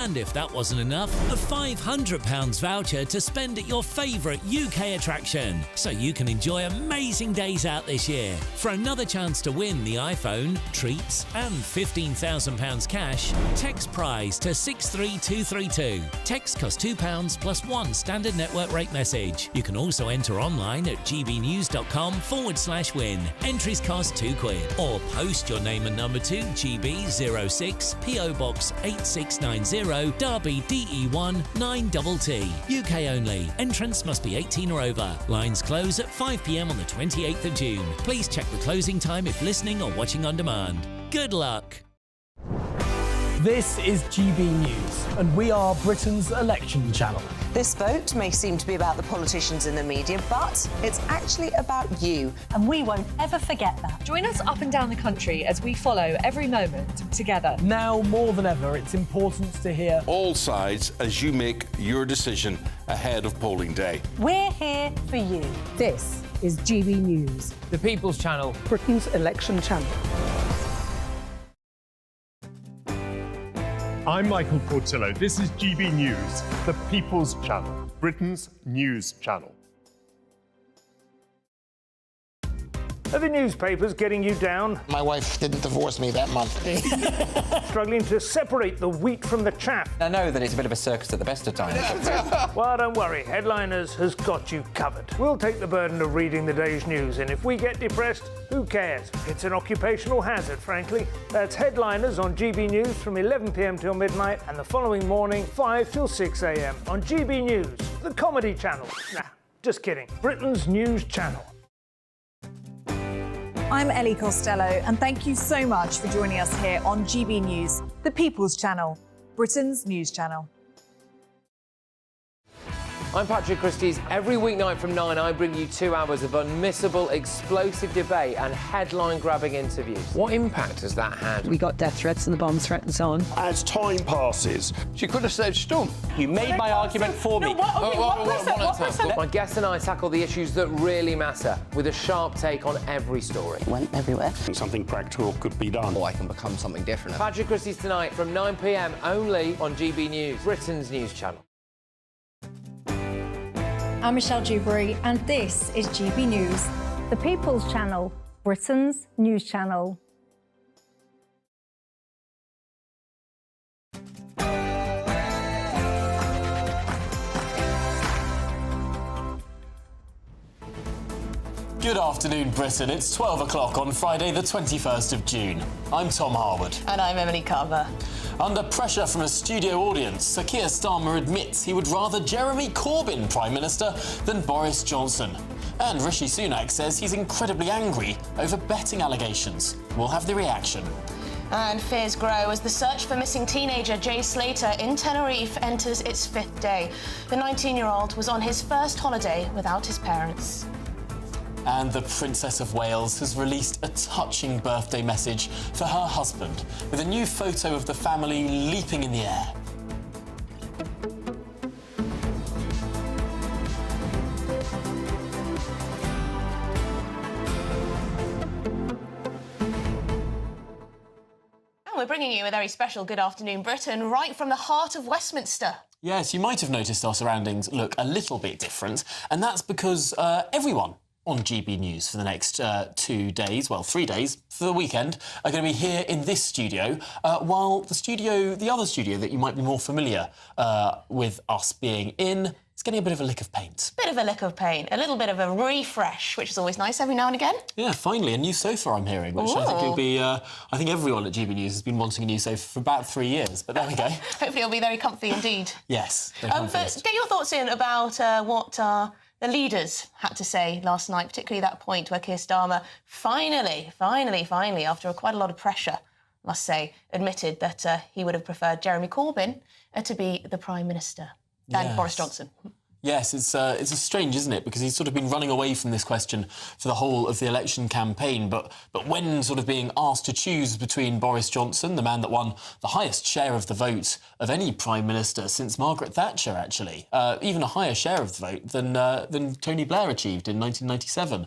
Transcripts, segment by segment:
And if that wasn't enough, a £500 voucher to spend at your favourite UK attraction, so you can enjoy amazing days out this year. For another chance to win the iPhone, treats and £15,000 cash, text prize to 63232. Text costs £2 plus one standard network rate message. You can also enter online at gbnews.com/win. Entries cost £2 or post your name and number to GB06 PO Box 8690 Derby DE1 9TT. UK only. Entrance must be 18 or over. Lines close at 5 p.m. on the 28th of June. Please check the closing time if listening or watching on demand. Good luck. This is GB News, and we are Britain's election channel. This vote may seem to be about the politicians in the media, but it's actually about you. And we won't ever forget that. Join us up and down the country as we follow every moment together. Now, more than ever, it's important to hear all sides as you make your decision ahead of polling day. We're here for you. This is GB News, the People's Channel, Britain's election channel. I'm Michael Portillo. This is GB News, the People's Channel, Britain's news channel. Are the newspapers getting you down? My wife didn't divorce me that month. Struggling to separate the wheat from the chaff? I know that it's a bit of a circus at the best of times. Well, don't worry. Headliners has got you covered. We'll take the burden of reading the day's news, and if we get depressed, who cares? It's an occupational hazard, frankly. That's Headliners on GB News from 11 p.m. till midnight, and the following morning, 5 till 6 a.m. on GB News, the comedy channel. Nah, just kidding. Britain's news channel. I'm Ellie Costello, and thank you so much for joining us here on GB News, the People's Channel, Britain's news channel. I'm Patrick Christie's. Every weeknight from 9, I bring you 2 hours of unmissable, explosive debate and headline-grabbing interviews. What impact has that had? We got death threats and the bomb threat and so on. As time passes, She could have said stump. You made my argument for me. My guest and I tackle the issues that really matter with a sharp take on every story. Went everywhere. something practical could be done. Or I can become something different. Patrick Christie's tonight from 9 p.m. only on GB News, Britain's news channel. I'm Michelle Dewberry, and this is GB News, The People's Channel, Britain's news channel. Good afternoon, Britain. It's 12 o'clock on Friday, the 21st of June. I'm Tom Harwood. And I'm Emily Carver. Under pressure from a studio audience, Sir Keir Starmer admits he would rather Jeremy Corbyn Prime Minister than Boris Johnson. And Rishi Sunak says he's incredibly angry over betting allegations. We'll have the reaction. And fears grow as the search for missing teenager Jay Slater in Tenerife enters its 5th day. The 19-year-old was on his first holiday without his parents. And the Princess of Wales has released a touching birthday message for her husband, with a new photo of the family leaping in the air. And we're bringing you a very special Good Afternoon Britain right from the heart of Westminster. Yes, you might have noticed our surroundings look a little bit different, and that's because everyone on GB News for the next 2 days, well, 3 days, for the weekend, are going to be here in this studio, while the other studio that you might be more familiar with us being in is getting a bit of a lick of paint. Bit of a lick of paint, a little bit of a refresh, which is always nice every now and again. Yeah, finally, a new sofa I'm hearing, which I think will be... I think everyone at GB News has been wanting a new sofa for about 3 years, but there we go. Hopefully it'll be very comfy indeed. Yes. But get your thoughts in about what the leaders had to say last night, particularly that point where Keir Starmer finally, after quite a lot of pressure, must say, admitted that he would have preferred Jeremy Corbyn to be the Prime Minister than Boris Johnson. Yes, it's strange, isn't it? Because he's sort of been running away from this question for the whole of the election campaign. But when sort of being asked to choose between Boris Johnson, the man that won the highest share of the vote of any Prime Minister since Margaret Thatcher, actually, even a higher share of the vote than Tony Blair achieved in 1997.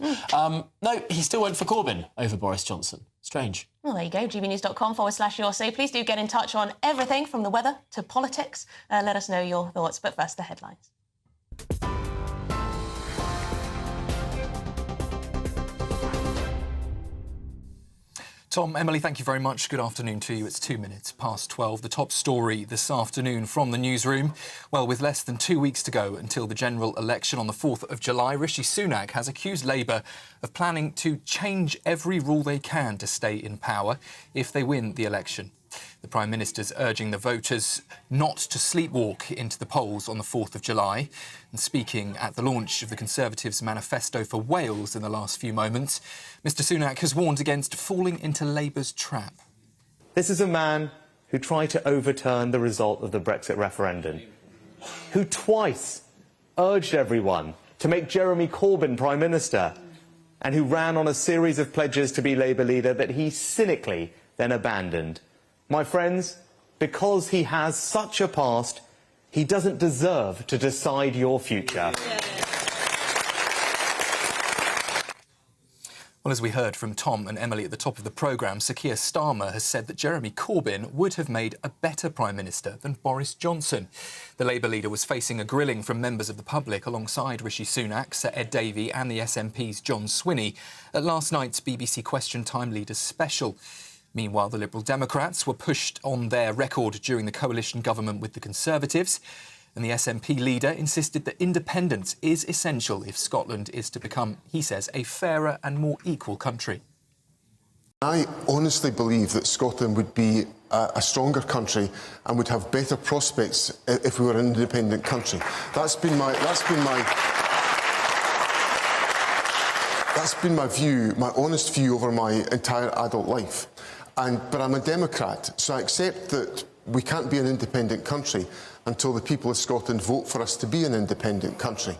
No, he still went for Corbyn over Boris Johnson. Strange. Well, there you go, gbnews.com/your say. Please do get in touch on everything from the weather to politics. Let us know your thoughts. But first, the headlines. Tom, Emily, thank you very much. Good afternoon to you. It's 2 minutes past 12. The top story this afternoon from the newsroom. Well, with less than 2 weeks to go until the general election on the 4th of July, Rishi Sunak has accused Labour of planning to change every rule they can to stay in power if they win the election. The Prime Minister's urging the voters not to sleepwalk into the polls on the 4th of July. And speaking at the launch of the Conservatives' manifesto for Wales in the last few moments, Mr Sunak has warned against falling into Labour's trap. This is a man who tried to overturn the result of the Brexit referendum, who twice urged everyone to make Jeremy Corbyn Prime Minister, and who ran on a series of pledges to be Labour leader that he cynically then abandoned. My friends, because he has such a past, he doesn't deserve to decide your future. Well, as we heard from Tom and Emily at the top of the programme, Sir Keir Starmer has said that Jeremy Corbyn would have made a better Prime Minister than Boris Johnson. The Labour leader was facing a grilling from members of the public alongside Rishi Sunak, Sir Ed Davey and the SNP's John Swinney at last night's BBC Question Time Leaders special. Meanwhile, the Liberal Democrats were pushed on their record during the coalition government with the Conservatives, and the SNP leader insisted that independence is essential if Scotland is to become, he says, a fairer and more equal country. I honestly believe that Scotland would be a stronger country and would have better prospects if we were an independent country. That's been my view, my honest view over my entire adult life. But I'm a Democrat, so I accept that we can't be an independent country until the people of Scotland vote for us to be an independent country.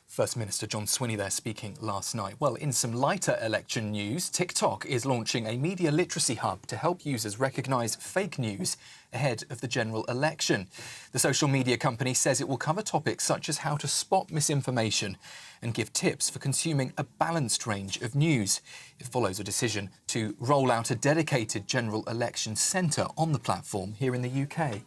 First Minister John Swinney there speaking last night. Well, in some lighter election news, TikTok is launching a media literacy hub to help users recognise fake news ahead of the general election. The social media company says it will cover topics such as how to spot misinformation and give tips for consuming a balanced range of news. It follows a decision to roll out a dedicated general election centre on the platform here in the UK.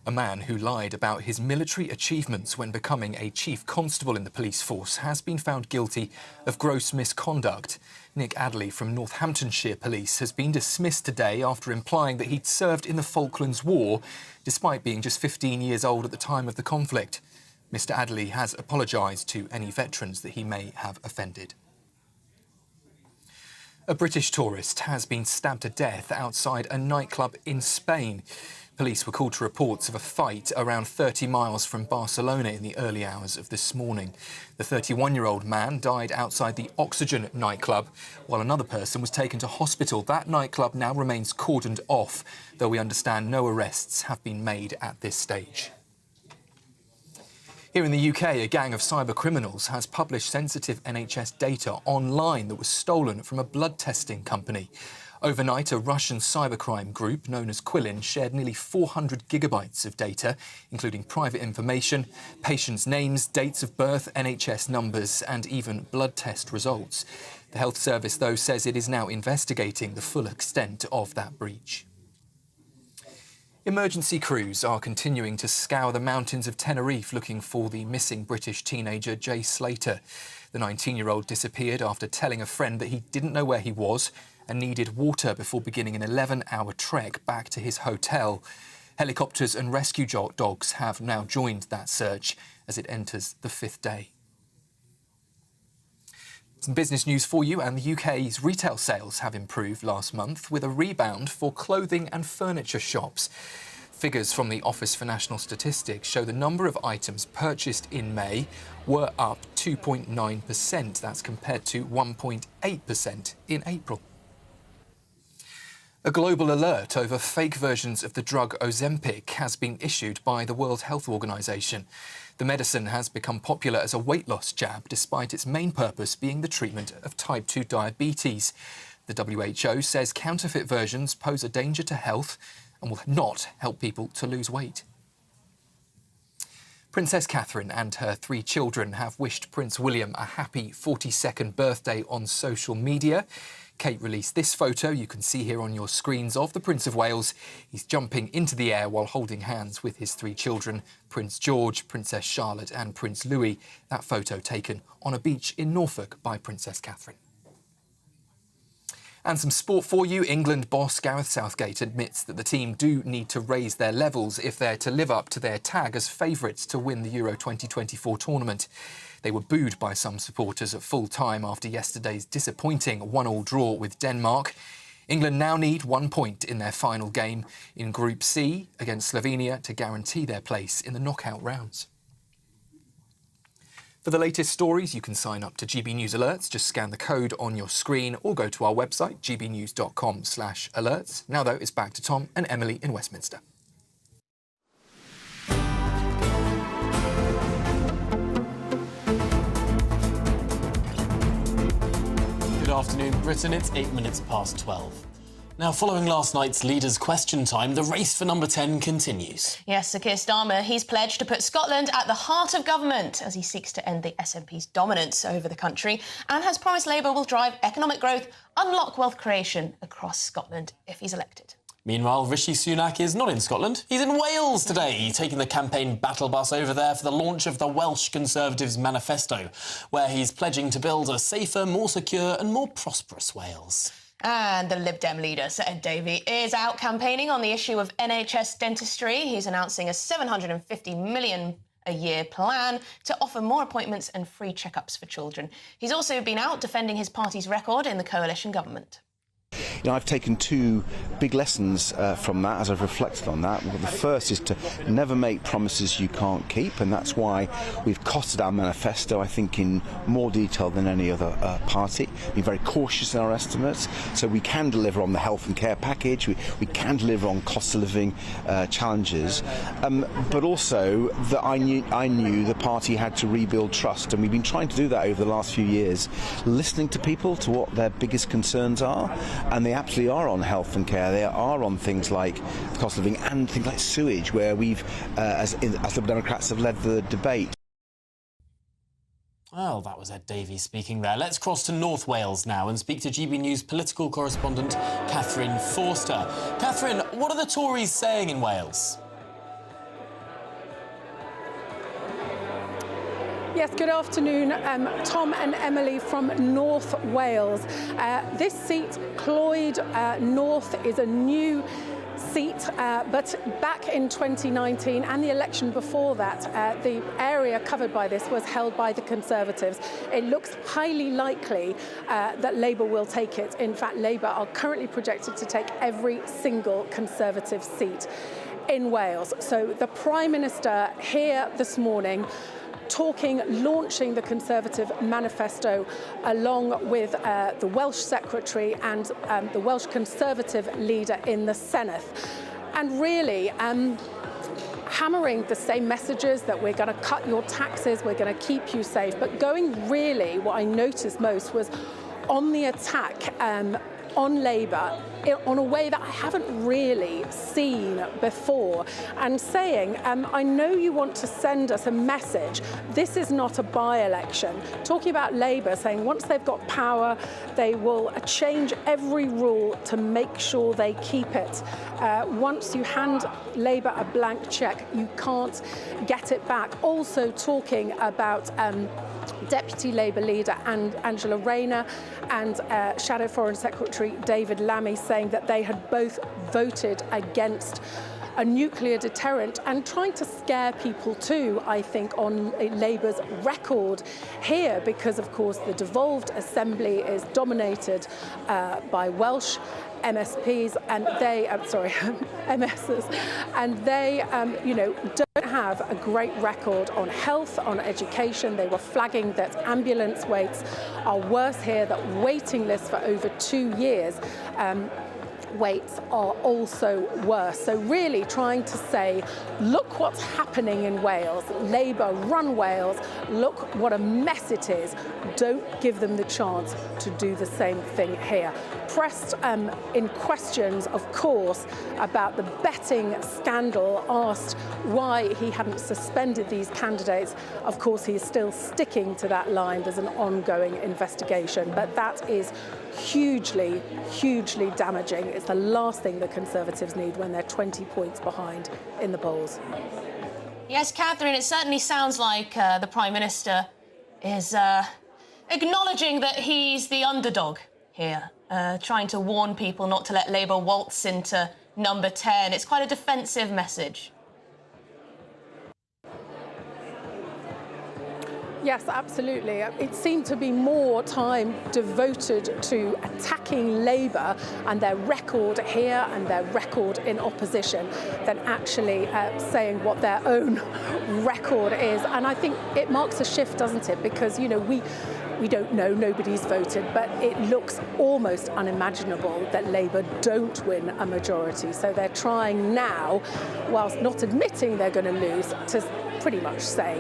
A man who lied about his military achievements when becoming a chief constable in the police force has been found guilty of gross misconduct. Nick Adderley from Northamptonshire Police has been dismissed today after implying that he'd served in the Falklands War, despite being just 15 years old at the time of the conflict. Mr Adderley has apologised to any veterans that he may have offended. A British tourist has been stabbed to death outside a nightclub in Spain. Police were called to reports of a fight around 30 miles from Barcelona in the early hours of this morning. The 31-year-old man died outside the Oxygen nightclub, while another person was taken to hospital. That nightclub now remains cordoned off, though we understand no arrests have been made at this stage. Here in the UK, a gang of cyber criminals has published sensitive NHS data online that was stolen from a blood testing company. Overnight, a Russian cybercrime group known as Quillin shared nearly 400 gigabytes of data, including private information, patients' names, dates of birth, NHS numbers and even blood test results. The Health Service, though, says it is now investigating the full extent of that breach. Emergency crews are continuing to scour the mountains of Tenerife looking for the missing British teenager Jay Slater. The 19-year-old disappeared after telling a friend that he didn't know where he was and needed water before beginning an 11-hour trek back to his hotel. Helicopters and rescue dogs have now joined that search as it enters the 5th day. Some business news for you, and the UK's retail sales have improved last month with a rebound for clothing and furniture shops. Figures from the Office for National Statistics show the number of items purchased in May were up 2.9%. That's compared to 1.8% in April. A global alert over fake versions of the drug Ozempic has been issued by the World Health Organization. The medicine has become popular as a weight loss jab, despite its main purpose being the treatment of type 2 diabetes. The WHO says counterfeit versions pose a danger to health and will not help people to lose weight. Princess Catherine and her 3 children have wished Prince William a happy 42nd birthday on social media. Kate released this photo you can see here on your screens of the Prince of Wales. He's jumping into the air while holding hands with his 3 children, Prince George, Princess Charlotte and Prince Louis. That photo taken on a beach in Norfolk by Princess Catherine. And some sport for you. England boss Gareth Southgate admits that the team do need to raise their levels if they're to live up to their tag as favourites to win the Euro 2024 tournament. They were booed by some supporters at full time after yesterday's disappointing 1-1 draw with Denmark. England now need 1 point in their final game in Group C against Slovenia to guarantee their place in the knockout rounds. For the latest stories, you can sign up to GB News Alerts. Just scan the code on your screen or go to our website, gbnews.com/alerts. Now, though, it's back to Tom and Emily in Westminster. Good afternoon, Britain. It's 8 minutes past 12. Now, following last night's Leaders' Question Time, the race for number 10 continues. Yes, Sir Keir Starmer, he's pledged to put Scotland at the heart of government as he seeks to end the SNP's dominance over the country and has promised Labour will drive economic growth, unlock wealth creation across Scotland if he's elected. Meanwhile, Rishi Sunak is not in Scotland. He's in Wales today, taking the campaign battle bus over there for the launch of the Welsh Conservatives manifesto, where he's pledging to build a safer, more secure and more prosperous Wales. And the Lib Dem leader, Sir Ed Davey, is out campaigning on the issue of NHS dentistry. He's announcing a £750 million a year plan to offer more appointments and free checkups for children. He's also been out defending his party's record in the coalition government. You know, I've taken 2 big lessons from that as I've reflected on that. Well, the first is to never make promises you can't keep, and that's why we've costed our manifesto, I think, in more detail than any other party. Been very cautious in our estimates, so we can deliver on the health and care package, we can deliver on cost of living challenges, but also that I knew the party had to rebuild trust, and we've been trying to do that over the last few years, listening to people, to what their biggest concerns are. And they absolutely are on health and care. They are on things like the cost of living and things like sewage, where we've, as Liberal Democrats, have led the debate. Well, that was Ed Davies speaking there. Let's cross to North Wales now and speak to GB News political correspondent Catherine Forster. Catherine, what are the Tories saying in Wales? Yes, good afternoon, Tom and Emily from North Wales. This seat, Clwyd North, is a new seat, but back in 2019 and the election before that, the area covered by this was held by the Conservatives. It looks highly likely that Labour will take it. In fact, Labour are currently projected to take every single Conservative seat in Wales. So the Prime Minister here this morning launching the Conservative manifesto along with the Welsh Secretary and the Welsh Conservative leader in the Senedd. And really hammering the same messages that we're going to cut your taxes, we're going to keep you safe. But going really, what I noticed most was on the attack on Labour on a way that I haven't really seen before, and saying, I know you want to send us a message. This is not a by-election. Talking about Labour, saying once they've got power, they will change every rule to make sure they keep it. Once you hand Labour a blank cheque, you can't get it back. Also talking about Deputy Labour leader Angela Rayner and Shadow Foreign Secretary David Lammy, saying that they had both voted against a nuclear deterrent and trying to scare people too, I think, on Labour's record here, because of course the devolved assembly is dominated by Welsh MSPs, and they, MSs, and they, don't have a great record on health, on education. They were flagging that ambulance waits are worse here, that waiting lists for over 2 years. weights are also worse. So really trying to say, look what's happening in Wales. Labour run Wales. Look what a mess it is. Don't give them the chance to do the same thing here. Pressed in questions, of course, about the betting scandal, asked why he hadn't suspended these candidates. Of course, he is still sticking to that line. There's an ongoing investigation, but that is hugely, hugely damaging. It's the last thing the Conservatives need when they're 20 points behind in the polls. Yes, Catherine, it certainly sounds like the Prime Minister is acknowledging that he's the underdog here, trying to warn people not to let Labour waltz into number 10. It's quite a defensive message. Yes, absolutely. It seemed to be more time devoted to attacking Labour and their record here and their record in opposition than actually saying what their own record is. And I think it marks a shift, doesn't it? Because, you know, we don't know, nobody's voted, but it looks almost unimaginable that Labour don't win a majority. So they're trying now, whilst not admitting they're going to lose, to pretty much say,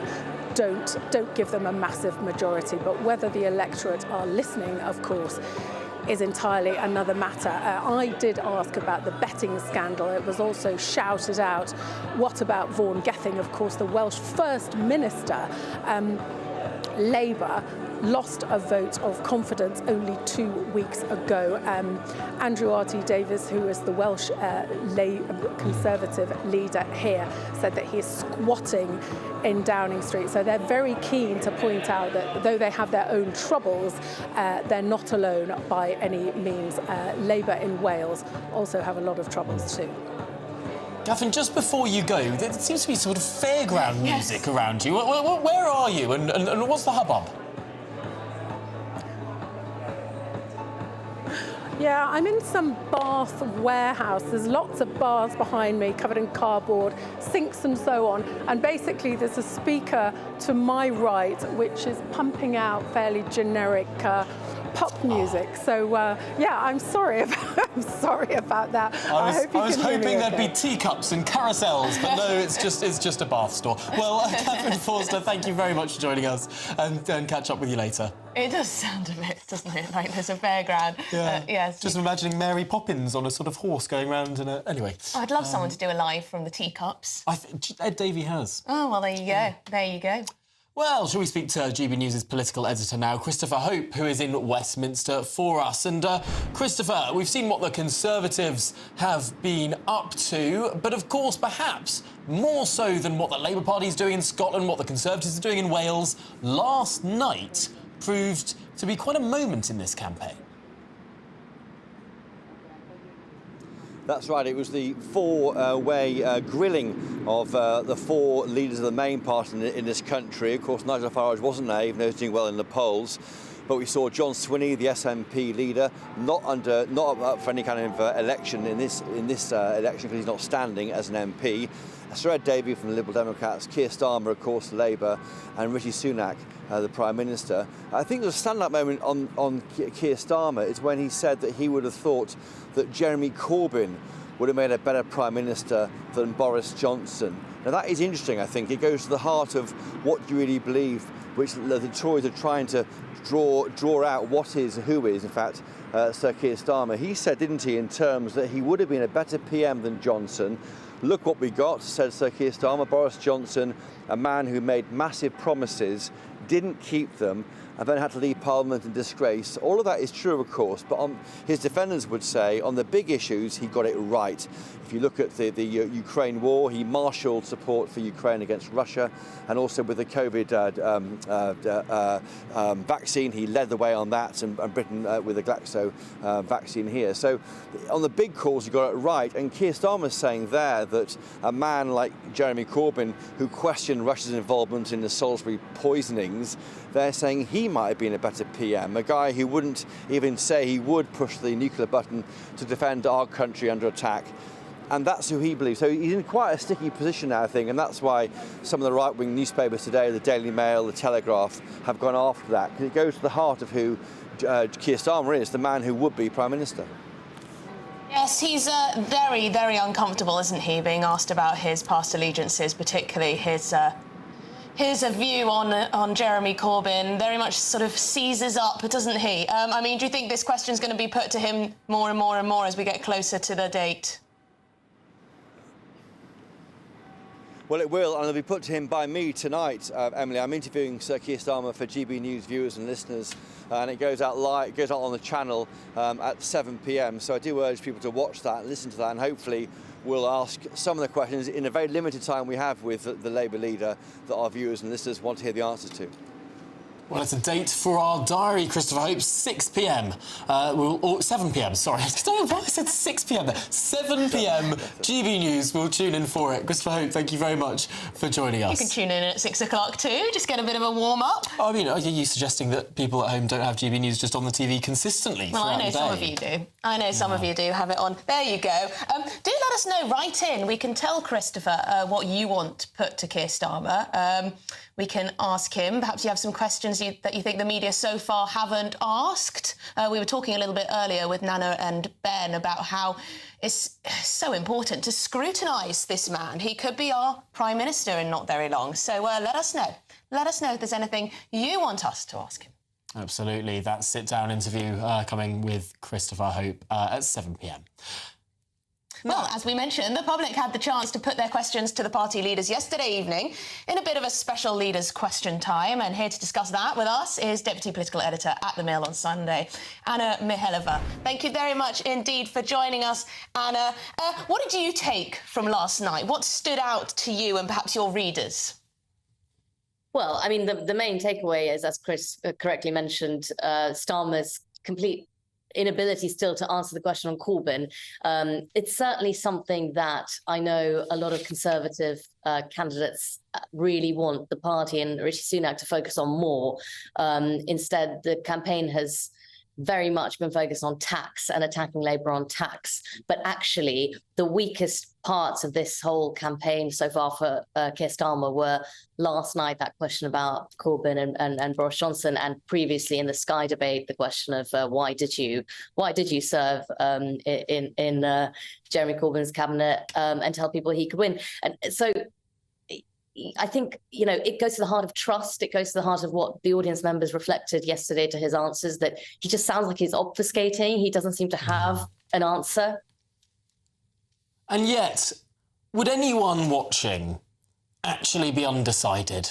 don't give them a massive majority. But whether the electorate are listening, of course, is entirely another matter. I did ask about the betting scandal. It was also shouted out. What about Vaughan Gething, of course, the Welsh First Minister? Labour lost a vote of confidence only 2 weeks ago. Andrew R.T. Davies, who is the Welsh Conservative leader here, said that he is squatting in Downing Street. So they're very keen to point out that though they have their own troubles, they're not alone by any means. Labour in Wales also have a lot of troubles too. Catherine, just before you go, there seems to be sort of fairground music around you. Where are you and what's the hubbub? Yeah, I'm in some bath warehouse. There's lots of baths behind me covered in cardboard, sinks and so on. And basically there's a speaker to my right which is pumping out fairly generic pop music. So yeah, I'm sorry about that. I was hoping there'd be teacups and carousels, but no, it's just a bath store. Well, Catherine Forster, thank you very much for joining us, and catch up with you later. It does sound a bit, doesn't it, like there's a fairground. Yeah. Yes. Just imagining Mary Poppins on a sort of horse going round in a... Anyway. Oh, I'd love someone to do a live from the teacups. Ed Davey has. Oh, well, there you go. There you go. Well, shall we speak to GB News' political editor now, Christopher Hope, who is in Westminster for us. And, Christopher, we've seen what the Conservatives have been up to, but, of course, perhaps more so than what the Labour Party is doing in Scotland, what the Conservatives are doing in Wales, last night proved to be quite a moment in this campaign. That's right, it was the four-way grilling of the four leaders of the main party in this country. Of course, Nigel Farage wasn't there, even though he was doing well in the polls. But we saw John Swinney, the SNP leader, not up for any kind of election in this election because he's not standing as an MP. Sir Ed Davey from the Liberal Democrats, Keir Starmer, of course, Labour, and Rishi Sunak, the Prime Minister. I think the standout moment on Keir Starmer is when he said that he would have thought that Jeremy Corbyn would have made a better Prime Minister than Boris Johnson. Now, that is interesting, I think. It goes to the heart of what you really believe, which the Tories are trying to draw out what is, who is, in fact, Sir Keir Starmer. He said, didn't he, in terms that he would have been a better PM than Johnson. Look what we got, said Sir Keir Starmer. Boris Johnson, a man who made massive promises, didn't keep them, and then had to leave Parliament in disgrace. All of that is true, of course, but his defenders would say on the big issues, he got it right. If you look at the Ukraine war, he marshalled support for Ukraine against Russia, and also with the COVID vaccine, he led the way on that, and Britain with the Glaxo vaccine here. So on the big calls, he got it right, and Keir Starmer's saying there that a man like Jeremy Corbyn, who questioned Russia's involvement in the Salisbury poisonings, they're saying he might have been a better PM, a guy who wouldn't even say he would push the nuclear button to defend our country under attack. And that's who he believes. So he's in quite a sticky position now, I think, and that's why some of the right-wing newspapers today, the Daily Mail, the Telegraph, have gone after that, because it goes to the heart of who Keir Starmer is, the man who would be Prime Minister. Yes, he's very, very uncomfortable, isn't he, being asked about his past allegiances, particularly his view on Jeremy Corbyn. Very much sort of seizes up, doesn't he? I mean, do you think this question's going to be put to him more and more and more as we get closer to the date? Well, it will, and it'll be put to him by me tonight, Emily. I'm interviewing Sir Keir Starmer for GB News viewers and listeners, and it goes out live, it goes out on the channel at 7 p.m. So I do urge people to watch that and listen to that, and hopefully we'll ask some of the questions in a very limited time we have with the Labour leader that our viewers and listeners want to hear the answers to. Well, it's a date for our diary, Christopher Hope, 6 p.m. Or 7 p.m, sorry. I don't know why I said 6 p.m. there. 7 p.m, GB News. We'll tune in for it. Christopher Hope, thank you very much for joining us. You can tune in at 6 o'clock too, just get a bit of a warm-up. I mean, are you suggesting that people at home don't have GB News just on the TV consistently? Well, I know some of you do. I know some of you do have it on. There you go. Do let us know, write in. We can tell Christopher what you want put to Keir Starmer. We can ask him. Perhaps you have some questions that you think the media so far haven't asked. We were talking a little bit earlier with Nana and Ben about how it's so important to scrutinise this man. He could be our Prime Minister in not very long. So let us know. Let us know if there's anything you want us to ask him. Absolutely. That sit-down interview coming with Christopher Hope at 7 p.m. Well, as we mentioned, the public had the chance to put their questions to the party leaders yesterday evening in a bit of a special leaders' question time. And here to discuss that with us is Deputy Political Editor at The Mail on Sunday, Anna Mihailova. Thank you very much indeed for joining us, Anna. What did you take from last night? What stood out to you and perhaps your readers? Well, I mean, the main takeaway is, as Chris correctly mentioned, Starmer's complete inability still to answer the question on Corbyn. It's certainly something that I know a lot of Conservative candidates really want the party and Rishi Sunak to focus on more. Instead, the campaign has very much been focused on tax and attacking Labour on tax. But actually, the weakest parts of this whole campaign so far for Keir Starmer were last night, that question about Corbyn and Boris Johnson, and previously in the Sky debate, the question of why did you serve in Jeremy Corbyn's cabinet and tell people he could win. And so I think, you know, it goes to the heart of trust. It goes to the heart of what the audience members reflected yesterday to his answers, that he just sounds like he's obfuscating. He doesn't seem to have an answer. And yet, would anyone watching actually be undecided?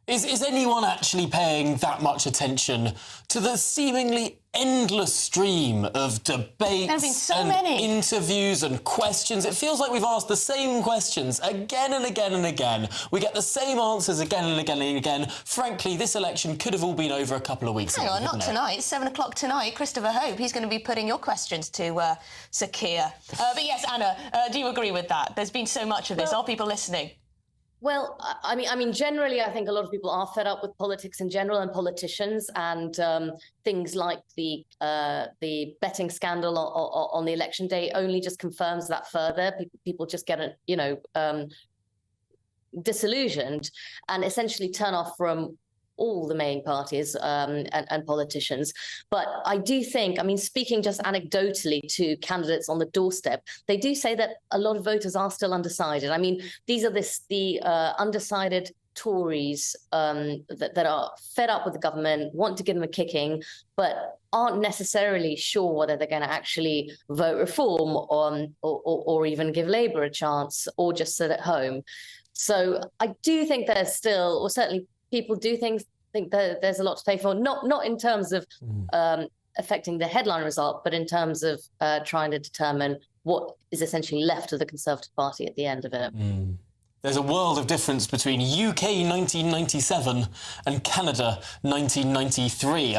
Is anyone actually paying that much attention to the seemingly endless stream of debates interviews and questions? It feels like we've asked the same questions again and again and again. We get the same answers again and again and again. Frankly, this election could have all been over a couple of weeks ago. Hang on, not tonight. 7 o'clock tonight. Christopher Hope, he's going to be putting your questions to Sir Keir. But yes, Anna, do you agree with that? There's been so much of this. Are people listening? Well, I mean, generally, I think a lot of people are fed up with politics in general and politicians, and things like the betting scandal on the election day only just confirms that further. People just get, disillusioned and essentially turn off from all the main parties and politicians. But I do think, I mean, speaking just anecdotally to candidates on the doorstep, they do say that a lot of voters are still undecided. I mean, these are the undecided Tories that are fed up with the government, want to give them a kicking, but aren't necessarily sure whether they're going to actually vote reform or even give Labour a chance or just sit at home. So I do think there's still, or certainly people do think that there's a lot to pay for, not in terms of affecting the headline result, but in terms of trying to determine what is essentially left of the Conservative Party at the end of it. There's a world of difference between UK 1997 and Canada 1993,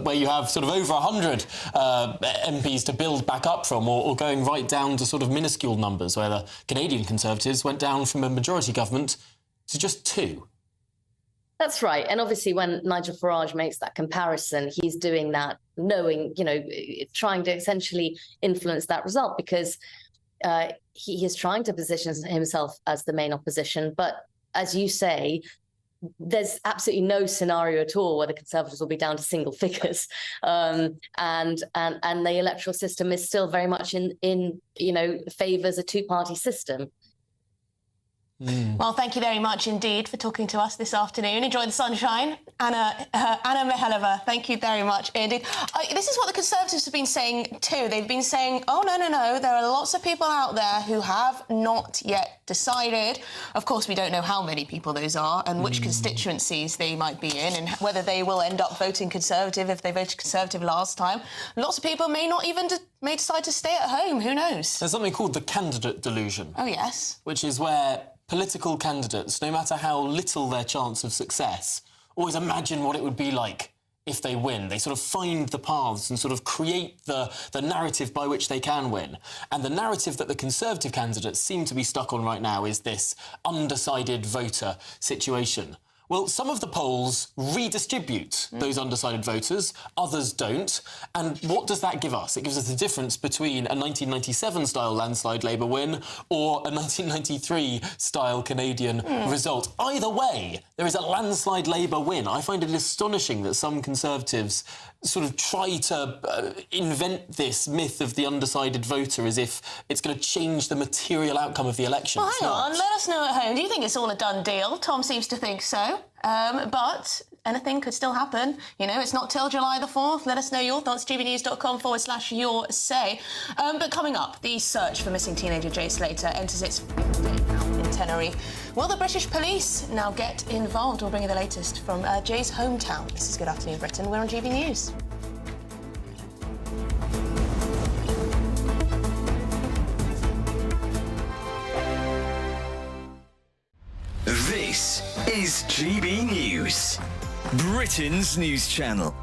where you have sort of over 100 MPs to build back up from, or going right down to sort of minuscule numbers, where the Canadian Conservatives went down from a majority government to just 2. That's right. And obviously when Nigel Farage makes that comparison, he's doing that knowing, trying to essentially influence that result, because he is trying to position himself as the main opposition. But as you say, there's absolutely no scenario at all where the Conservatives will be down to single figures, and the electoral system is still very much in favours a two-party system. Well, thank you very much indeed for talking to us this afternoon. Enjoy the sunshine. Anna Mihalova, thank you very much indeed. This is what the Conservatives have been saying too. They've been saying, oh, no, there are lots of people out there who have not yet decided. Of course, we don't know how many people those are and which constituencies they might be in and whether they will end up voting Conservative if they voted Conservative last time. Lots of people may not even may decide to stay at home. Who knows? There's something called the candidate delusion. Oh, yes. Which is where political candidates, no matter how little their chance of success, always imagine what it would be like if they win. They sort of find the paths and sort of create the narrative by which they can win. And the narrative that the Conservative candidates seem to be stuck on right now is this undecided voter situation. Well, some of the polls redistribute those undecided voters, others don't. And what does that give us? It gives us the difference between a 1997-style landslide Labour win or a 1993-style Canadian result. Either way, there is a landslide Labour win. I find it astonishing that some Conservatives sort of try to invent this myth of the undecided voter as if it's going to change the material outcome of the election. Well, hang on, let us know at home. Do you think it's all a done deal? Tom seems to think so. But anything could still happen. You know, it's not till July the 4th. Let us know your thoughts, gbnews.com/your say. But coming up, the search for missing teenager Jay Slater enters its 5th day now in Tenerife. Will the British police now get involved? We'll bring you the latest from Jay's hometown. This is Good Afternoon Britain. We're on GB News. This is GB News, Britain's news channel.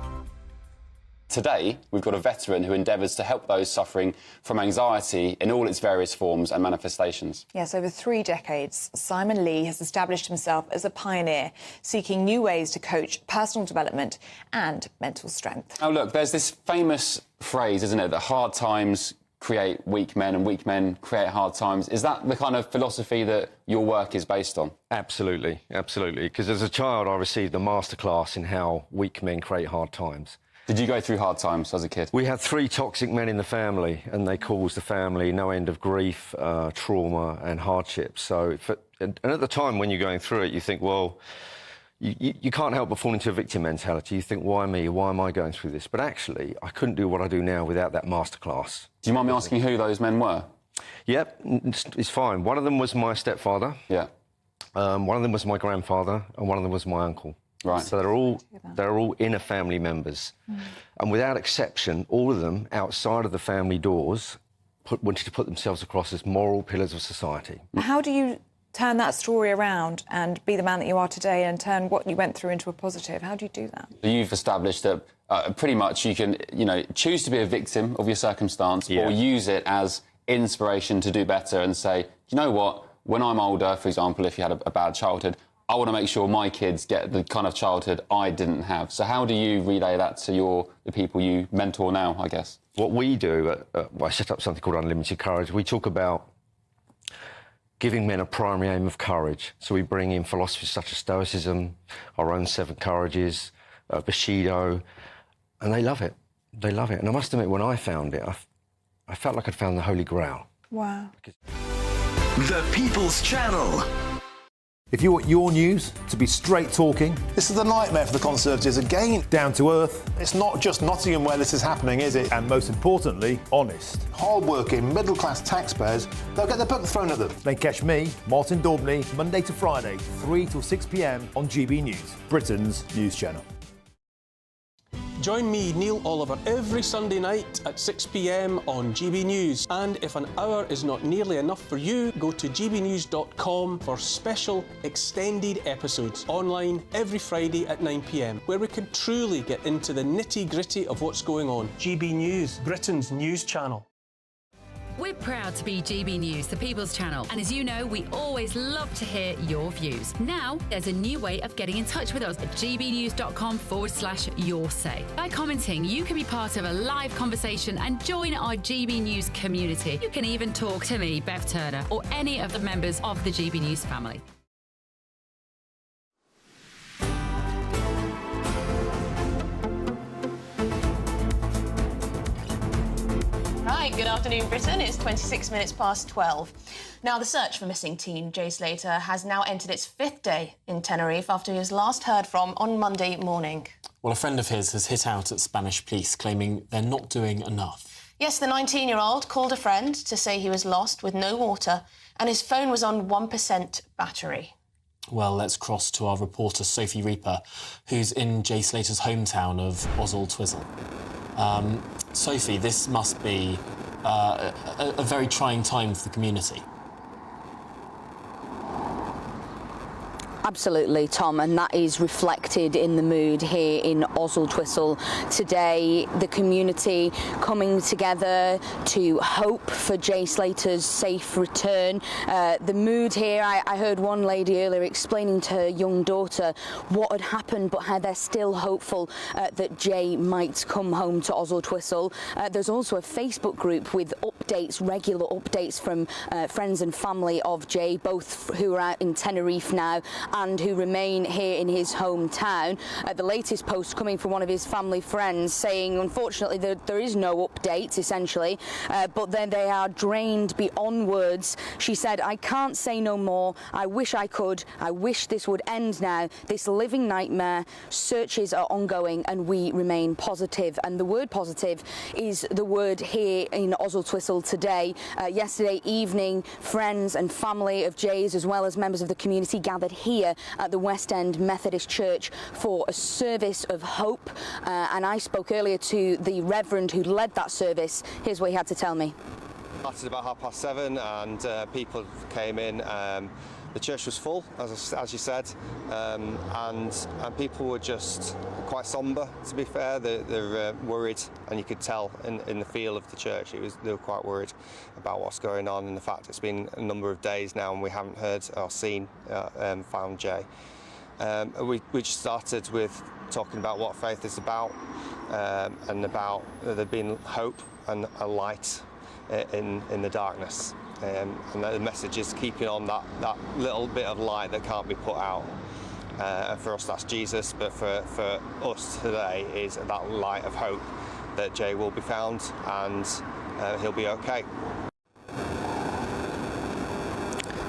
Today, we've got a veteran who endeavours to help those suffering from anxiety in all its various forms and manifestations. Yes, over 3 decades, Simon Lee has established himself as a pioneer, seeking new ways to coach personal development and mental strength. Oh, look, there's this famous phrase, isn't it, that hard times create weak men and weak men create hard times. Is that the kind of philosophy that your work is based on? Absolutely, absolutely. Because as a child, I received a masterclass in how weak men create hard times. Did you go through hard times as a kid? We had 3 toxic men in the family, and they caused the family no end of grief, trauma and hardship. So, and at the time when you're going through it, you think, well, you can't help but fall into a victim mentality. You think, why me? Why am I going through this? But actually, I couldn't do what I do now without that masterclass. Do you mind me asking who those men were? Yep, it's fine. One of them was my stepfather. Yeah. One of them was my grandfather, and one of them was my uncle. Right. So they're all inner family members. And without exception, all of them, outside of the family doors, wanted to put themselves across as moral pillars of society. How do you turn that story around and be the man that you are today and turn what you went through into a positive? How do you do that? You've established that pretty much you can, choose to be a victim of your circumstance or use it as inspiration to do better and say, you know what, when I'm older, for example, if you had a bad childhood, I want to make sure my kids get the kind of childhood I didn't have. So how do you relay that to the people you mentor now, I guess? What we do, I set up something called Unlimited Courage. We talk about giving men a primary aim of courage. So we bring in philosophies such as Stoicism, our own 7 Courages, Bushido, and they love it. They love it. And I must admit, when I found it, I felt like I'd found the Holy Grail. Wow. The People's Channel. If you want your news to be straight talking... This is a nightmare for the Conservatives again. Down to earth. It's not just Nottingham where this is happening, is it? And most importantly, honest. Hard-working, middle-class taxpayers, they'll get their book thrown at them. Then catch me, Martin Daubney, Monday to Friday, 3 till 6 p.m. on GB News, Britain's news channel. Join me, Neil Oliver, every Sunday night at 6 p.m. on GB News. And if an hour is not nearly enough for you, go to gbnews.com for special extended episodes online every Friday at 9 p.m, where we can truly get into the nitty-gritty of what's going on. GB News, Britain's news channel. We're proud to be GB News, the People's Channel. And as you know, we always love to hear your views. Now, there's a new way of getting in touch with us at gbnews.com/your say. By commenting, you can be part of a live conversation and join our GB News community. You can even talk to me, Bev Turner, or any of the members of the GB News family. right, good afternoon, Britain. It's 26 minutes past 12. Now, the search for missing teen Jay Slater has now entered its 5th day in Tenerife after he was last heard from on Monday morning. Well, a friend of his has hit out at Spanish police, claiming they're not doing enough. Yes, the 19-year-old called a friend to say he was lost with no water and his phone was on 1% battery. Well, let's cross to our reporter, Sophie Reaper, who's in Jay Slater's hometown of Oswald Twizel. Sophie, this must be a very trying time for the community. Absolutely, Tom, and that is reflected in the mood here in Oswald Twizel today. The community coming together to hope for Jay Slater's safe return. The mood here, I heard one lady earlier explaining to her young daughter what had happened, but how they're still hopeful that Jay might come home to Oswald Twizel. There's also a Facebook group with updates, regular updates from friends and family of Jay, both who are out in Tenerife now and who remain here in his hometown. The latest post coming from one of his family friends saying, unfortunately, there is no update, essentially, but then they are drained beyond words. She said, "I can't say no more. I wish I could. I wish this would end now. This living nightmare. Searches are ongoing and we remain positive." And the word positive is the word here in Oswald Twizel today. Yesterday evening, friends and family of Jay's, as well as members of the community, gathered here at the West End Methodist Church for a service of hope. And I spoke earlier to the Reverend who led that service. Here's what he had to tell me. It started about 7:30 and people came in. The church was full, as you said, and people were just quite sombre, to be fair. They're worried, and you could tell in the feel of the church. They were quite worried about what's going on, and the fact it's been a number of days now and we haven't heard or seen, found Jay. We just started with talking about what faith is about, and about there being hope and a light in the darkness. And the message is keeping on that little bit of light that can't be put out. And for us, that's Jesus, but for us today is that light of hope that Jay will be found and he'll be okay.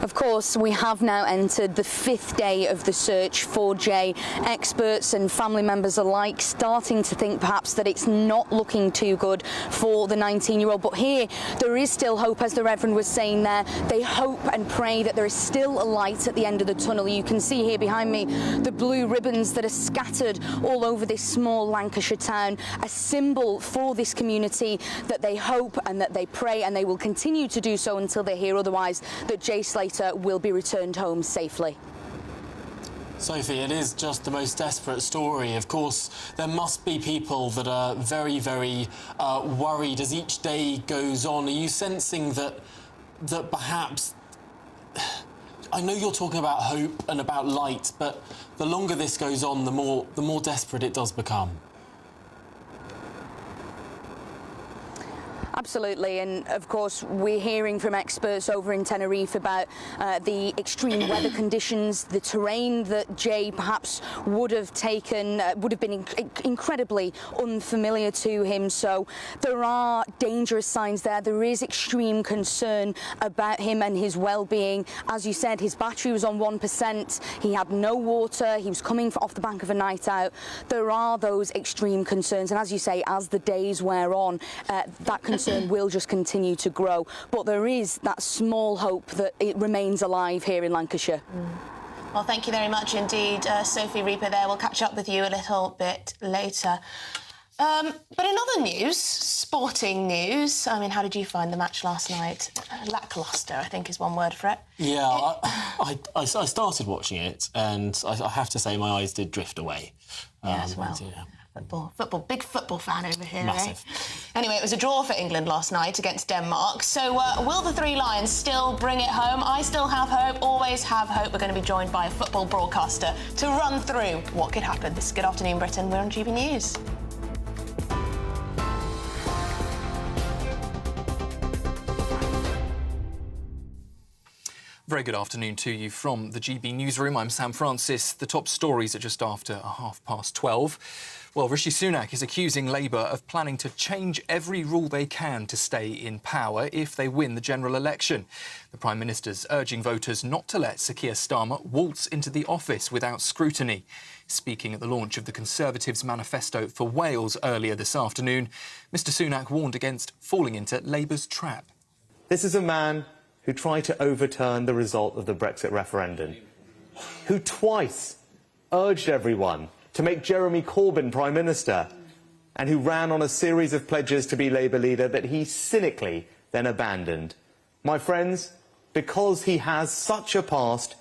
Of course, we have now entered the 5th day of the search for Jay. Experts and family members alike starting to think perhaps that it's not looking too good for the 19-year-old. But here, there is still hope, as the Reverend was saying there. They hope and pray that there is still a light at the end of the tunnel. You can see here behind me the blue ribbons that are scattered all over this small Lancashire town, a symbol for this community that they hope and that they pray, and they will continue to do so until they hear otherwise, that Jay Slater will be returned home safely. Sophie, it is just the most desperate story. Of course, there must be people that are very, very worried as each day goes on. Are you sensing that perhaps... I know you're talking about hope and about light, but the longer this goes on, the more desperate it does become. Absolutely, and of course we're hearing from experts over in Tenerife about the extreme weather conditions, the terrain that Jay perhaps would have taken, would have been incredibly unfamiliar to him. So there are dangerous signs there. There is extreme concern about him and his well-being. As you said, his battery was on 1%. He had no water. He was coming off the back of a night out. There are those extreme concerns, and as you say, as the days wear on, that concern will just continue to grow. But there is that small hope that it remains alive here in Lancashire. Well, thank you very much indeed, Sophie Reaper there. We'll catch up with you a little bit later. But in other news, sporting news, I mean, how did you find the match last night? Lacklustre, I think is one word for it. Yeah, I started watching it, and I have to say my eyes did drift away. Yes, well. Yeah. Football, big football fan over here, Massive. Eh? Anyway, it was a draw for England last night against Denmark. So will the Three Lions still bring it home? I still have hope, always have hope. We're going to be joined by a football broadcaster to run through what could happen. This is Good Afternoon Britain. We're on GB News. Very good afternoon to you from the GB newsroom. I'm Sam Francis. The top stories are just after 12:30. Well, Rishi Sunak is accusing Labour of planning to change every rule they can to stay in power if they win the general election. The Prime Minister's urging voters not to let Sir Keir Starmer waltz into the office without scrutiny. Speaking at the launch of the Conservatives' manifesto for Wales earlier this afternoon, Mr Sunak warned against falling into Labour's trap. This is a man who tried to overturn the result of the Brexit referendum, who twice urged everyone to make Jeremy Corbyn Prime Minister, and who ran on a series of pledges to be Labour leader that he cynically then abandoned. My friends, because he has such a past,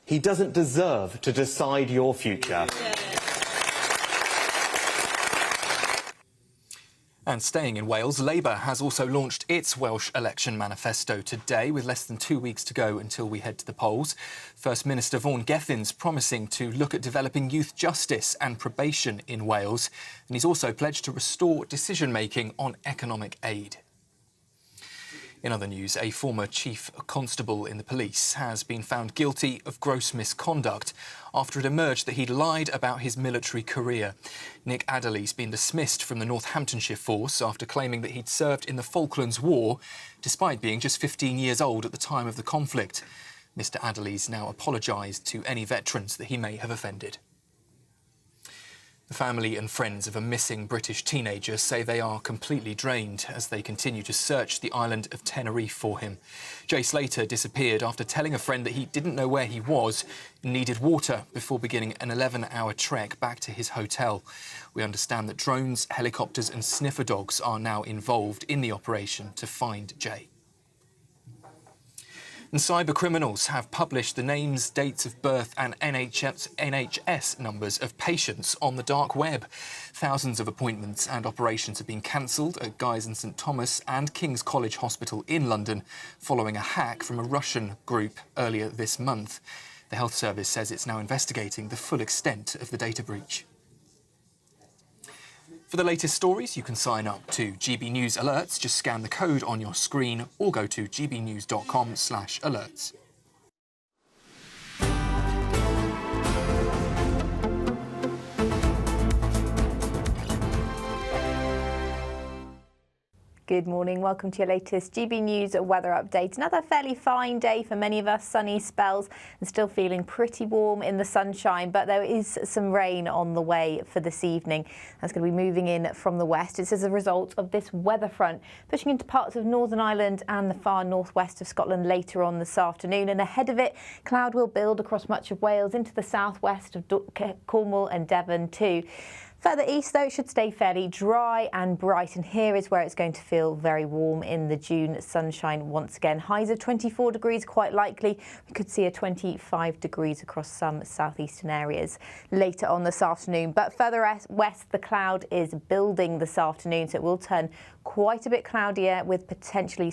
he doesn't deserve to decide your future. And staying in Wales, Labour has also launched its Welsh election manifesto today, with less than 2 weeks to go until we head to the polls. First Minister Vaughan Gethin's promising to look at developing youth justice and probation in Wales. And he's also pledged to restore decision-making on economic aid. In other news, a former chief constable in the police has been found guilty of gross misconduct after it emerged that he'd lied about his military career. Nick Adderley's been dismissed from the Northamptonshire force after claiming that he'd served in the Falklands War, despite being just 15 years old at the time of the conflict. Mr Adderley's now apologised to any veterans that he may have offended. The family and friends of a missing British teenager say they are completely drained as they continue to search the island of Tenerife for him. Jay Slater disappeared after telling a friend that he didn't know where he was and needed water before beginning an 11-hour trek back to his hotel. We understand that drones, helicopters and sniffer dogs are now involved in the operation to find Jay. And cyber criminals have published the names, dates of birth and NHS numbers of patients on the dark web. Thousands of appointments and operations have been cancelled at Guy's and St Thomas and King's College Hospital in London following a hack from a Russian group earlier this month. The Health Service says it's now investigating the full extent of the data breach. For the latest stories, you can sign up to GB News Alerts. Just scan the code on your screen or go to gbnews.com/alerts. Good morning, welcome to your latest GB News weather update. Another fairly fine day for many of us, sunny spells and still feeling pretty warm in the sunshine, but there is some rain on the way for this evening. That's going to be moving in from the west. It's as a result of this weather front pushing into parts of Northern Ireland and the far northwest of Scotland later on this afternoon. And ahead of it, cloud will build across much of Wales into the southwest of Cornwall and Devon too. Further east, though, it should stay fairly dry and bright, and here is where it's going to feel very warm in the June sunshine once again. Highs of 24 degrees quite likely. We could see a 25 degrees across some southeastern areas later on this afternoon. But further west, the cloud is building this afternoon, so it will turn quite a bit cloudier with potentially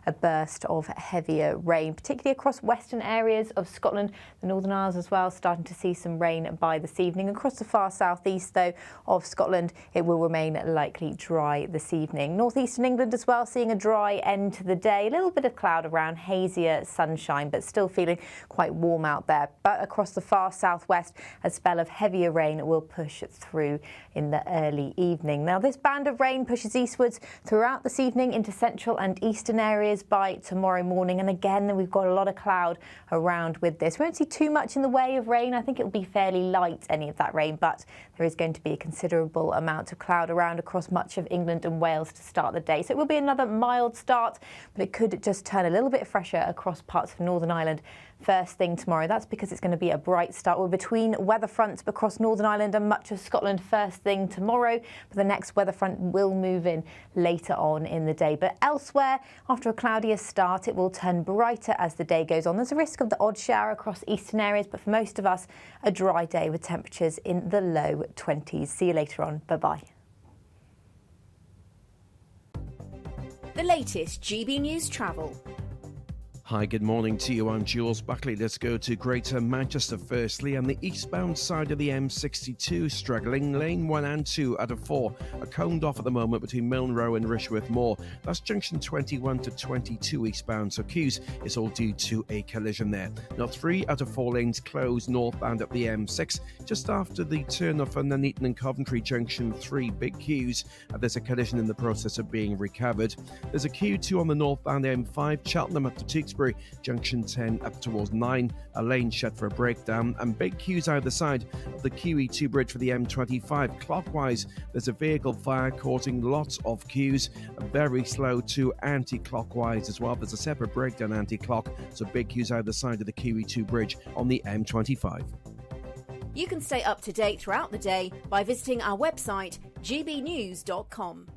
a burst of heavier rain, particularly across western areas of Scotland, the Northern Isles as well, starting to see some rain by this evening. Across the far southeast, though, of Scotland, it will remain likely dry this evening. Northeastern England as well, seeing a dry end to the day. A little bit of cloud around, hazier sunshine, but still feeling quite warm out there. But across the far southwest, a spell of heavier rain will push through in the early evening. Now, this band of rain pushes eastwards throughout this evening into central and eastern areas by tomorrow morning. And again, we've got a lot of cloud around with this. We won't see too much in the way of rain. I think it will be fairly light, any of that rain, but there is going to be a considerable amount of cloud around across much of England and Wales to start the day. So it will be another mild start, but it could just turn a little bit fresher across parts of Northern Ireland first thing tomorrow. That's because it's going to be a bright start. We're between weather fronts across Northern Ireland and much of Scotland first thing tomorrow, but the next weather front will move in later on in the day. But elsewhere, after a cloudier start, it will turn brighter as the day goes on. There's a risk of the odd shower across eastern areas, but for most of us, a dry day with temperatures in the low 20s. See you later on. Bye-bye. The latest GB News travel. Hi, good morning to you. I'm Jules Buckley. Let's go to Greater Manchester firstly, and the eastbound side of the M62 struggling. Lane 1 and 2 out of 4 are coned off at the moment between Milne Row and Rushworth Moor. That's junction 21 to 22 eastbound, so queues is all due to a collision there. Now 3 out of 4 lanes closed northbound up the M6 just after the turn off on Nuneaton and Coventry junction 3, big queues. There's a collision in the process of being recovered. There's a queue too on the northbound M5, Cheltenham up to Tewkesbury, junction 10 up towards 9, a lane shut for a breakdown, and big queues either side of the QE2 bridge for the M25. Clockwise, there's a vehicle fire causing lots of queues, very slow to anti-clockwise as well. There's a separate breakdown anti-clock, so big queues either side of the QE2 bridge on the M25. You can stay up to date throughout the day by visiting our website, gbnews.com.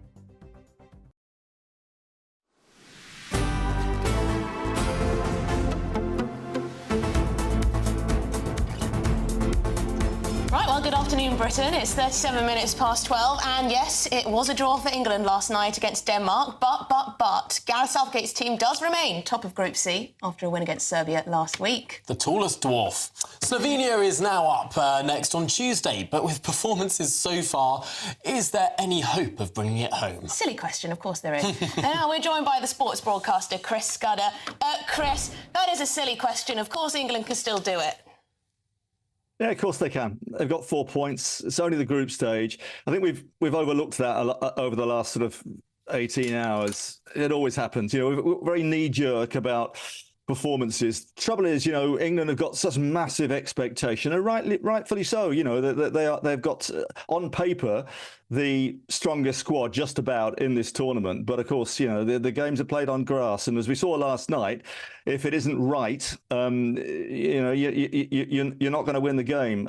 Right, well, good afternoon, Britain. It's 37 minutes past 12, and yes, it was a draw for England last night against Denmark, but Gareth Southgate's team does remain top of Group C after a win against Serbia last week. The tallest dwarf. Slovenia is now up next on Tuesday, but with performances so far, is there any hope of bringing it home? Silly question, of course there is. And now we're joined by the sports broadcaster, Chris Scudder. Chris, that is a silly question. Of course England can still do it. Yeah, of course they can. They've got 4 points. It's only the group stage. I think we've overlooked that a lot over the last sort of 18 hours. It always happens. We're very knee-jerk about performances. Trouble is, England have got such massive expectation, and rightfully so. They've got on paper the strongest squad just about in this tournament. But of course, the games are played on grass, and as we saw last night, if it isn't right, you're not going to win the game.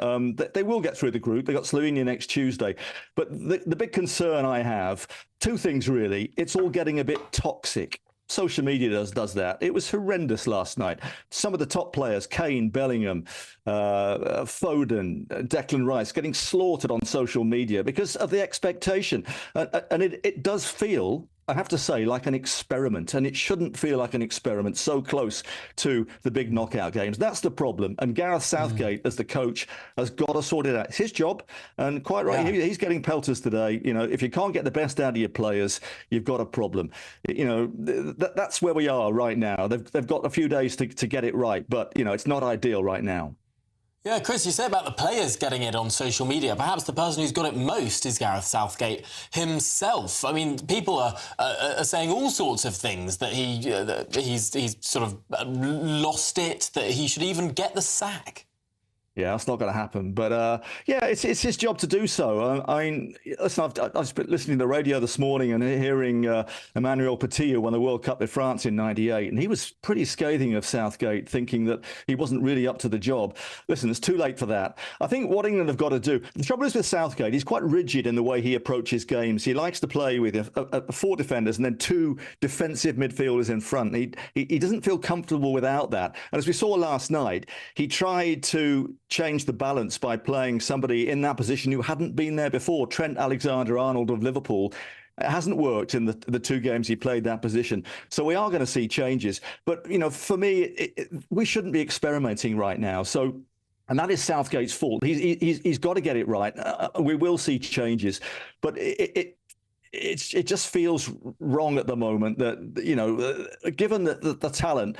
They will get through the group. They got Slovenia next Tuesday. But the big concern I have, two things really. It's all getting a bit toxic. Social media does that. It was horrendous last night. Some of the top players, Kane, Bellingham, Foden, Declan Rice, getting slaughtered on social media because of the expectation. And it does feel, I have to say, like an experiment, and it shouldn't feel like an experiment so close to the big knockout games. That's the problem. And Gareth Southgate, as the coach, has got to sort it out. It's his job, and quite right, he's getting pelters today. If you can't get the best out of your players, you've got a problem. That's where we are right now. They've got a few days to get it right, but it's not ideal right now. Yeah, Chris, you say about the players getting it on social media. Perhaps the person who's got it most is Gareth Southgate himself. I mean, people are saying all sorts of things, that he's sort of lost it, that he should even get the sack. Yeah, that's not going to happen. But, it's his job to do so. I mean, listen, I've been listening to the radio this morning and hearing Emmanuel Petit won the World Cup with France in '98, and he was pretty scathing of Southgate, thinking that he wasn't really up to the job. Listen, it's too late for that. I think what England have got to do, the trouble is with Southgate, he's quite rigid in the way he approaches games. He likes to play with 4 defenders and then 2 defensive midfielders in front. He doesn't feel comfortable without that. And as we saw last night, he tried to change the balance by playing somebody in that position who hadn't been there before, Trent Alexander-Arnold of Liverpool. It hasn't worked in the 2 games he played that position. So we are going to see changes. But, for me, we shouldn't be experimenting right now. And that is Southgate's fault. He's got to get it right. We will see changes. But it just feels wrong at the moment that, given the talent,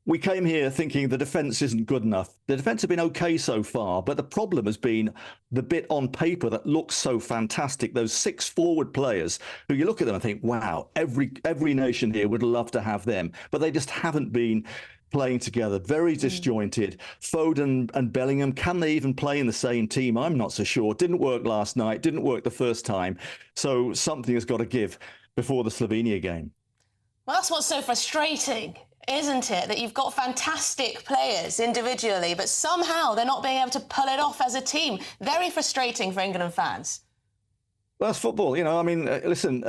we came here thinking the defence isn't good enough. The defence have been okay so far, but the problem has been the bit on paper that looks so fantastic. Those 6 forward players who you look at them and think, wow, every nation here would love to have them, but they just haven't been playing together. Very disjointed. Foden and Bellingham, can they even play in the same team? I'm not so sure. Didn't work last night. Didn't work the first time. So something has got to give before the Slovenia game. Well, that's what's so frustrating, isn't it? That you've got fantastic players individually, but somehow they're not being able to pull it off as a team. Very frustrating for England fans. Well, that's football. Listen,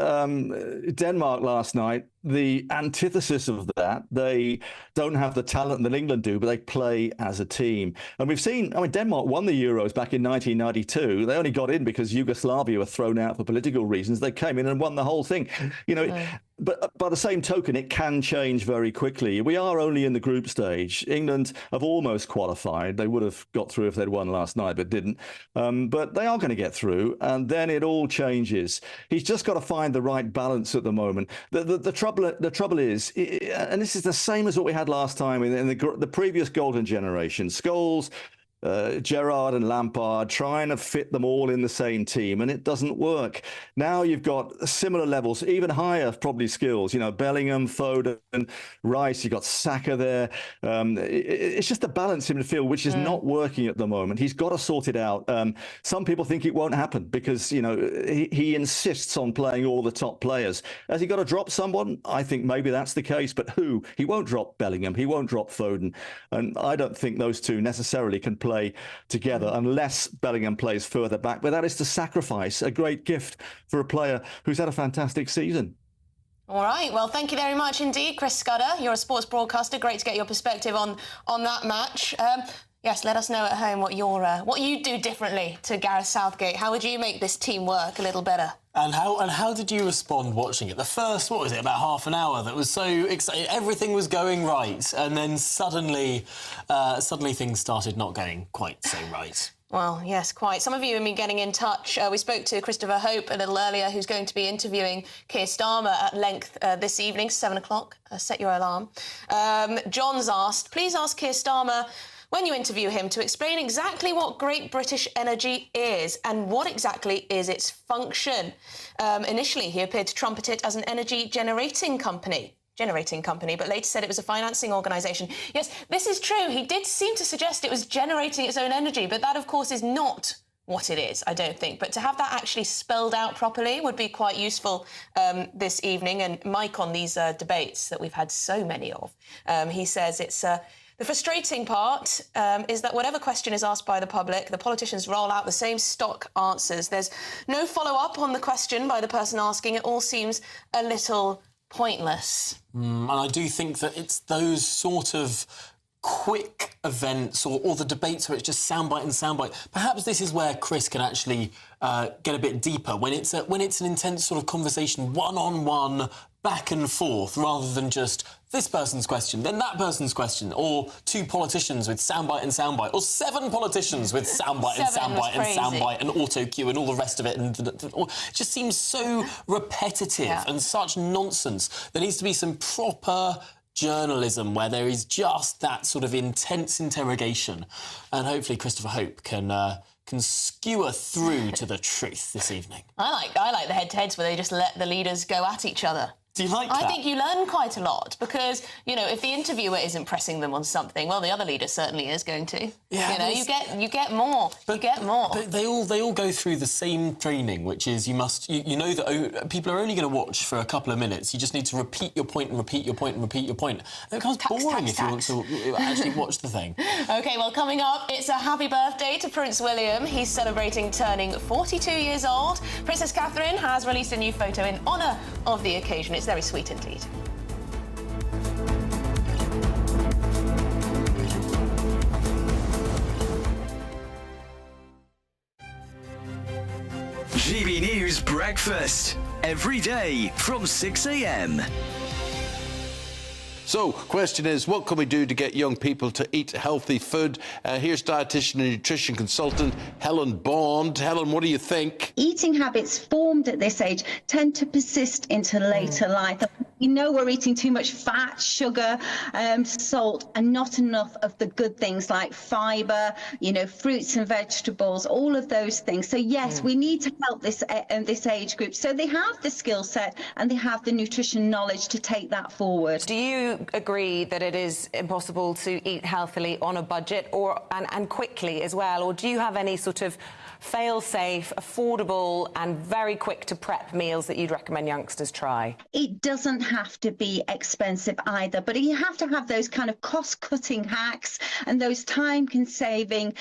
Denmark last night, the antithesis of that. They don't have the talent that England do, but they play as a team. And we've seen, I mean, Denmark won the Euros back in 1992. They only got in because Yugoslavia were thrown out for political reasons. They came in and won the whole thing. You know, but by the same token, it can change very quickly. We are only in the group stage. England have almost qualified. They would have got through if they'd won last night, but didn't. But they are going to get through, and then it all changes. He's just got to find the right balance at the moment. The trouble is, and this is the same as what we had last time in the previous golden generation, Scholes, Gerrard and Lampard trying to fit them all in the same team, and it doesn't work. Now you've got similar levels, even higher probably skills. You know, Bellingham, Foden, Rice. You've got Saka there. It's just a balance in midfield which is not working at the moment. He's got to sort it out. Some people think it won't happen because, you know, he insists on playing all the top players. Has he got to drop someone? I think maybe that's the case, but who? He won't drop Bellingham. He won't drop Foden, and I don't think those two necessarily can play together unless Bellingham plays further back. But that is to sacrifice a great gift for a player who's had a fantastic season. All right. Well, thank you very much indeed, Chris Scudder. You're a sports broadcaster. Great to get your perspective on that match. Yes, let us know at home what you do differently to Gareth Southgate. How would you make this team work a little better? And how did you respond watching it? The first, what was it, about half an hour that was so exciting, everything was going right, and then suddenly things started not going quite so right. Well, yes, quite. Some of you have been getting in touch. We spoke to Christopher Hope a little earlier, who's going to be interviewing Keir Starmer at length this evening, 7 o'clock. Set your alarm. John's asked, please ask Keir Starmer, when you interview him, to explain exactly what Great British Energy is and what exactly is its function. Initially, he appeared to trumpet it as an energy generating company, but later said it was a financing organisation. Yes, this is true. He did seem to suggest it was generating its own energy, but that, of course, is not what it is, I don't think. But to have that actually spelled out properly would be quite useful this evening. And Mike, on these debates that we've had so many of, he says it's... The frustrating part is that whatever question is asked by the public, the politicians roll out the same stock answers. There's no follow-up on the question by the person asking. It all seems a little pointless. And I do think that it's those sort of quick events or the debates where it's just soundbite and soundbite. Perhaps this is where Chris can actually get a bit deeper, when it's an intense sort of conversation, one-on-one, back and forth, rather than just this person's question, then that person's question, or two politicians with soundbite and soundbite, or 7 politicians with soundbite and soundbite and soundbite and auto cue and all the rest of it. And it just seems so repetitive and such nonsense. There needs to be some proper journalism where there is just that sort of intense interrogation, and hopefully Christopher Hope can skewer through to the truth this evening. I like the head-to-heads where they just let the leaders go at each other. Do you like that? I think you learn quite a lot because, you know, if the interviewer isn't pressing them on something, well, the other leader certainly is going to. Yeah, you know, you get more. You get more. But they all go through the same training, which is you know that people are only going to watch for a couple of minutes. You just need to repeat your point and repeat your point and repeat your point. And it becomes boring if you want to actually watch the thing. OK, well, coming up, it's a happy birthday to Prince William. He's celebrating turning 42 years old. Princess Catherine has released a new photo in honour of the occasion. It's very sweet indeed. GB News Breakfast, every day from 6 a.m. So, question is, what can we do to get young people to eat healthy food? Here's dietitian and nutrition consultant Helen Bond. Helen, what do you think? Eating habits formed at this age tend to persist into later life. We know we're eating too much fat, sugar, salt, and not enough of the good things like fibre, you know, fruits and vegetables, all of those things. So yes, we need to help this age group so they have the skill set and they have the nutrition knowledge to take that forward. Do you agree that it is impossible to eat healthily on a budget and quickly as well, or do you have any sort of fail-safe, affordable and very quick to prep meals that you'd recommend youngsters try? It doesn't have to be expensive either, but you have to have those kind of cost-cutting hacks and those time-saving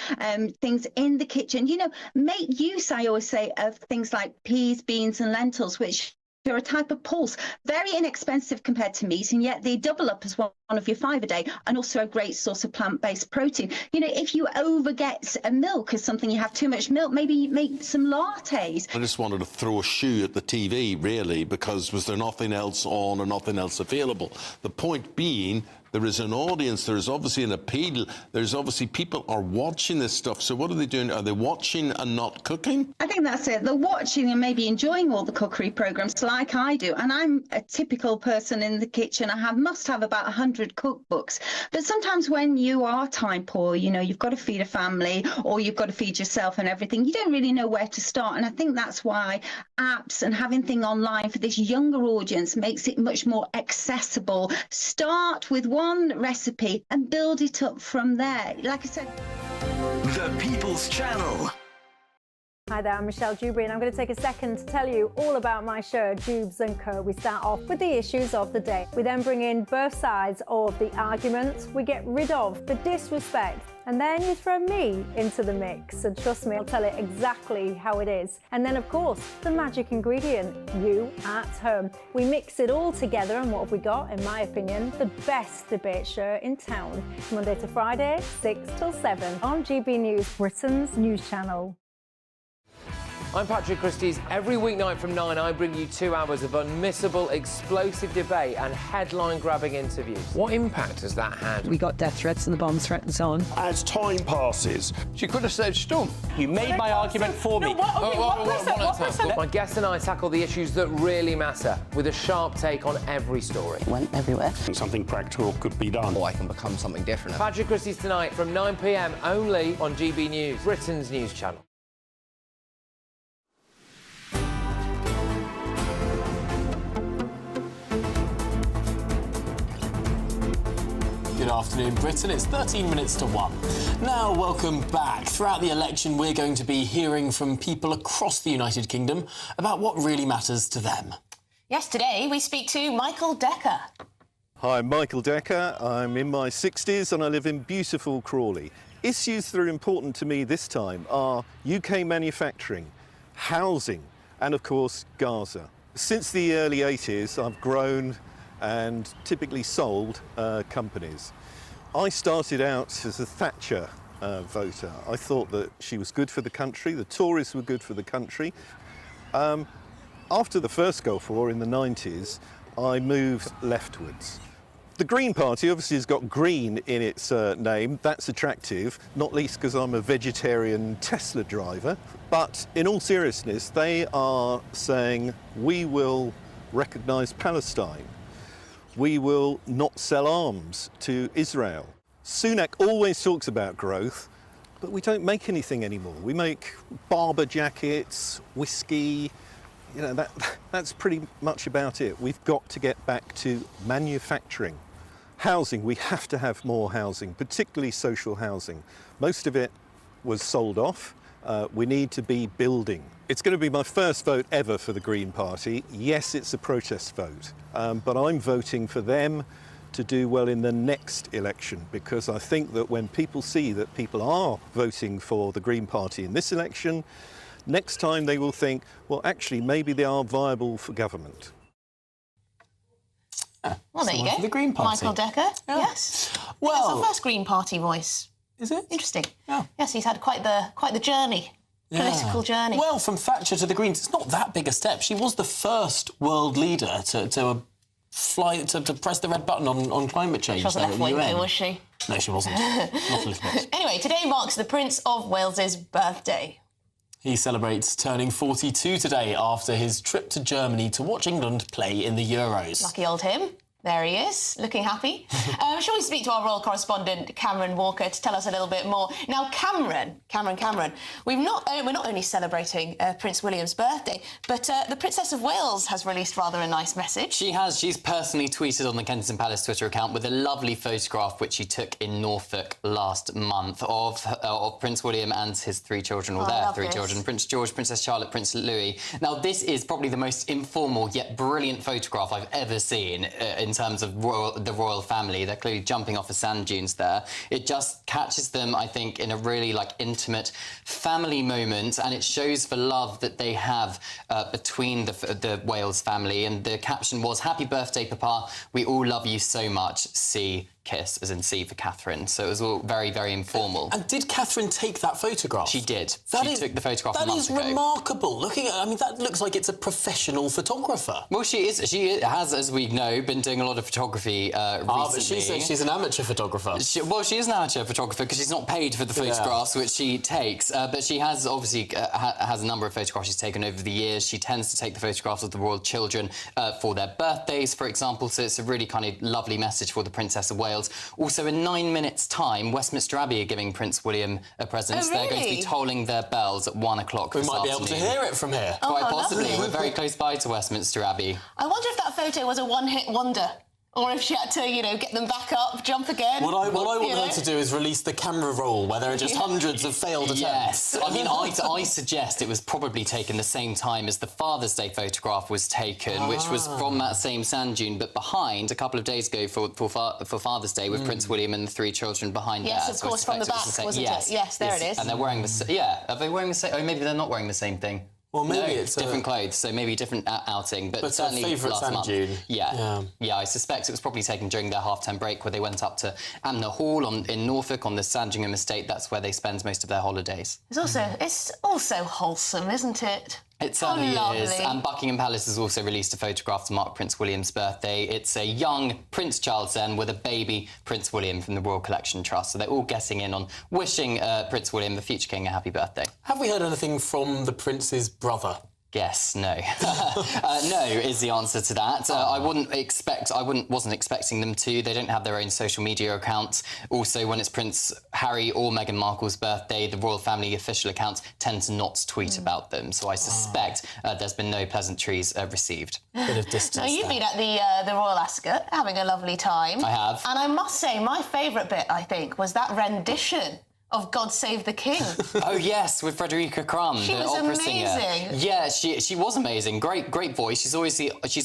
things in the kitchen. You know, make use, I always say, of things like peas, beans and lentils, which They're a type of pulse, very inexpensive compared to meat, and yet they double up as one of your 5 a day, and also a great source of plant-based protein. You know, if you overget a milk as something, you have too much milk, maybe make some lattes. I just wanted to throw a shoe at the TV, really, because was there nothing else on or nothing else available? The point being, there is an audience, there is obviously an appeal, there's obviously people are watching this stuff. So what are they doing? Are they watching and not cooking? I think that's it. They're watching and maybe enjoying all the cookery programs like I do. And I'm a typical person in the kitchen. I must have about 100 cookbooks. But sometimes when you are time poor, you know, you've got to feed a family or you've got to feed yourself and everything, you don't really know where to start. And I think that's why apps and having things online for this younger audience makes it much more accessible. Start with one recipe and build it up from there. Like I said, The People's Channel. Hi there, I'm Michelle Dewberry, and I'm going to take a second to tell you all about my show, Dubes & Co. We start off with the issues of the day. We then bring in both sides of the argument. We get rid of the disrespect, and then you throw me into the mix. And trust me, I'll tell it exactly how it is. And then, of course, the magic ingredient, you at home. We mix it all together, and what have we got? In my opinion, the best debate show in town. Monday to Friday, 6 till 7 on GB News, Britain's news channel. I'm Patrick Christie's. Every weeknight from 9, I bring you 2 hours of unmissable, explosive debate and headline-grabbing interviews. What impact has that had? We got death threats and the bomb threat and so on. As time passes, she could have said Storm. You made my argument for me. My guest and I tackle the issues that really matter with a sharp take on every story. Went everywhere. Something practical could be done. Or I can become something different. Patrick Christie's tonight from 9 p.m. only on GB News, Britain's news channel. Good afternoon, Britain. It's 13 minutes to 1. Now, welcome back. Throughout the election, we're going to be hearing from people across the United Kingdom about what really matters to them. Yes, today we speak to Michael Decker. Hi, I'm Michael Decker. I'm in my 60s and I live in beautiful Crawley. Issues that are important to me this time are UK manufacturing, housing, and of course, Gaza. Since the early 80s, I've grown and typically sold companies. I started out as a Thatcher voter. I thought that she was good for the country, the Tories were good for the country. After the first Gulf War in the 90s, I moved leftwards. The Green Party obviously has got green in its name. That's attractive, not least because I'm a vegetarian Tesla driver. But in all seriousness, they are saying we will recognise Palestine. We will not sell arms to Israel. Sunak always talks about growth, but we don't make anything anymore. We make Barber jackets, whiskey, you know, that's pretty much about it. We've got to get back to manufacturing. Housing, we have to have more housing, particularly social housing. Most of it was sold off. We need to be building. It's going to be my first vote ever for the Green Party. Yes, it's a protest vote, but I'm voting for them to do well in the next election, because I think that when people see that people are voting for the Green Party in this election, next time they will think, well, actually, maybe they are viable for government. Well, there you go. The Green Party. Michael Decker. Yeah. Yes. Well, it's our first Green Party voice. Is it? Interesting. Yeah. Yes, he's had quite the journey. Yeah. Political journey. Well, from Thatcher to the Greens, it's not that big a step. She was the first world leader to press the red button on climate change. She wasn't left-wing, though, was she? No, she wasn't. Not a little bit. Anyway, today marks the Prince of Wales's birthday. He celebrates turning 42 today after his trip to Germany to watch England play in the Euros. Lucky old him. There he is, looking happy. Shall we speak to our royal correspondent, Cameron Walker, to tell us a little bit more? Now, Cameron, we're not only celebrating Prince William's birthday, but the Princess of Wales has released rather a nice message. She has. She's personally tweeted on the Kensington Palace Twitter account with a lovely photograph which she took in Norfolk last month of Prince William and his 3 children, or their 3 children, Prince George, Princess Charlotte, Prince Louis. Now, this is probably the most informal yet brilliant photograph I've ever seen in in terms of the royal family. They're clearly jumping off the sand dunes there. It just catches them, I think, in a really intimate family moment, and it shows the love that they have between the Wales family. And the caption was, "Happy birthday, Papa. We all love you so much. See." Kiss, as in C for Catherine. So it was all very, very informal. And did Catherine take that photograph? She did. She took the photograph a month ago. That is remarkable. Looking at, I mean, that looks like it's a professional photographer. Well, she is. She has, as we know, been doing a lot of photography recently. But she says she's an amateur photographer. She is an amateur photographer because she's not paid for the photographs which she takes. But she has obviously has a number of photographs she's taken over the years. She tends to take the photographs of the royal children for their birthdays, for example. So it's a really kind of lovely message for the Princess of Wales. Also, in 9 minutes' time, Westminster Abbey are giving Prince William a present. Oh, really? They're going to be tolling their bells at 1 o'clock this afternoon. We might be able to hear it from here. Quite possibly. Lovely. We're very close by to Westminster Abbey. I wonder if that photo was a one-hit wonder. Or if she had to, get them back up, jump again. What I want her to do is release the camera roll where there are just hundreds of failed attempts. Yes. I mean, I suggest it was probably taken the same time as the Father's Day photograph was taken, which was from that same sand dune, but behind a couple of days ago for Father's Day with Prince William and the 3 children behind there. Yes, of course, from the back, wasn't it? Yes, there it is. And they're wearing the are they wearing the same? Oh, maybe they're not wearing the same thing. Well, maybe it's different clothes, so maybe different outing, but certainly her favourite last sand month. dune. Yeah, I suspect it was probably taken during their half-term break where they went up to Amner Hall in Norfolk on the Sandringham estate. That's where they spend most of their holidays. It's also wholesome, isn't it? It certainly is. Lovely. And Buckingham Palace has also released a photograph to mark Prince William's birthday. It's a young Prince Charles then with a baby Prince William from the Royal Collection Trust. So they're all getting in on wishing Prince William, the future king, a happy birthday. Have we heard anything from the Prince's brother? Yes, no. No is the answer to that. I wasn't expecting them to. They don't have their own social media accounts. Also, when it's Prince Harry or Meghan Markle's birthday, the royal family official accounts tend to not tweet about them. So I suspect there's been no pleasantries received. Bit of distance. Now, you've been at the Royal Ascot, having a lovely time. I have. And I must say, my favourite bit, I think, was that rendition of God Save the King. Oh, yes, with Frederica Crumb, the opera singer. Amazing. Yeah, she was amazing. Great voice. She's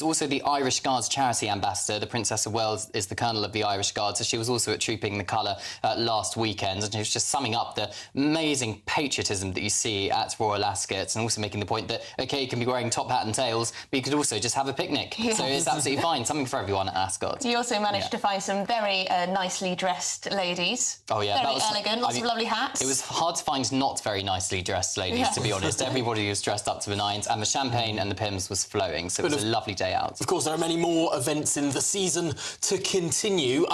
also the Irish Guards charity ambassador. The Princess of Wales is the colonel of the Irish Guards, so she was also at Trooping the Colour last weekend, and she was just summing up the amazing patriotism that you see at Royal Ascot, and also making the point that, OK, you can be wearing top hat and tails, but you could also just have a picnic. Yes. So it's absolutely fine. Something for everyone at Ascot. You also managed to find some very nicely dressed ladies. Oh, yeah. Very elegant, lots of lovely hats. It was hard to find not very nicely dressed ladies, to be honest. Everybody was dressed up to the nines, and the champagne and the Pimm's was flowing, so it was a lovely day out. Of course, there are many more events in the season to continue.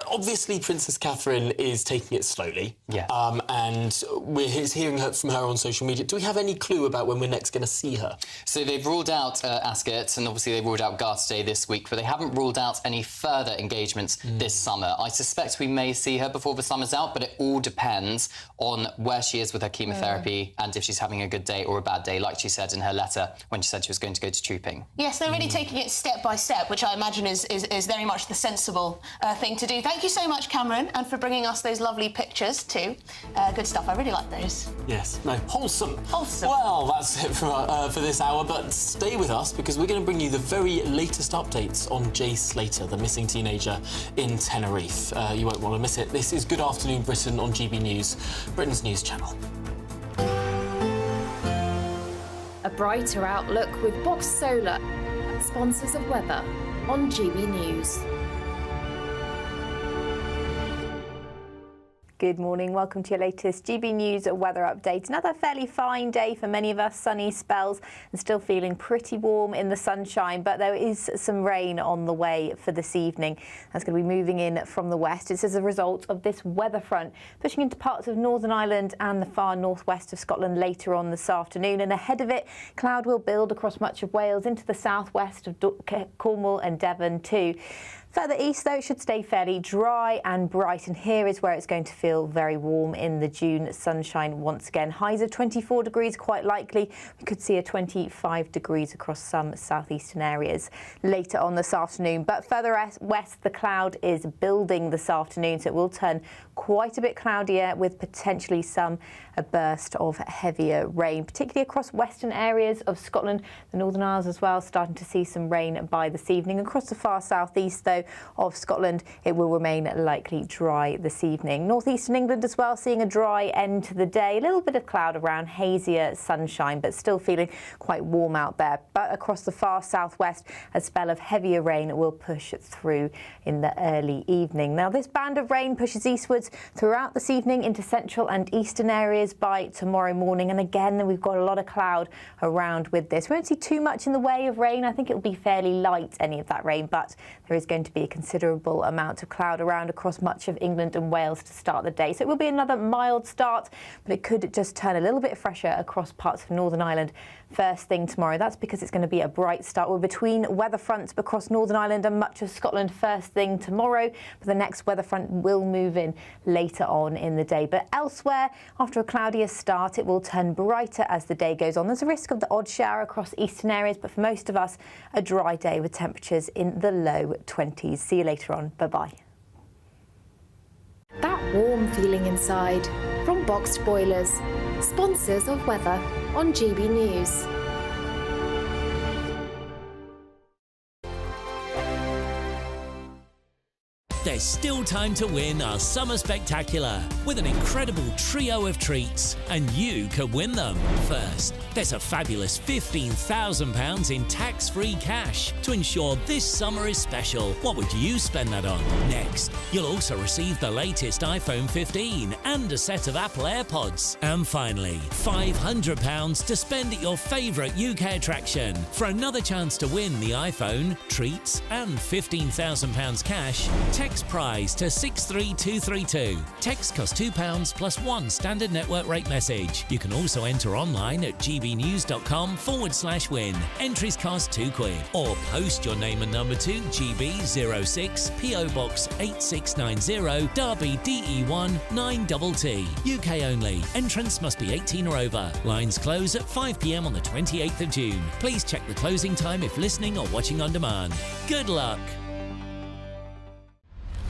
Obviously, Princess Catherine is taking it slowly. Yeah. And we're hearing from her on social media. Do we have any clue about when we're next going to see her? So they've ruled out Ascot, and obviously they've ruled out Garter Day this week, but they haven't ruled out any further engagements this summer. I suspect we may see her before the summer's out, but it all depends on where she is with her chemotherapy and if she's having a good day or a bad day, like she said in her letter when she said she was going to go to Trooping. Yes, they're really taking it step by step, which I imagine is very much the sensible thing to do. Thank you so much, Cameron, and for bringing us those lovely pictures too. Good stuff. I really like those. Yes. No, wholesome. Wholesome. Well, that's it for this hour, but stay with us because we're going to bring you the very latest updates on Jay Slater, the missing teenager in Tenerife. You won't want to miss it. This is Good Afternoon Britain on GB News, Britain's news channel. A brighter outlook with Box Solar, sponsors of weather on GB News. Good morning. Welcome to your latest GB News weather update. Another fairly fine day for many of us, sunny spells and still feeling pretty warm in the sunshine, but there is some rain on the way for this evening. That's going to be moving in from the west. It's as a result of this weather front pushing into parts of Northern Ireland and the far northwest of Scotland later on this afternoon. And ahead of it, cloud will build across much of Wales into the southwest of Cornwall and Devon too. Further east, though, it should stay fairly dry and bright, and here is where it's going to feel very warm in the June sunshine once again. Highs of 24 degrees quite likely. We could see a 25 degrees across some southeastern areas later on this afternoon. But further west, the cloud is building this afternoon, so it will turn quite a bit cloudier with potentially a burst of heavier rain, particularly across western areas of Scotland, the Northern Isles as well, starting to see some rain by this evening. Across the far southeast, though, of Scotland, it will remain likely dry this evening. Northeastern England as well, seeing a dry end to the day. A little bit of cloud around, hazier sunshine, but still feeling quite warm out there. But across the far southwest, a spell of heavier rain will push through in the early evening. Now, this band of rain pushes eastwards throughout this evening into central and eastern areas by tomorrow morning. And again, we've got a lot of cloud around with this. We won't see too much in the way of rain. I think it will be fairly light, any of that rain, but there is going to be a considerable amount of cloud around across much of England and Wales to start the day. So it will be another mild start, but it could just turn a little bit fresher across parts of Northern Ireland first thing tomorrow. That's because it's going to be a bright start. We're between weather fronts across Northern Ireland and much of Scotland first thing tomorrow, but the next weather front will move in later on in the day. But elsewhere, after a cloudier start, it will turn brighter as the day goes on. There's a risk of the odd shower across eastern areas, but for most of us, a dry day with temperatures in the low 20s. See you later on. Bye-bye. That warm feeling inside from Boxed Boilers, sponsors of weather on GB News. There's still time to win our Summer Spectacular with an incredible trio of treats, and you could win them. First, there's a fabulous £15,000 in tax-free cash to ensure this summer is special. What would you spend that on? Next, you'll also receive the latest iPhone 15 and a set of Apple AirPods. And finally, £500 to spend at your favourite UK attraction. For another chance to win the iPhone, treats and £15,000 cash, text prize to 63232. Text costs £2 plus one standard network rate message. You can also enter online at gbnews.com/win. Entries cost £2 or post your name and number to GB06 PO Box 8690 Derby DE1 9TT. UK only. Entrance must be 18 or over. Lines close at 5 p.m. on the 28th of June. Please check the closing time if listening or watching on demand. Good luck.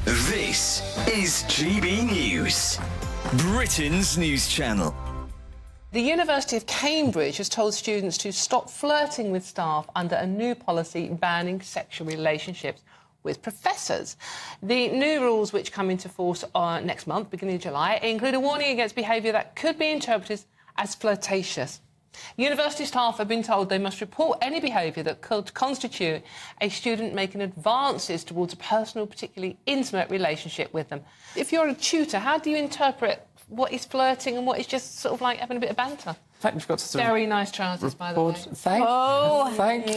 This is GB News, Britain's news channel. The University of Cambridge has told students to stop flirting with staff under a new policy banning sexual relationships with professors. The new rules, which come into force next month, beginning of July, include a warning against behaviour that could be interpreted as flirtatious. University staff have been told they must report any behaviour that could constitute a student making advances towards a personal, particularly intimate relationship with them. If you're a tutor, how do you interpret what is flirting and what is just sort of like having a bit of banter? In fact, you've got to Very nice trousers, by the way. Thank you.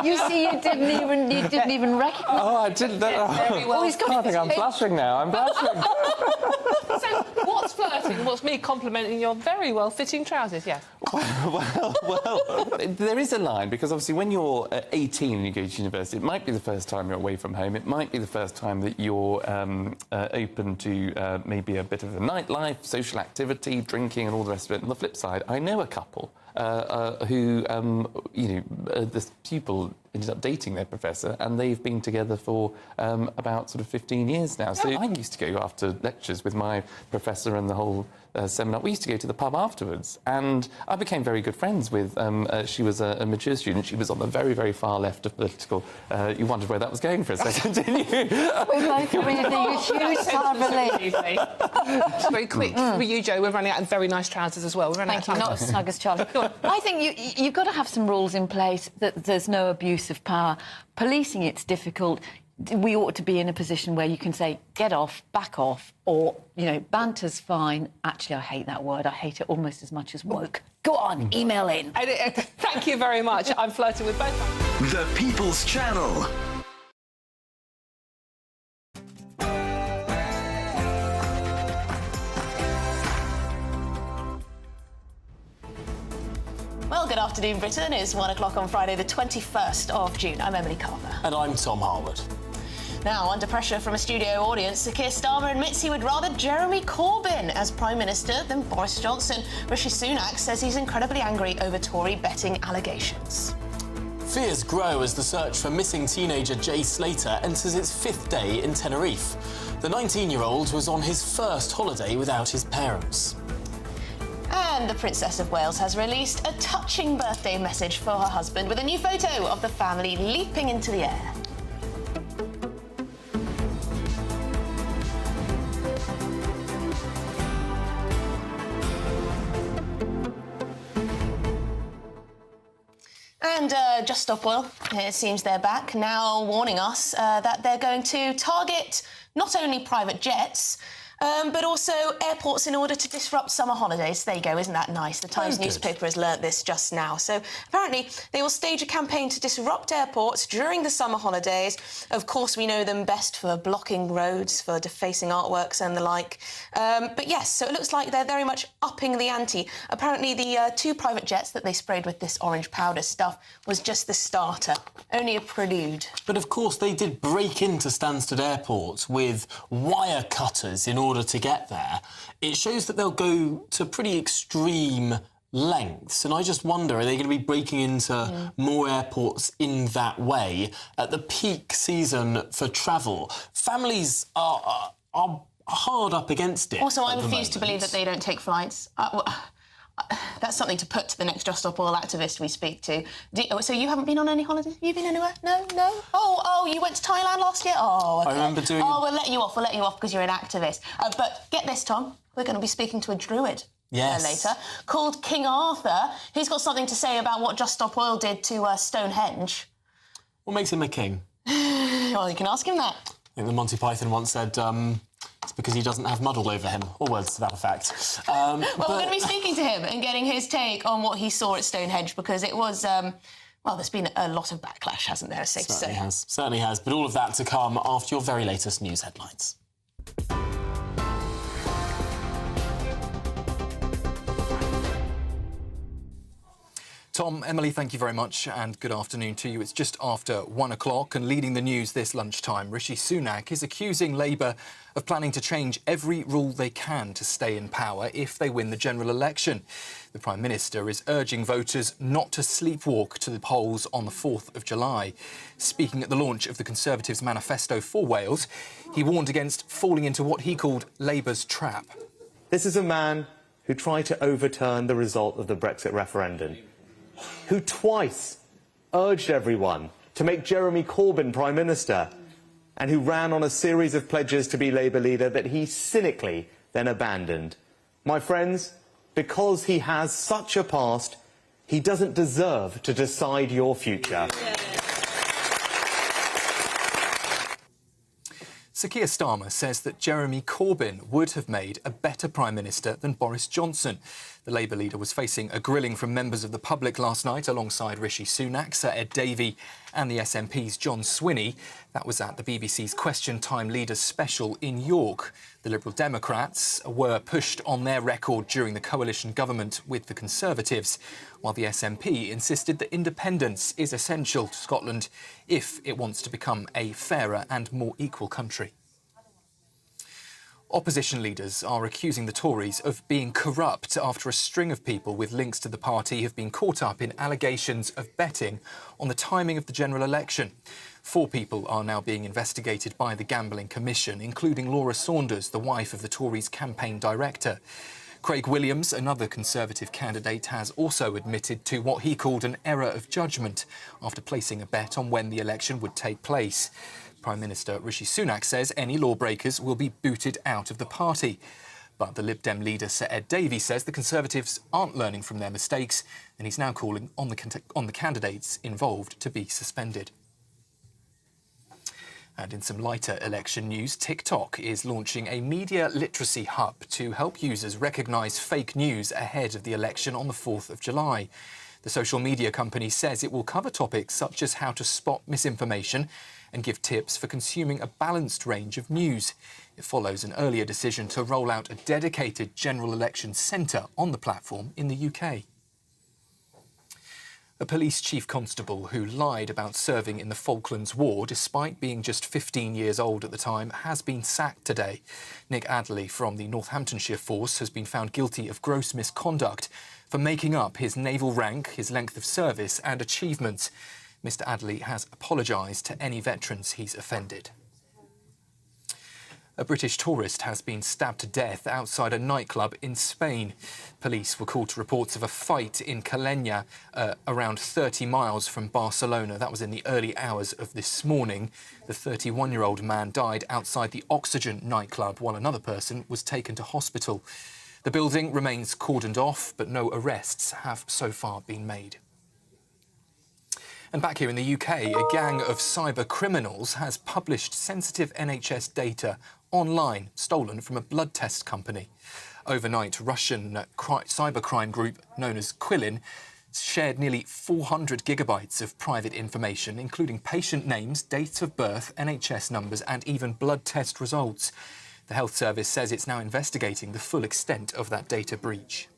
You see, you didn't even recognise. Oh, I didn't. He's I think I'm blushing now. I'm blushing. So, what's flirting? What's me complimenting your very well-fitting trousers? Yes. Well, there is a line, because obviously when you're 18 and you go to university, it might be the first time you're away from home. It might be the first time that you're open to maybe a bit of a nightlife, social activity, drinking, and all the rest of it. On the flip side, I know a couple who, this pupil ended up dating their professor, and they've been together for about sort of 15 years now. So I used to go after lectures with my professor and the whole seminar. We used to go to the pub afterwards, and I became very good friends with, she was a mature student. She was on the very, very far left of political. You wondered where that was going for a second, didn't you? We're both reading a huge sigh of relief. Just very quick for you, Joe. We're running out of very nice trousers as well. We're running Thank you, not as snug as Charlie. I think you've got to have some rules in place that there's no abuse of power. Policing it's difficult. We ought to be in a position where you can say, get off, back off, or, banter's fine. Actually, I hate that word. I hate it almost as much as woke. Go on, email in. Thank you very much. I'm flirting with both. The People's Channel. Well, Well, good afternoon, Britain. It's 1 o'clock on Friday, the 21st of June. I'm Emily Carver. And I'm Tom Harwood. Now, under pressure from a studio audience, Sir Keir Starmer admits he would rather Jeremy Corbyn as Prime Minister than Boris Johnson. Rishi Sunak says he's incredibly angry over Tory betting allegations. Fears grow as the search for missing teenager Jay Slater enters its 5th day in Tenerife. The 19-year-old was on his first holiday without his parents. And the Princess of Wales has released a touching birthday message for her husband with a new photo of the family leaping into the air. And Just Stop Oil, it seems they're back, now warning us that they're going to target not only private jets, but also airports in order to disrupt summer holidays. There you go, isn't that nice? The Times newspaper has learnt this just now. So apparently they will stage a campaign to disrupt airports during the summer holidays. Of course, we know them best for blocking roads, for defacing artworks and the like. But yes, so it looks like they're very much upping the ante. Apparently the 2 private jets that they sprayed with this orange powder stuff was just the starter, only a prelude. But of course they did break into Stansted Airport with wire cutters in order to get there. It shows that they'll go to pretty extreme lengths, and I just wonder, are they going to be breaking into more airports in that way at the peak season for travel? Families are hard up against it. Also, I refuse to believe that they don't take flights. That's something to put to the next Just Stop Oil activist we speak to. So you haven't been on any holidays? Have you been anywhere? No? Oh, you went to Thailand last year? Oh, OK. I remember doing... Oh, we'll let you off because you're an activist. But get this, Tom, we're going to be speaking to a druid later, called King Arthur. He's got something to say about what Just Stop Oil did to Stonehenge. What makes him a king? Well, you can ask him that. I think the Monty Python once said... it's because he doesn't have muddle over him, or words to that effect. Well, we're going to be speaking to him and getting his take on what he saw at Stonehenge, because it was, well, there's been a lot of backlash, hasn't there, safe to say? Certainly has. But all of that to come after your very latest news headlines. Tom, Emily, thank you very much, and good afternoon to you. It's just after 1 o'clock, and leading the news this lunchtime, Rishi Sunak is accusing Labour of planning to change every rule they can to stay in power if they win the general election. The Prime Minister is urging voters not to sleepwalk to the polls on the 4th of July. Speaking at the launch of the Conservatives' manifesto for Wales, he warned against falling into what he called Labour's trap. This is a man who tried to overturn the result of the Brexit referendum, who twice urged everyone to make Jeremy Corbyn Prime Minister, and who ran on a series of pledges to be Labour leader that he cynically then abandoned. My friends, because he has such a past, he doesn't deserve to decide your future. Sir Keir Starmer says that Jeremy Corbyn would have made a better Prime Minister than Boris Johnson. The Labour leader was facing a grilling from members of the public last night alongside Rishi Sunak, Sir Ed Davey and the SNP's John Swinney. That was at the BBC's Question Time Leaders special in York. The Liberal Democrats were pushed on their record during the coalition government with the Conservatives, while the SNP insisted that independence is essential to Scotland if it wants to become a fairer and more equal country. Opposition leaders are accusing the Tories of being corrupt after a string of people with links to the party have been caught up in allegations of betting on the timing of the general election. 4 people are now being investigated by the Gambling Commission, including Laura Saunders, the wife of the Tories' campaign director. Craig Williams, another Conservative candidate, has also admitted to what he called an error of judgment after placing a bet on when the election would take place. Prime Minister Rishi Sunak says any lawbreakers will be booted out of the party. But the Lib Dem leader Sir Ed Davey says the Conservatives aren't learning from their mistakes, and he's now calling on the candidates involved to be suspended. And in some lighter election news, TikTok is launching a media literacy hub to help users recognise fake news ahead of the election on the 4th of July. The social media company says it will cover topics such as how to spot misinformation and give tips for consuming a balanced range of news. It follows an earlier decision to roll out a dedicated general election centre on the platform in the UK. A police chief constable who lied about serving in the Falklands War, despite being just 15 years old at the time, has been sacked today. Nick Adderley from the Northamptonshire Force has been found guilty of gross misconduct for making up his naval rank, his length of service and achievements. Mr Adderley has apologised to any veterans he's offended. A British tourist has been stabbed to death outside a nightclub in Spain. Police were called to reports of a fight in Calella, around 30 miles from Barcelona. That was in the early hours of this morning. The 31-year-old man died outside the Oxygen nightclub, while another person was taken to hospital. The building remains cordoned off, but no arrests have so far been made. And back here in the UK, a gang of cyber criminals has published sensitive NHS data online, stolen from a blood test company. Overnight, Russian cybercrime group known as Quillin shared nearly 400 gigabytes of private information, including patient names, dates of birth, NHS numbers and even blood test results. The Health Service says it's now investigating the full extent of that data breach.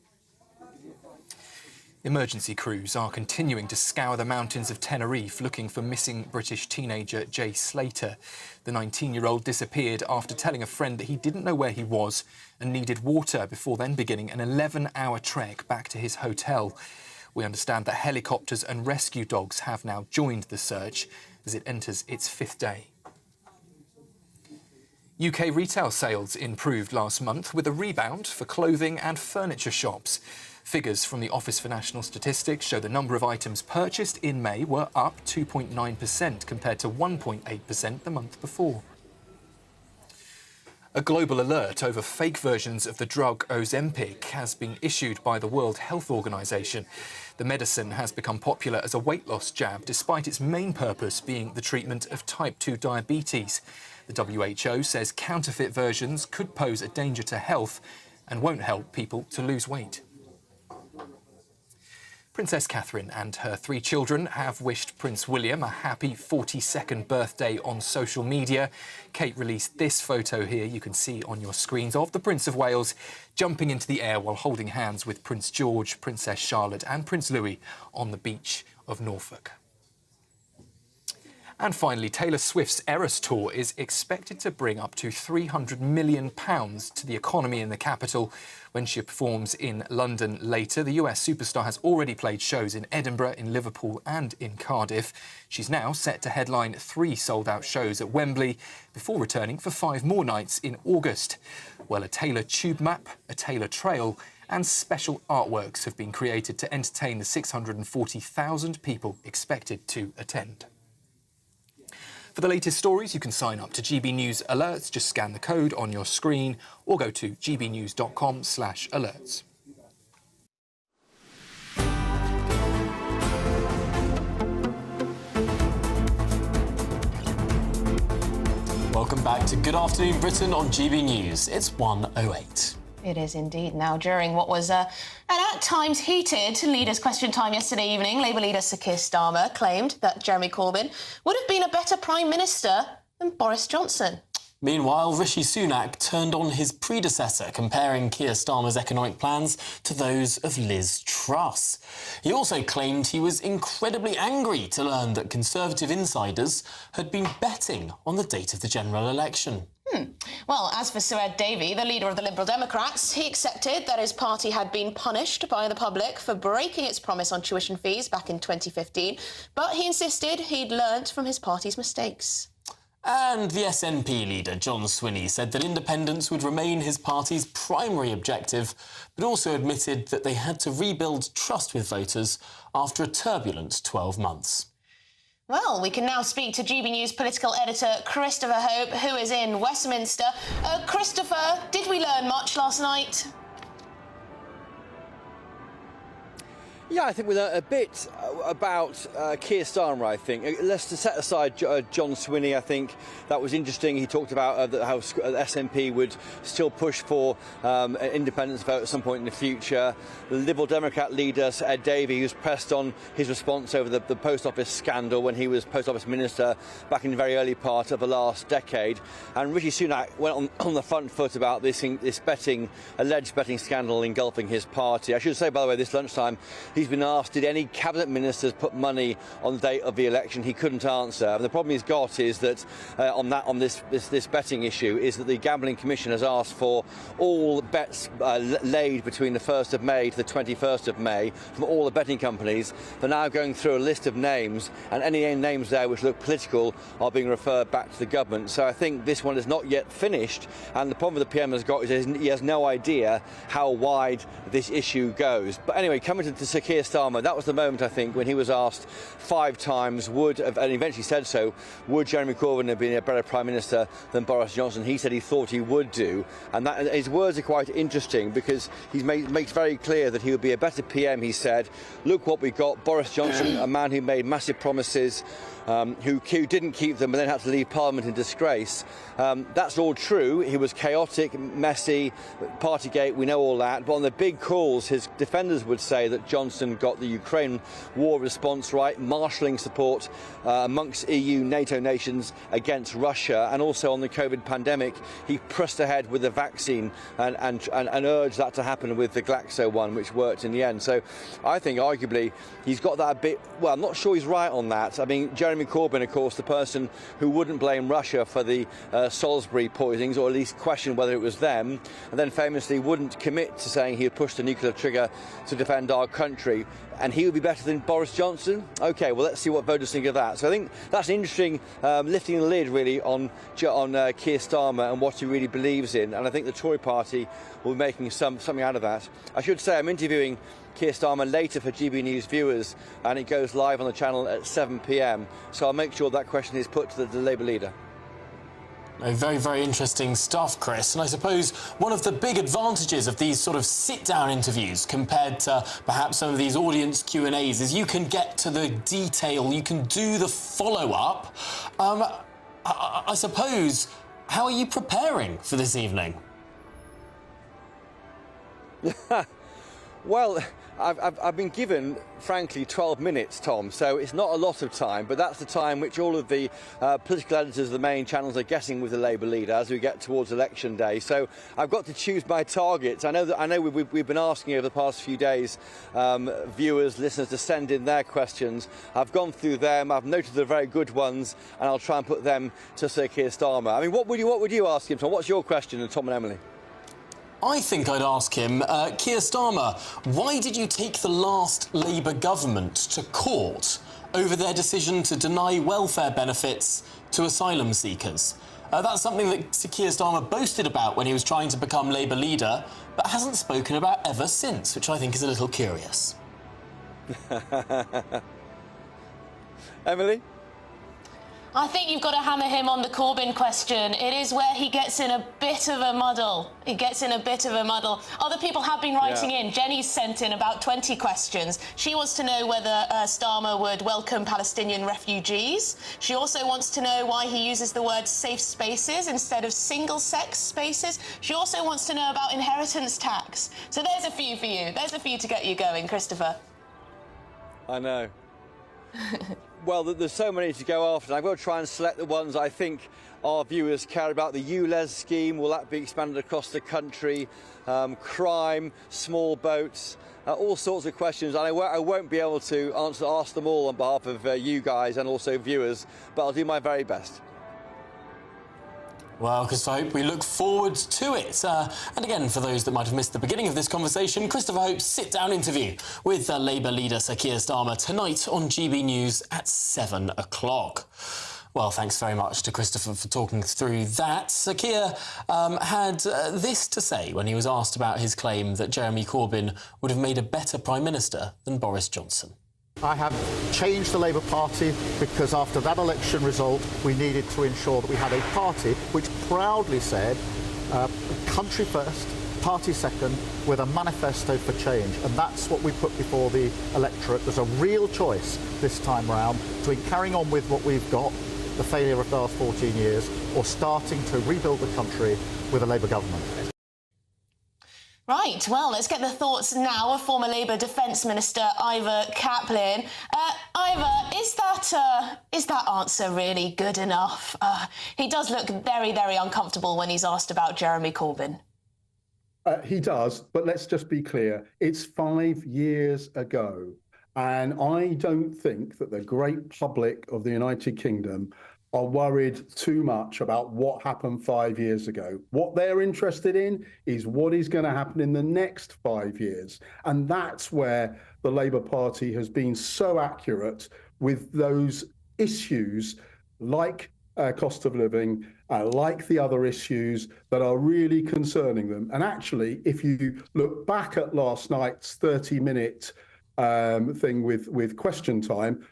Emergency crews are continuing to scour the mountains of Tenerife looking for missing British teenager Jay Slater. The 19-year-old disappeared after telling a friend that he didn't know where he was and needed water before then beginning an 11-hour trek back to his hotel. We understand that helicopters and rescue dogs have now joined the search as it enters its 5th day. UK retail sales improved last month with a rebound for clothing and furniture shops. Figures from the Office for National Statistics show the number of items purchased in May were up 2.9% compared to 1.8% the month before. A global alert over fake versions of the drug Ozempic has been issued by the World Health Organization. The medicine has become popular as a weight loss jab, despite its main purpose being the treatment of type 2 diabetes. The WHO says counterfeit versions could pose a danger to health and won't help people to lose weight. Princess Catherine and her 3 children have wished Prince William a happy 42nd birthday on social media. Kate released this photo here you can see on your screens of the Prince of Wales jumping into the air while holding hands with Prince George, Princess Charlotte and Prince Louis on the beach of Norfolk. And finally, Taylor Swift's Eras Tour is expected to bring up to £300 million to the economy in the capital when she performs in London later. The US superstar has already played shows in Edinburgh, in Liverpool and in Cardiff. She's now set to headline 3 sold-out shows at Wembley before returning for 5 more nights in August. Well, a Taylor tube map, a Taylor trail and special artworks have been created to entertain the 640,000 people expected to attend. For the latest stories, you can sign up to GB News Alerts. Just scan the code on your screen or go to gbnews.com/alerts. Welcome back to Good Afternoon Britain on GB News. It's 1:08. It is indeed. Now, during what was an at times heated leaders' question time yesterday evening, Labour leader Sir Keir Starmer claimed that Jeremy Corbyn would have been a better Prime Minister than Boris Johnson. Meanwhile, Rishi Sunak turned on his predecessor, comparing Keir Starmer's economic plans to those of Liz Truss. He also claimed he was incredibly angry to learn that Conservative insiders had been betting on the date of the general election. Well, as for Sir Ed Davey, the leader of the Liberal Democrats, he accepted that his party had been punished by the public for breaking its promise on tuition fees back in 2015, but he insisted he'd learnt from his party's mistakes. And the SNP leader, John Swinney, said that independence would remain his party's primary objective, but also admitted that they had to rebuild trust with voters after a turbulent 12 months. Well, we can now speak to GB News political editor Christopher Hope, who is in Westminster. Christopher, did we learn much last night? Yeah, I think we learned a bit about Keir Starmer, I think. Let's set aside John Swinney. I think that was interesting. He talked about how SNP would still push for an independence vote at some point in the future. The Liberal Democrat leader, Sir Ed Davey, who's pressed on his response over the Post Office scandal when he was Post Office Minister back in the very early part of the last decade. And Rishi Sunak went on the front foot about this alleged betting scandal engulfing his party. I should say, by the way, this lunchtime, he's been asked, did any cabinet ministers put money on the date of the election? He couldn't answer. And the problem he's got is that on this betting issue is that the Gambling Commission has asked for all bets laid between the 1st of May to the 21st of May from all the betting companies. They're now going through a list of names, and any names there which look political are being referred back to the government. So I think this one is not yet finished, and the problem the PM has got is he has no idea how wide this issue goes. But anyway, coming to Sir Keir Starmer, that was the moment, I think, when he was asked 5 times, and eventually said so, would Jeremy Corbyn have been a better Prime Minister than Boris Johnson? He said he thought he would do. And his words are quite interesting, because he makes very clear that he would be a better PM, he said. Look what we got. Boris Johnson, a man who made massive promises, who didn't keep them and then had to leave Parliament in disgrace. That's all true. He was chaotic, messy, Partygate, we know all that. But on the big calls, his defenders would say that Johnson got the Ukraine war response right, marshalling support amongst EU, NATO nations against Russia, and also on the COVID pandemic, he pressed ahead with the vaccine and urged that to happen with the Glaxo one, which worked in the end. So I think arguably he's got that a bit, well, I'm not sure he's right on that. I mean, Jeremy Corbyn, of course, the person who wouldn't blame Russia for the Salisbury poisonings, or at least question whether it was them, and then famously wouldn't commit to saying he had pushed the nuclear trigger to defend our country, and he would be better than Boris Johnson? OK, well, let's see what voters think of that. So I think that's an interesting lifting the lid, really, on Keir Starmer and what he really believes in, and I think the Tory party will be making something out of that. I should say I'm interviewing Keir Starmer later for GB News viewers, and it goes live on the channel at 7 p.m, so I'll make sure that question is put to the Labour leader. Very, very interesting stuff, Chris. And I suppose one of the big advantages of these sort of sit-down interviews compared to perhaps some of these audience Q&As is you can get to the detail, you can do the follow-up. I suppose, how are you preparing for this evening? Well, I've been given, frankly, 12 minutes, Tom, so it's not a lot of time, but that's the time which all of the political editors of the main channels are getting with the Labour leader as we get towards election day. So I've got to choose my targets. I know we've been asking over the past few days viewers, listeners to send in their questions. I've gone through them, I've noted the very good ones, and I'll try and put them to Sir Keir Starmer. I mean, what would you ask him, Tom? What's your question, Tom and Emily? I think I'd ask him, Keir Starmer, why did you take the last Labour government to court over their decision to deny welfare benefits to asylum seekers? That's something that Sir Keir Starmer boasted about when he was trying to become Labour leader, but hasn't spoken about ever since, which I think is a little curious. Emily? I think you've got to hammer him on the Corbyn question. It is where he gets in a bit of a muddle. Other people have been writing in. Jenny's sent in about 20 questions. She wants to know whether Starmer would welcome Palestinian refugees. She also wants to know why he uses the word safe spaces instead of single-sex spaces. She also wants to know about inheritance tax. So there's a few for you. There's a few to get you going, Christopher. I know. Well, there's so many to go after. I've got to try and select the ones I think our viewers care about. The ULEZ scheme, will that be expanded across the country? Crime, small boats, all sorts of questions. And I won't be able to ask them all on behalf of you guys and also viewers, but I'll do my very best. Well, Christopher Hope, we look forward to it. And again, for those that might have missed the beginning of this conversation, Christopher Hope's sit-down interview with Labour leader Sir Keir Starmer tonight on GB News at 7 o'clock. Well, thanks very much to Christopher for talking through that. Sir Keir had this to say when he was asked about his claim that Jeremy Corbyn would have made a better Prime Minister than Boris Johnson. I have changed the Labour Party because after that election result we needed to ensure that we had a party which proudly said country first, party second, with a manifesto for change, and that's what we put before the electorate. There's a real choice this time round between carrying on with what we've got, the failure of the last 14 years, or starting to rebuild the country with a Labour government. Right, well, let's get the thoughts now of former Labour Defence Minister Ivor Kaplan. Ivor, is that answer really good enough? He does look very, very uncomfortable when he's asked about Jeremy Corbyn. He does, but let's just be clear. It's 5 years ago. And I don't think that the great public of the United Kingdom are worried too much about what happened 5 years ago. What they're interested in is what is going to happen in the next 5 years. And that's where the Labour Party has been so accurate with those issues like cost of living, like the other issues that are really concerning them. And actually, if you look back at last night's 30-minute thing with question time,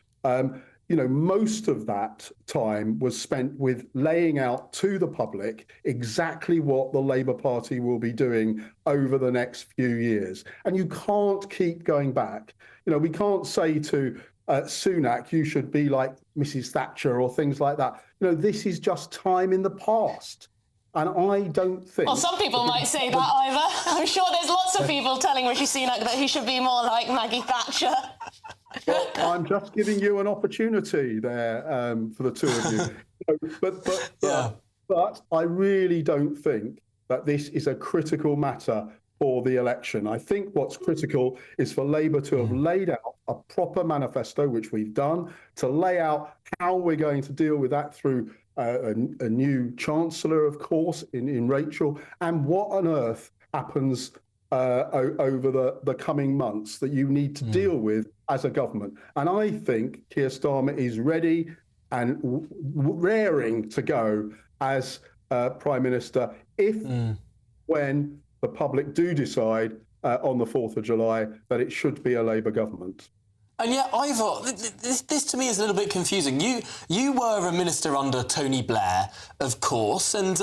most of that time was spent with laying out to the public exactly what the Labour Party will be doing over the next few years. And you can't keep going back. We can't say to Sunak, you should be like Mrs. Thatcher or things like that. This is just time in the past. And I don't think... Well, some people might say that, Ivor. I'm sure there's lots of people telling Rishi Sunak that he should be more like Maggie Thatcher. Well, I'm just giving you an opportunity there for the two of you. But I really don't think that this is a critical matter for the election. I think what's critical is for Labour to have laid out a proper manifesto, which we've done, to lay out how we're going to deal with that through a new Chancellor, of course, in Rachel, and what on earth happens over the coming months that you need to deal with as a government. And I think Keir Starmer is ready and raring to go as Prime Minister when the public do decide on the 4th of July that it should be a Labour government. And yet, Ivor, this to me is a little bit confusing. You were a minister under Tony Blair, of course, and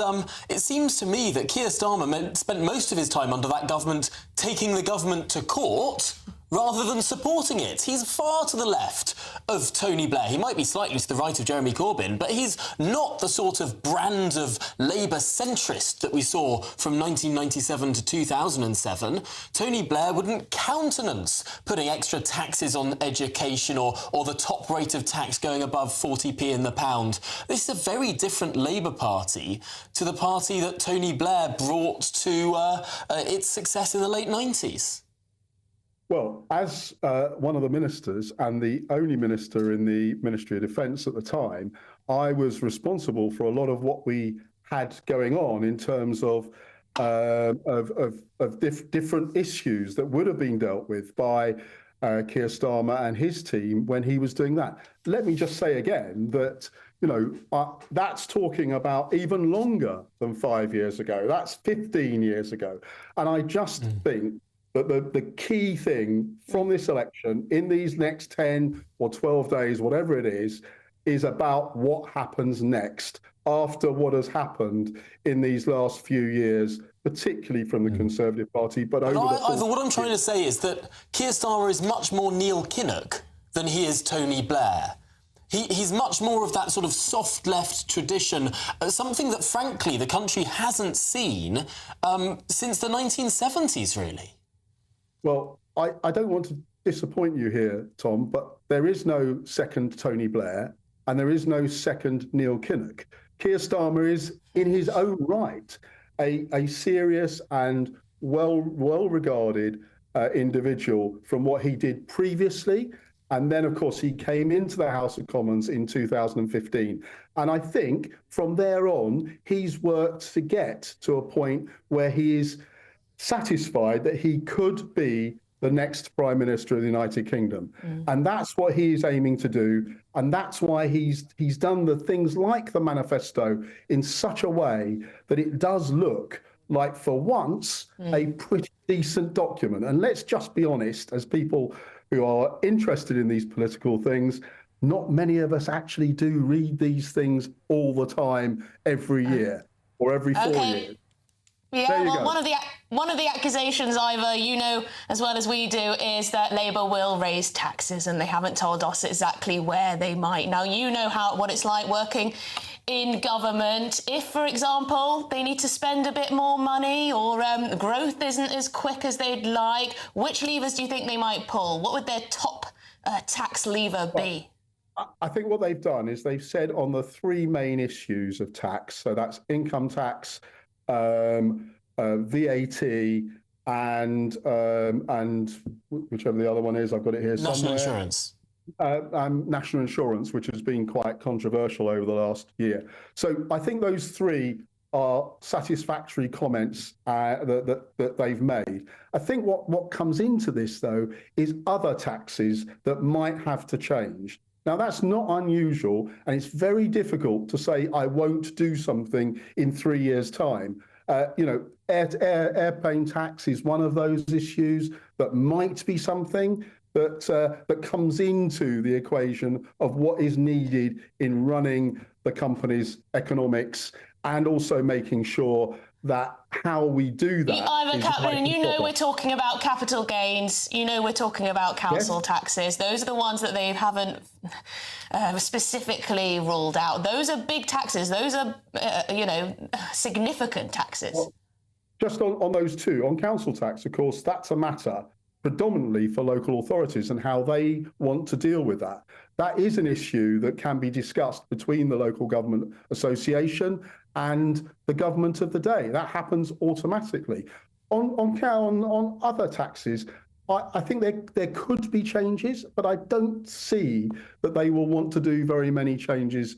it seems to me that Keir Starmer spent most of his time under that government taking the government to court rather than supporting it. He's far to the left of Tony Blair. He might be slightly to the right of Jeremy Corbyn, but he's not the sort of brand of Labour centrist that we saw from 1997 to 2007. Tony Blair wouldn't countenance putting extra taxes on education or the top rate of tax going above 40p in the pound. This is a very different Labour Party to the party that Tony Blair brought to its success in the late 90s. Well, as one of the ministers and the only minister in the Ministry of Defence at the time, I was responsible for a lot of what we had going on in terms of different issues that would have been dealt with by Keir Starmer and his team when he was doing that. Let me just say again that, that's talking about even longer than 5 years ago. That's 15 years ago. And I just think that the key thing from this election in these next 10 or 12 days, whatever it is about what happens next after what has happened in these last few years, particularly from the Conservative Party. But what I'm trying to say is that Keir Starmer is much more Neil Kinnock than he is Tony Blair. He's much more of that sort of soft left tradition, something that, frankly, the country hasn't seen since the 1970s, really. Well, I don't want to disappoint you here, Tom, but there is no second Tony Blair and there is no second Neil Kinnock. Keir Starmer is, in his own right, a serious and well-regarded individual from what he did previously. And then, of course, he came into the House of Commons in 2015. And I think from there on, he's worked to get to a point where he is satisfied that he could be the next Prime Minister of the United Kingdom. And that's what he is aiming to do. And that's why he's done the things like the manifesto in such a way that it does look like, for once, a pretty decent document. And let's just be honest, as people who are interested in these political things, not many of us actually do read these things all the time, every year or every 4 years. Yeah, well, one of the accusations, Ivor, you know as well as we do, is that Labour will raise taxes, and they haven't told us exactly where they might. Now, you know what it's like working in government. If, for example, they need to spend a bit more money or growth isn't as quick as they'd like, which levers do you think they might pull? What would their top tax lever be? I think what they've done is they've said on the three main issues of tax, so that's income tax, VAT, and whichever the other one is, I've got it here National somewhere. insurance. National insurance, which has been quite controversial over the last year. So I think those three are satisfactory comments that they've made. I think what comes into this, though, is other taxes that might have to change. Now, that's not unusual, and it's very difficult to say, I won't do something in 3 years' time. Airplane tax is one of those issues that might be something that comes into the equation of what is needed in running the company's economics, and also making sure that how we do that. Ivor Kaplan, you know we're talking about capital gains, you know we're talking about council taxes. Those are the ones that they haven't specifically ruled out. Those are big taxes. Those are, significant taxes. Well, just on those two, on council tax, of course, that's a matter predominantly for local authorities and how they want to deal with that. That is an issue that can be discussed between the local government association and the government of the day. That happens automatically. On other taxes, I think there could be changes, but I don't see that they will want to do very many changes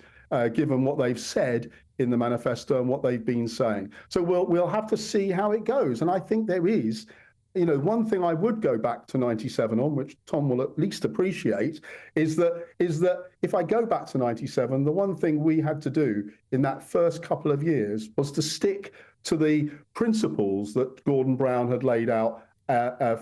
given what they've said in the manifesto and what they've been saying. So we'll have to see how it goes. And I think there is, one thing I would go back to 97 on, which Tom will at least appreciate, is that if I go back to 97, the one thing we had to do in that first couple of years was to stick to the principles that Gordon Brown had laid out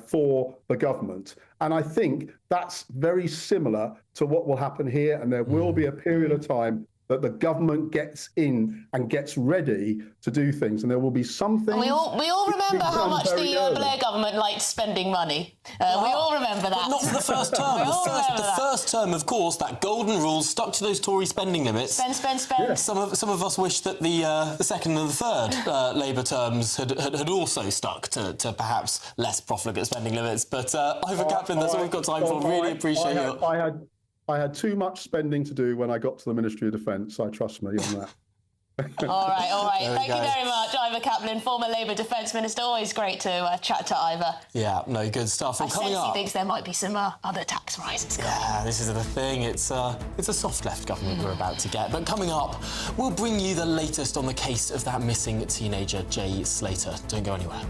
for the government. And I think that's very similar to what will happen here. And there will be a period of time that the government gets in and gets ready to do things, and there will be something. And we all remember how much the Blair government liked spending money. We all remember that. But not for the first term. The first term, of course, that golden rule stuck to those Tory spending limits. Spend. Yeah. Some of us wish that the second and the third Labour terms had also stuck to perhaps less profligate spending limits. But Ivor Kaplan, that's all we've got time for. Really appreciate you. I had too much spending to do when I got to the Ministry of Defence, so trust me on that. All right. Thank you very much, Ivor Kaplan, former Labour Defence Minister. Always great to chat to Ivor. Yeah, no, good stuff. And coming up, he thinks there might be some other tax rises coming. Yeah, this is the thing. It's a soft left government we're about to get. But coming up, we'll bring you the latest on the case of that missing teenager, Jay Slater. Don't go anywhere.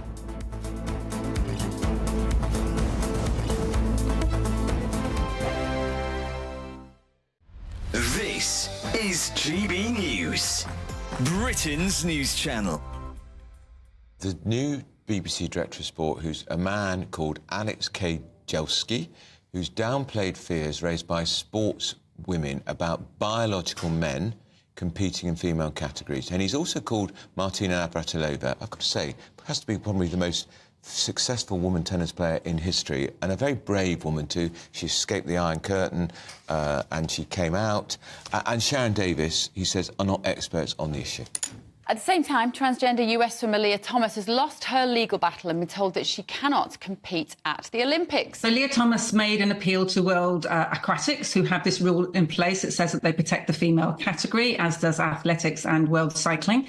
This is GB News, Britain's news channel. The new BBC Director of Sport, who's a man called Alex K. Jelski, who's downplayed fears raised by sports women about biological men competing in female categories. And he's also called Martina Navratilova, I've got to say, has to be probably the most successful woman tennis player in history, and a very brave woman too. She escaped the Iron Curtain and she came out. And Sharon Davis, he says, are not experts on the issue. At the same time, transgender US swimmer Leah Thomas has lost her legal battle and been told that she cannot compete at the Olympics. So Leah Thomas made an appeal to World Aquatics, who have this rule in place that says that they protect the female category, as does athletics and world cycling.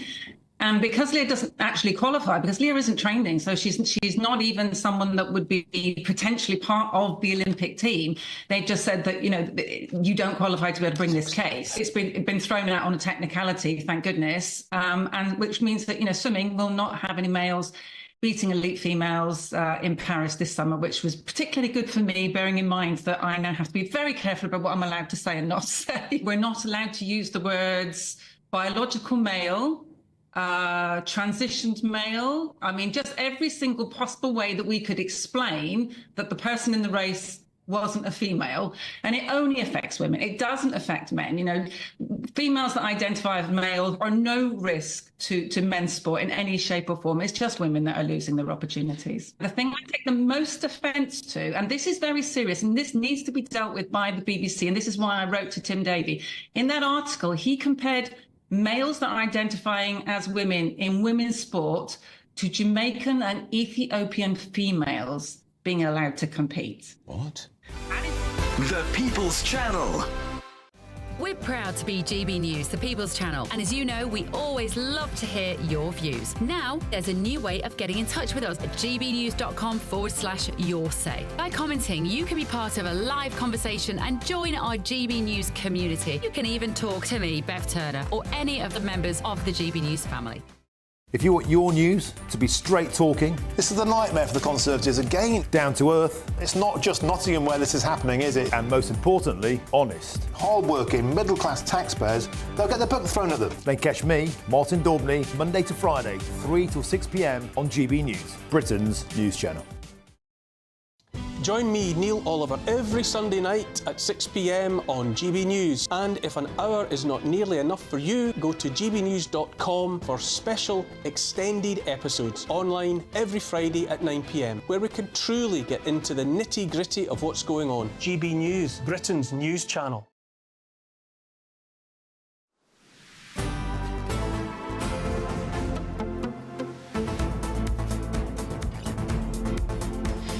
And because Leah doesn't actually qualify, because Leah isn't training, so she's not even someone that would be potentially part of the Olympic team. They just said that, you don't qualify to be able to bring this case. It's been thrown out on a technicality, thank goodness, and which means that, swimming will not have any males beating elite females in Paris this summer, which was particularly good for me, bearing in mind that I now have to be very careful about what I'm allowed to say and not say. We're not allowed to use the words biological male, transitioned male. I mean, just every single possible way that we could explain that the person in the race wasn't a female, and it only affects women. It doesn't affect men. Females that identify as male are no risk to men's sport in any shape or form. It's just women that are losing their opportunities. The thing I take the most offence to, and this is very serious, and this needs to be dealt with by the BBC, and this is why I wrote to Tim Davie. In that article, he compared males that are identifying as women in women's sport to Jamaican and Ethiopian females being allowed to compete. What? The People's Channel. We're proud to be GB News, the People's Channel, and as you know, we always love to hear your views. Now, there's a new way of getting in touch with us at gbnews.com/yoursay. By commenting, you can be part of a live conversation and join our GB News community. You can even talk to me, Bev Turner, or any of the members of the GB News family. If you want your news to be straight talking... This is the nightmare for the Conservatives again. Down to earth. It's not just Nottingham where this is happening, is it? And most importantly, honest. Hard-working, middle-class taxpayers, they'll get their book thrown at them. Then catch me, Martin Daubney, Monday to Friday, 3 till 6 p.m. on GB News, Britain's news channel. Join me, Neil Oliver, every Sunday night at 6 p.m. on GB News. And if an hour is not nearly enough for you, go to gbnews.com for special extended episodes online every Friday at 9 p.m, where we can truly get into the nitty-gritty of what's going on. GB News, Britain's news channel.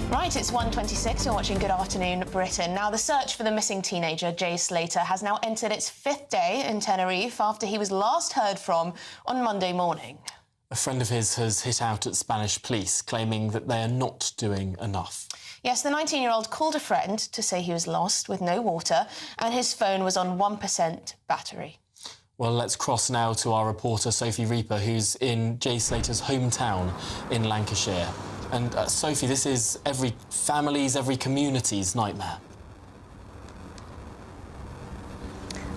Right, it's 1:26. You're watching Good Afternoon Britain. Now, the search for the missing teenager, Jay Slater, has now entered its 5th day in Tenerife after he was last heard from on Monday morning. A friend of his has hit out at Spanish police, claiming that they are not doing enough. Yes, the 19-year-old called a friend to say he was lost with no water and his phone was on 1% battery. Well, let's cross now to our reporter, Sophie Reaper, who's in Jay Slater's hometown in Lancashire. And Sophie, this is every family's, every community's nightmare.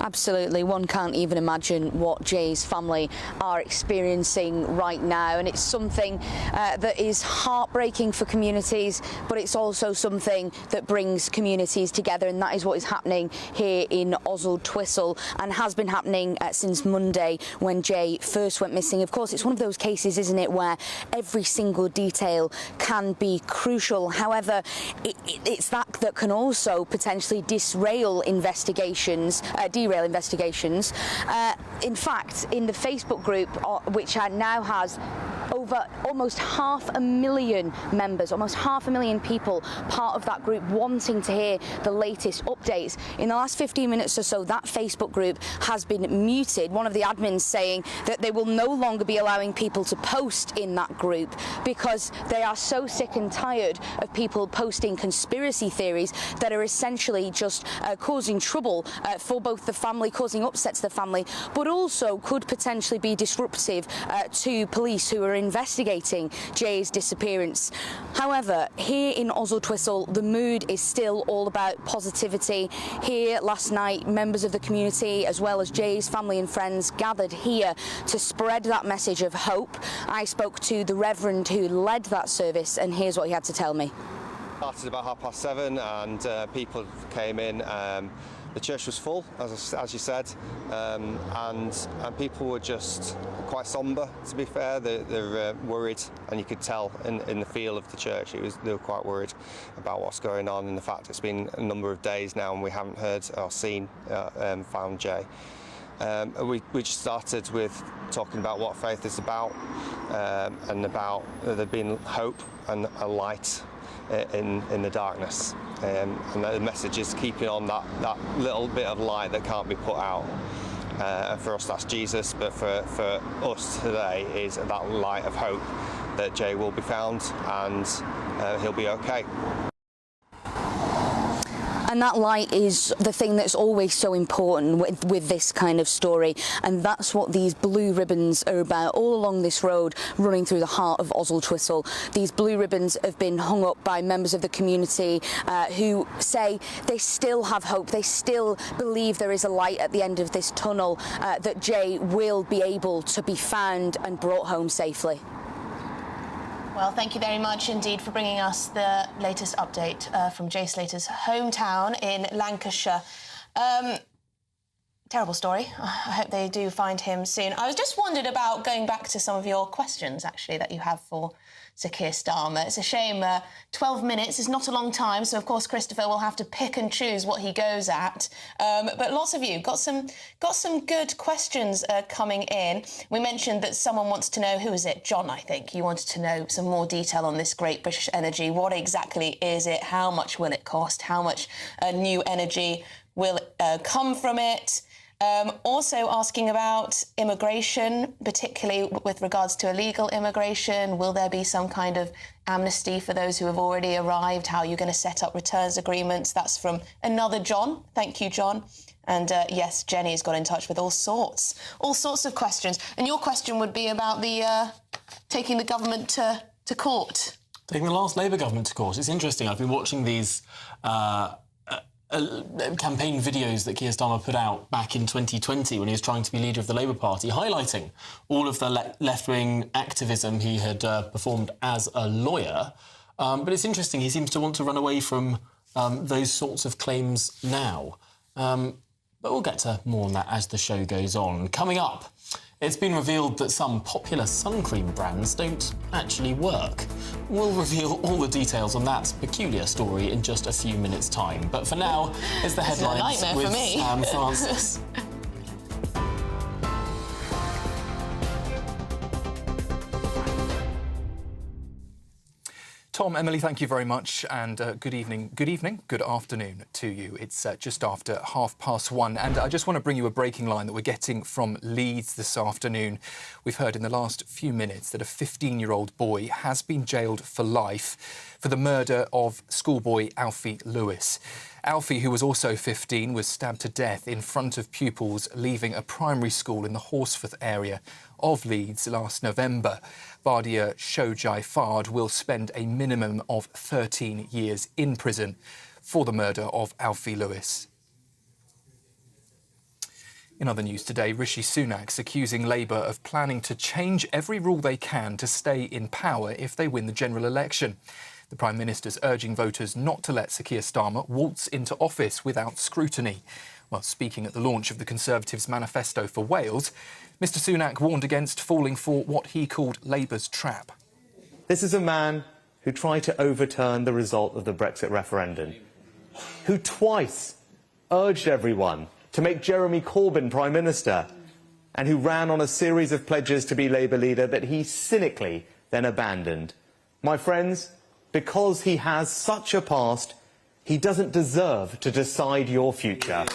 Absolutely. One can't even imagine what Jay's family are experiencing right now. And it's something that is heartbreaking for communities, but it's also something that brings communities together. And that is what is happening here in Oswald Twistle and has been happening since Monday when Jay first went missing. Of course, it's one of those cases, isn't it, where every single detail can be crucial. However, it's that can also potentially derail investigations. In fact, in the Facebook group, which now has over almost 500,000 members, almost 500,000 people part of that group wanting to hear the latest updates. In the last 15 minutes or so, that Facebook group has been muted. One of the admins saying that they will no longer be allowing people to post in that group because they are so sick and tired of people posting conspiracy theories that are essentially just causing trouble for both the family, causing upset to the family, but also could potentially be disruptive to police who are investigating Jay's disappearance. However, here in Oswald Twistle, the mood is still all about positivity. Here last night, members of the community, as well as Jay's family and friends, gathered here to spread that message of hope. I spoke to the Reverend who led that service, and here's what he had to tell me. Started about 7:30 and people came in. The church was full, as you said, and people were just quite sombre, to be fair. They're worried, and you could tell in the feel of the church they were quite worried about what's going on, and the fact it's been a number of days now and we haven't heard or seen found Jay. We just started with talking about what faith is about, and about there being hope and a light in the darkness, and the message is keeping on that little bit of light that can't be put out. And for us, that's Jesus, but for us today is that light of hope that Jay will be found and he'll be okay. And that light is the thing that's always so important with this kind of story. And that's what these blue ribbons are about all along this road running through the heart of Oswald Twistle. These blue ribbons have been hung up by members of the community who say they still have hope. They still believe there is a light at the end of this tunnel, that Jay will be able to be found and brought home safely. Well, thank you very much indeed for bringing us the latest update from Jay Slater's hometown in Lancashire. Terrible story. I hope they do find him soon. I was just wondered about going back to some of your questions, actually, that you have for Sir Keir Starmer. It's a shame 12 minutes is not a long time, so of course Christopher will have to pick and choose what he goes at. But lots of you got some good questions coming in. We mentioned that someone wants to know, who is it? John, I think. You wanted to know some more detail on this Great British Energy. What exactly is it? How much will it cost? How much new energy will come from it? Also asking about immigration, particularly with regards to illegal immigration. Will there be some kind of amnesty for those who have already arrived? How are you going to set up returns agreements? That's from another John. Thank you, John. And yes, Jenny's got in touch with all sorts of questions. And your question would be about the taking the government to court. Taking the last Labour government to court. It's interesting. I've been watching these campaign videos that Keir Starmer put out back in 2020 when he was trying to be leader of the Labour Party, highlighting all of the left-wing activism he had performed as a lawyer. But it's interesting, he seems to want to run away from those sorts of claims now. But we'll get to more on that as the show goes on. Coming up, it's been revealed that some popular sun cream brands don't actually work. We'll reveal all the details on that peculiar story in just a few minutes' time. But for now, it's the headlines with Sam Francis. Tom, Emily, thank you very much, and good evening, good afternoon to you. It's just after 1:30, and I just want to bring you a breaking line that we're getting from Leeds this afternoon. We've heard in the last few minutes that a 15-year-old boy has been jailed for life for the murder of schoolboy Alfie Lewis. Alfie, who was also 15, was stabbed to death in front of pupils leaving a primary school in the Horsforth area of Leeds last November. Bardia Shojai Fard will spend a minimum of 13 years in prison for the murder of Alfie Lewis. In other news today, Rishi Sunak's accusing Labour of planning to change every rule they can to stay in power if they win the general election. The Prime Minister's urging voters not to let Sir Keir Starmer waltz into office without scrutiny. While speaking at the launch of the Conservatives' manifesto for Wales, Mr Sunak warned against falling for what he called Labour's trap. This is a man who tried to overturn the result of the Brexit referendum, who twice urged everyone to make Jeremy Corbyn Prime Minister, and who ran on a series of pledges to be Labour leader that he cynically then abandoned. My friends, because he has such a past, he doesn't deserve to decide your future.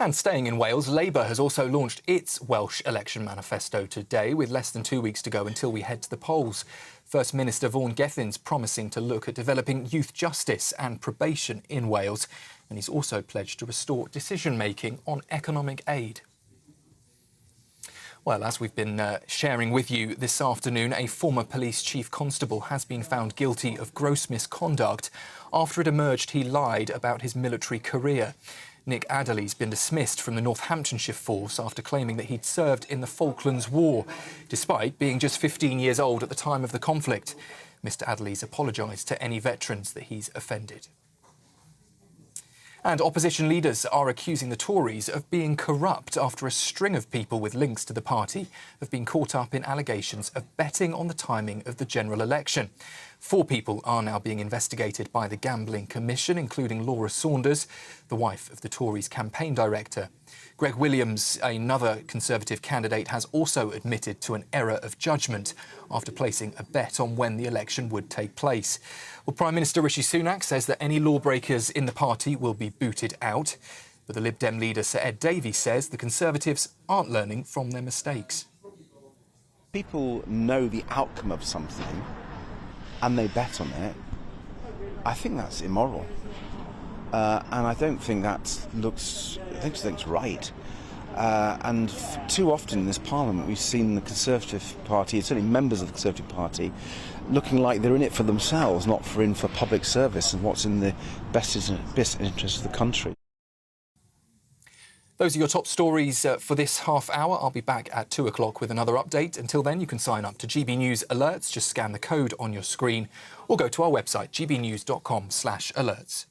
And staying in Wales, Labour has also launched its Welsh election manifesto today, with less than 2 weeks to go until we head to the polls. First Minister Vaughan Gethin's promising to look at developing youth justice and probation in Wales, and he's also pledged to restore decision-making on economic aid. Well, as we've been sharing with you this afternoon, a former police chief constable has been found guilty of gross misconduct after it emerged he lied about his military career. Nick Adderley's been dismissed from the Northamptonshire force after claiming that he'd served in the Falklands War, despite being just 15 years old at the time of the conflict. Mr Adderley's apologised to any veterans that he's offended. And opposition leaders are accusing the Tories of being corrupt after a string of people with links to the party have been caught up in allegations of betting on the timing of the general election. 4 people are now being investigated by the Gambling Commission, including Laura Saunders, the wife of the Tories' campaign director. Greg Williams, another Conservative candidate, has also admitted to an error of judgment after placing a bet on when the election would take place. Well, Prime Minister Rishi Sunak says that any lawbreakers in the party will be booted out. But the Lib Dem leader Sir Ed Davey says the Conservatives aren't learning from their mistakes. People know the outcome of something and they bet on it. I think that's immoral. And I don't think that looks right. And too often in this Parliament we've seen the Conservative Party, certainly members of the Conservative Party, looking like they're in it for themselves, not for public service and what's in the best interest of the country. Those are your top stories for this half hour. I'll be back at 2 o'clock with another update. Until then, you can sign up to GB News Alerts. Just scan the code on your screen or go to our website, gbnews.com/alerts.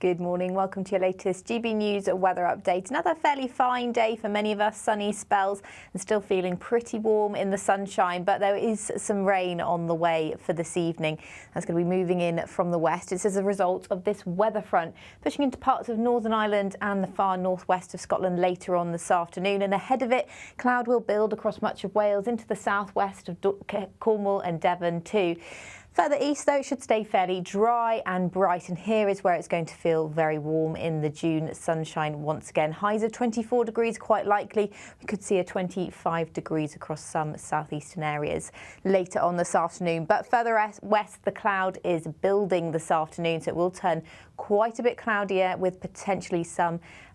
Good morning. Welcome to your latest GB News weather update. Another fairly fine day for many of us. Sunny spells and still feeling pretty warm in the sunshine, but there is some rain on the way for this evening. That's going to be moving in from the west. It's as a result of this weather front pushing into parts of Northern Ireland and the far northwest of Scotland later on this afternoon. And ahead of it, cloud will build across much of Wales into the southwest of Cornwall and Devon too. Further east, though, it should stay fairly dry and bright, and here is where it's going to feel very warm in the June sunshine once again. Highs of 24 degrees, quite likely. We could see a 25 degrees across some southeastern areas later on this afternoon. But further west, the cloud is building this afternoon, so it will turn quite a bit cloudier with potentially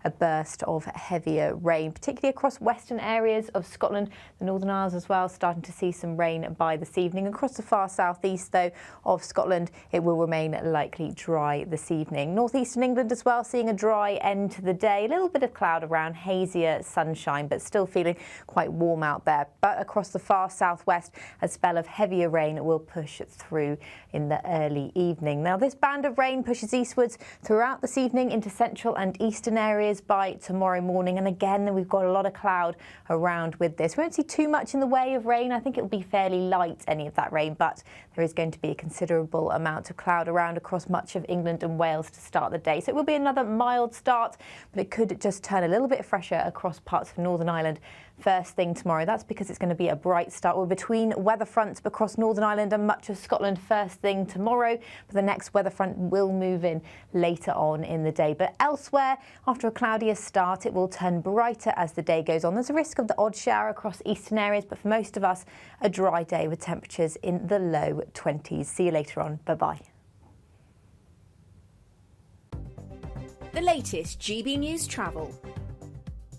a burst of heavier rain, particularly across western areas of Scotland, the Northern Isles as well, starting to see some rain by this evening. Across the far southeast, though, of Scotland, it will remain likely dry this evening. Northeastern England as well, seeing a dry end to the day. A little bit of cloud around, hazier sunshine, but still feeling quite warm out there. But across the far southwest, a spell of heavier rain will push through in the early evening. Now, this band of rain pushes eastwards throughout this evening into central and eastern areas by tomorrow morning. And again, we've got a lot of cloud around with this. We won't see too much in the way of rain. I think it will be fairly light, any of that rain, but there is going to be a considerable amount of cloud around across much of England and Wales to start the day. So it will be another mild start, but it could just turn a little bit fresher across parts of Northern Ireland first thing tomorrow. That's because it's going to be a bright start. We're between weather fronts across Northern Ireland and much of Scotland first thing tomorrow, but the next weather front will move in later on in the day. But elsewhere, after a cloudier start, it will turn brighter as the day goes on. There's a risk of the odd shower across eastern areas, but for most of us, a dry day with temperatures in the low 20s. See you later on. Bye-bye. The latest GB News travel.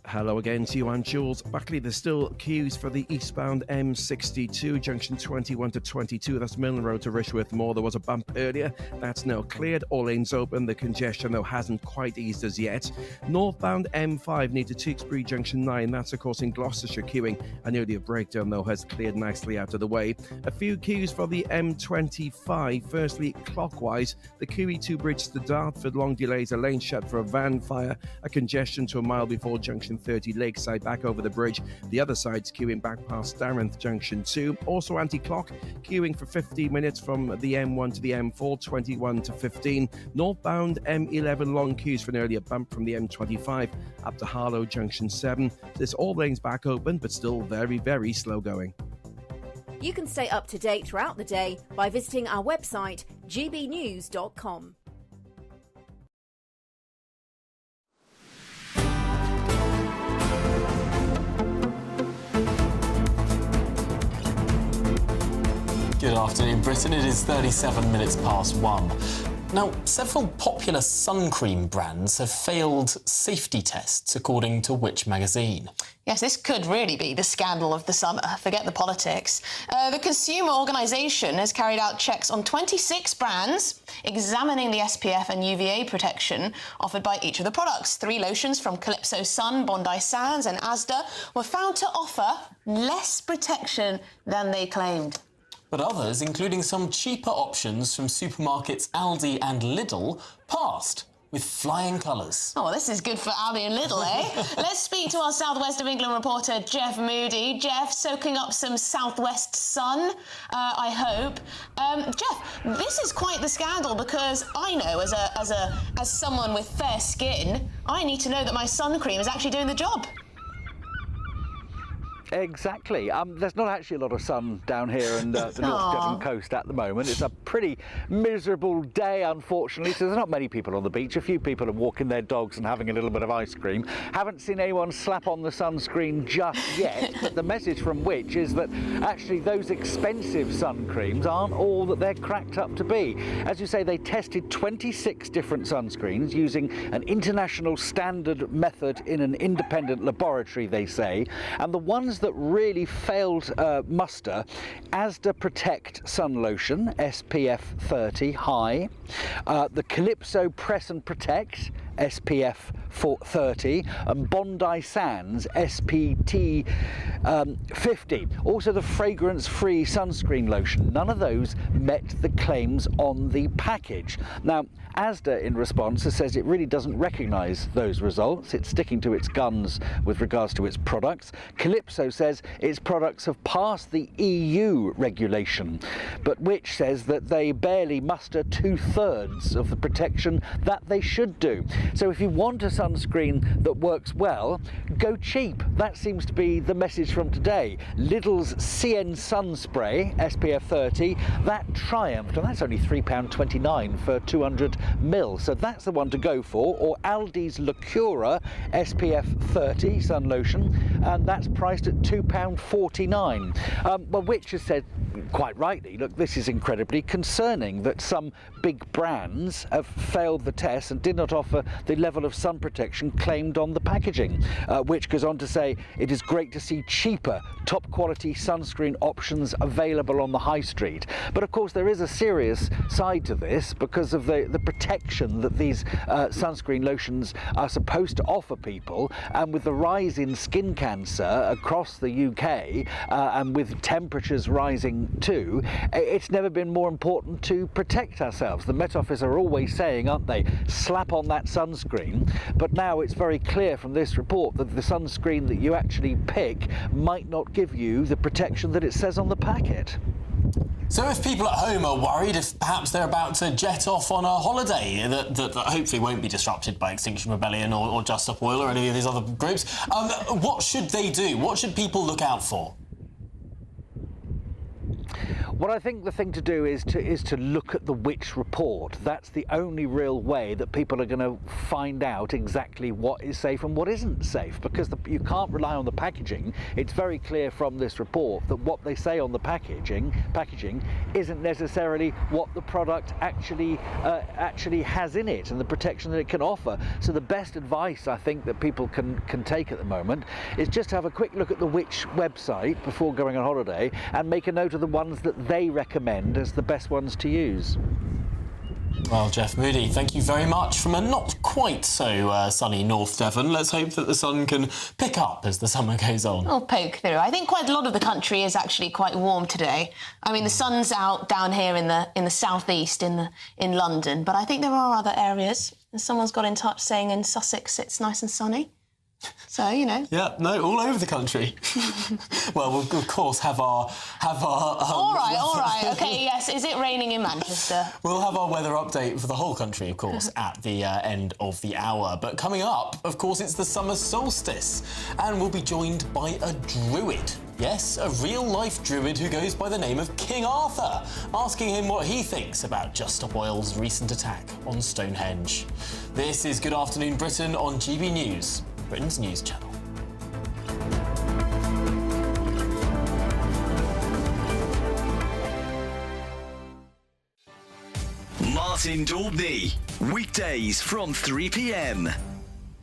Hello again to you, I'm Jules. Luckily, there's still queues for the eastbound M62, junction 21 to 22. That's Milne Road to Rishworth Moor. There was a bump earlier. That's now cleared. All lanes open. The congestion, though, hasn't quite eased as yet. Northbound M5 near to Tewkesbury Junction 9. That's, of course, in Gloucestershire queuing. An earlier breakdown, though, has cleared nicely out of the way. A few queues for the M25. Firstly, clockwise, the QE2 bridge to Dartford. Long delays, a lane shut for a van fire. A congestion to a mile before junction 30 Lakeside, back over the bridge. The other side's queuing back past Darenth Junction 2. Also anti-clock, queuing for 15 minutes from the M1 to the M4, 21 to 15. Northbound M11 long queues for an earlier bump from the M25 up to Harlow Junction 7. There's all lanes back open, but still very, very slow going. You can stay up to date throughout the day by visiting our website, gbnews.com. Good afternoon, Britain. It is 37 minutes past 1. Now, several popular sun cream brands have failed safety tests, according to Which magazine? Yes, this could really be the scandal of the summer. Forget the politics. The consumer organisation has carried out checks on 26 brands, examining the SPF and UVA protection offered by each of the products. 3 lotions from Calypso Sun, Bondi Sands and Asda were found to offer less protection than they claimed. But others, including some cheaper options from supermarkets Aldi and Lidl, passed with flying colours. Oh, well, this is good for Aldi and Lidl, eh? Let's speak to our South West of England reporter, Jeff Moody. Jeff, soaking up some southwest sun, I hope. Jeff, this is quite the scandal because I know, as someone with fair skin, I need to know that my sun cream is actually doing the job. Exactly. There's not actually a lot of sun down here in the North Devon coast at the moment. It's a pretty miserable day, unfortunately, so there's not many people on the beach. A few people are walking their dogs and having a little bit of ice cream. Haven't seen anyone slap on the sunscreen just yet, but the message from Which is that actually those expensive sun creams aren't all that they're cracked up to be. As you say, they tested 26 different sunscreens using an international standard method in an independent laboratory, they say, and the ones that really failed muster: Asda Protect Sun Lotion, SPF 30 high, the Calypso Press and Protect, SPF 30 and Bondi Sands SPT 50. Also the fragrance-free sunscreen lotion. None of those met the claims on the package. Now, Asda, in response, says it really doesn't recognise those results. It's sticking to its guns with regards to its products. Calypso says its products have passed the EU regulation, but which says that they barely muster 2/3 of the protection that they should do. So if you want a sunscreen that works well, go cheap. That seems to be the message from today. Lidl's CN Sun Spray, SPF 30, that triumphed, and that's only £3.29 for 200 ml. So that's the one to go for. Or Aldi's Lacura SPF 30 sun lotion, and that's priced at £2.49. Well, which has said quite rightly, look, this is incredibly concerning that some big brands have failed the test and did not offer the level of sun protection claimed on the packaging, which goes on to say it is great to see cheaper, top quality sunscreen options available on the high street. But of course there is a serious side to this because of the protection that these sunscreen lotions are supposed to offer people, and with the rise in skin cancer across the UK and with temperatures rising too, it's never been more important to protect ourselves. The Met Office are always saying, aren't they, slap on that sunscreen, but now it's very clear from this report that the sunscreen that you actually pick might not give you the protection that it says on the packet. So if people at home are worried if perhaps they're about to jet off on a holiday that hopefully won't be disrupted by Extinction Rebellion or Just Stop Oil or any of these other groups, what should they do? What should people look out for? Well, I think the thing to do is to look at the Which report. That's the only real way that people are going to find out exactly what is safe and what isn't safe, because you can't rely on the packaging. It's very clear from this report that what they say on the packaging isn't necessarily what the product actually has in it and the protection that it can offer. So the best advice I think that people can take at the moment is just have a quick look at the Which website before going on holiday and make a note of the ones that they recommend as the best ones to use. Well, Jeff Moody, thank you very much from a not quite so sunny North Devon. Let's hope that the sun can pick up as the summer goes on. I'll poke through. I think quite a lot of the country is actually quite warm today. I mean, the sun's out down here in the southeast in London, but I think there are other areas. And someone's got in touch saying in Sussex it's nice and sunny. So, you know. Yeah, no, all over the country. Well, we'll of course have our all right. OK, yes. Is it raining in Manchester? We'll have our weather update for the whole country, of course, at the end of the hour. But coming up, of course, it's the summer solstice, and we'll be joined by a druid. Yes, a real-life druid who goes by the name of King Arthur, asking him what he thinks about Just Stop Oil's recent attack on Stonehenge. This is Good Afternoon Britain on GB News, Britain's news channel. Martin Daubney, weekdays from 3 p.m.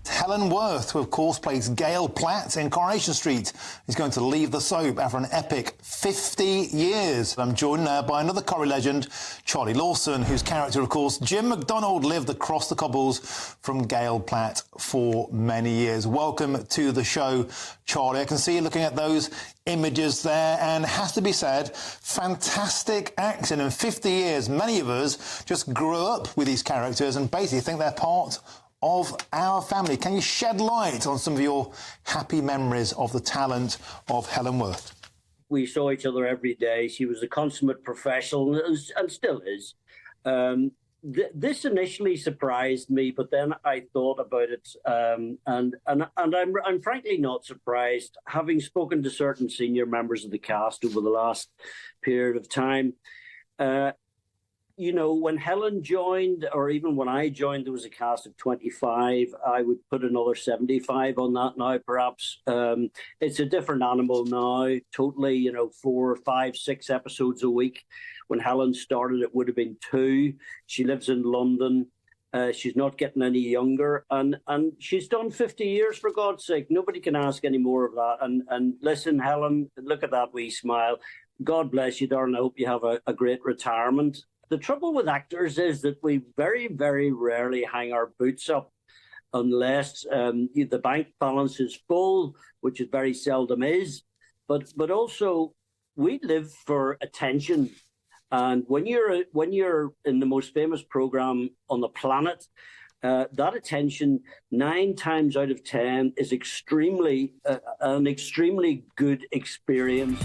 Helen Worth, who of course plays Gail Platt in Coronation Street, is going to leave the soap after an epic 50 years. I'm joined now by another Corrie legend, Charlie Lawson, whose character, of course, Jim McDonald, lived across the cobbles from Gail Platt for many years. Welcome to the show, Charlie. I can see you looking at those images there, and has to be said, fantastic acting. In 50 years, many of us just grew up with these characters and basically think they're part of our family. Can you shed light on some of your happy memories of the talent of Helen Worth? We saw each other every day. She was a consummate professional and still is. This initially surprised me, but then I thought about it, and I'm frankly not surprised. Having spoken to certain senior members of the cast over the last period of time, you know, when Helen joined, or even when I joined, there was a cast of 25. I would put another 75 on that now, perhaps. It's a different animal now, totally, you know, 4, 5, 6 episodes a week. When Helen started, it would have been 2. She lives in London. She's not getting any younger. And she's done 50 years, for God's sake. Nobody can ask any more of that. And listen, Helen, look at that wee smile. God bless you, darling. I hope you have a great retirement. The trouble with actors is that we very, very rarely hang our boots up. unless the bank balance is full, which it very seldom is. But also, we live for attention. And when you're in the most famous program on the planet, that attention 9 times out of 10 is an extremely good experience.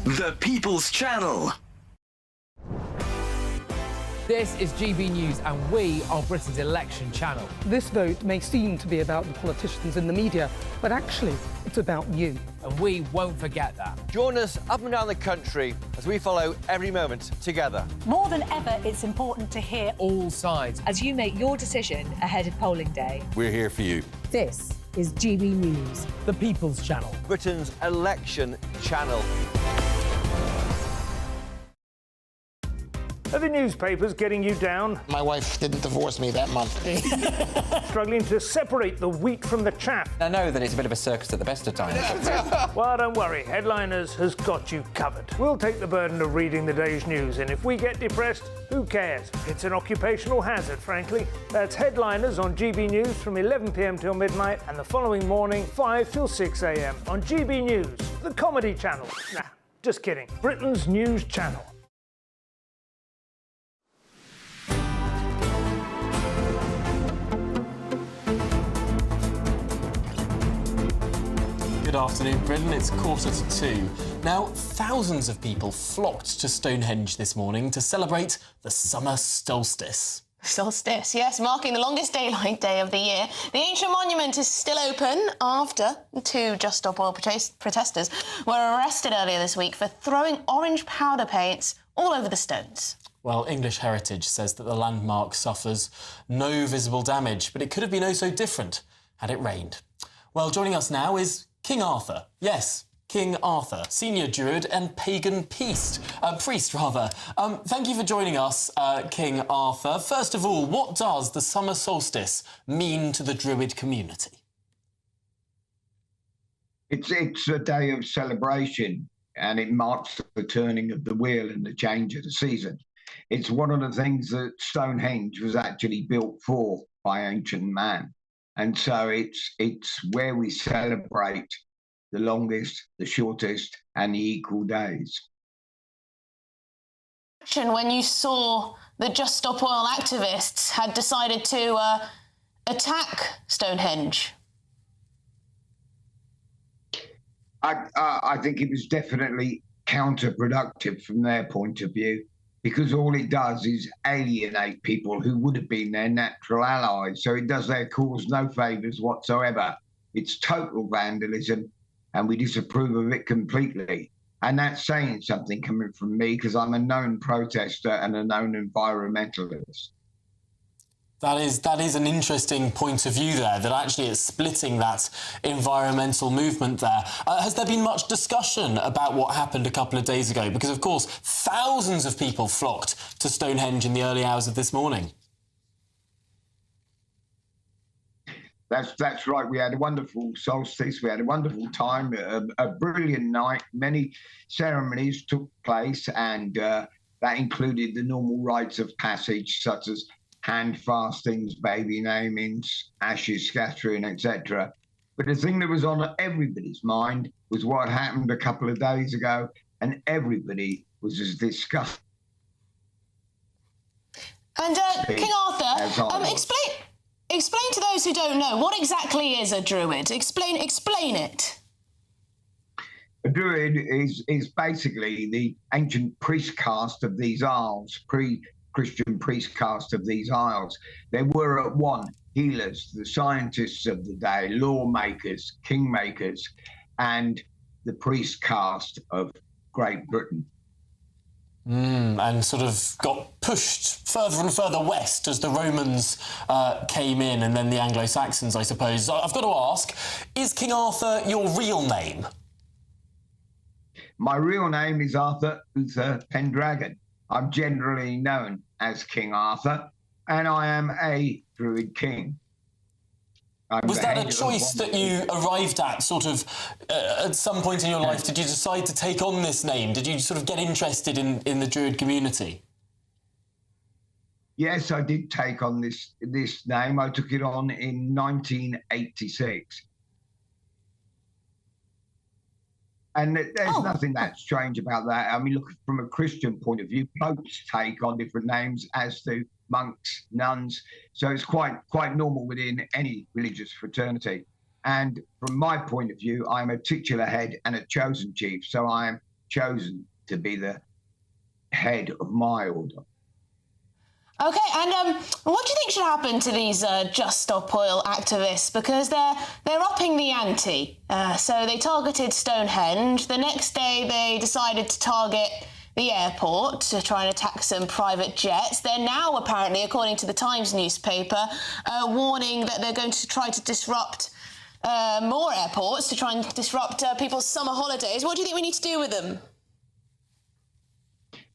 The People's Channel. This is GB News and we are Britain's election channel. This vote may seem to be about the politicians in the media, but actually it's about you. And we won't forget that. Join us up and down the country as we follow every moment together. More than ever, it's important to hear all sides as you make your decision ahead of polling day. We're here for you. This is GB News. The People's Channel. Britain's election channel. Are the newspapers getting you down? My wife didn't divorce me that month. Struggling to separate the wheat from the chaff? I know that it's a bit of a circus at the best of times. Well, don't worry. Headliners has got you covered. We'll take the burden of reading the day's news, and if we get depressed, who cares? It's an occupational hazard, frankly. That's Headliners on GB News from 11 p.m. till midnight, and the following morning, 5 till 6 a.m. on GB News, the comedy channel. Nah, just kidding. Britain's news channel. Good afternoon, Britain. It's 1:45. Now, thousands of people flocked to Stonehenge this morning to celebrate the summer solstice. Solstice, yes, marking the longest daylight day of the year. The ancient monument is still open after 2 Just Stop Oil protesters were arrested earlier this week for throwing orange powder paints all over the stones. Well, English Heritage says that the landmark suffers no visible damage, but it could have been oh so different had it rained. Well, joining us now is King Arthur. Yes, King Arthur, senior druid and pagan priest. Thank you for joining us, King Arthur. First of all, what does the summer solstice mean to the druid community? It's a day of celebration, and it marks the turning of the wheel and the change of the season. It's one of the things that Stonehenge was actually built for by ancient man. And so it's where we celebrate the longest, the shortest, and the equal days. When you saw the Just Stop Oil activists had decided to attack Stonehenge? I think it was definitely counterproductive from their point of view, because all it does is alienate people who would have been their natural allies. So it does their cause no favours whatsoever. It's total vandalism, and we disapprove of it completely. And that's saying something coming from me, because I'm a known protester and a known environmentalist. That is an interesting point of view there, that actually it's splitting that environmental movement there. Has there been much discussion about what happened a couple of days ago? Because, of course, thousands of people flocked to Stonehenge in the early hours of this morning. That's right. We had a wonderful solstice. We had a wonderful time, a brilliant night. Many ceremonies took place, and that included the normal rites of passage, such as hand fastings, baby namings, ashes scattering, etc. But the thing that was on everybody's mind was what happened a couple of days ago, and everybody was as disgusted. And King Arthur, explain to those who don't know, what exactly is a druid? Explain it. A druid is basically the ancient priest caste of these isles, Christian priest caste of these isles. They were at one healers, the scientists of the day, lawmakers, kingmakers, and the priest caste of Great Britain. And sort of got pushed further and further west as the Romans came in, and then the Anglo-Saxons, I suppose. I've got to ask, is King Arthur your real name? My real name is Arthur Uther Pendragon. I'm generally known as King Arthur, and I am a druid king. Was that a choice that you arrived at sort of at some point in your life? Did you decide to take on this name? Did you sort of get interested in the druid community? Yes, I did take on this name. I took it on in 1986. And there's nothing that strange about that. I mean, look, from a Christian point of view, popes take on different names, as do monks, nuns. So it's quite normal within any religious fraternity. And from my point of view, I'm a titular head and a chosen chief. So I am chosen to be the head of my order. OK, and what do you think should happen to these Just Stop Oil activists? Because they're upping the ante. So they targeted Stonehenge. The next day they decided to target the airport to try and attack some private jets. They're now apparently, according to the Times newspaper, warning that they're going to try to disrupt more airports, to try and disrupt people's summer holidays. What do you think we need to do with them?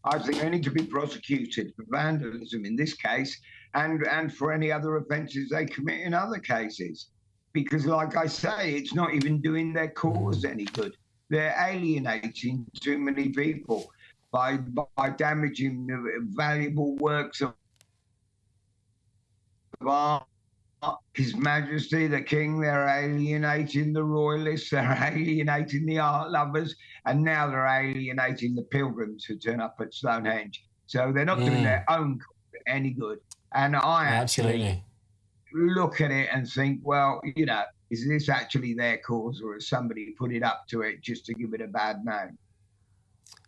I think they need to be prosecuted for vandalism in this case and for any other offences they commit in other cases. Because, like I say, it's not even doing their cause any good. They're alienating too many people by damaging the valuable works of art. His Majesty the King, they're alienating the royalists, they're alienating the art lovers, and now they're alienating the pilgrims who turn up at Stonehenge. So they're not doing their own cause any good. And I actually look at it and think, well, you know, is this actually their cause, or has somebody put it up to it just to give it a bad name?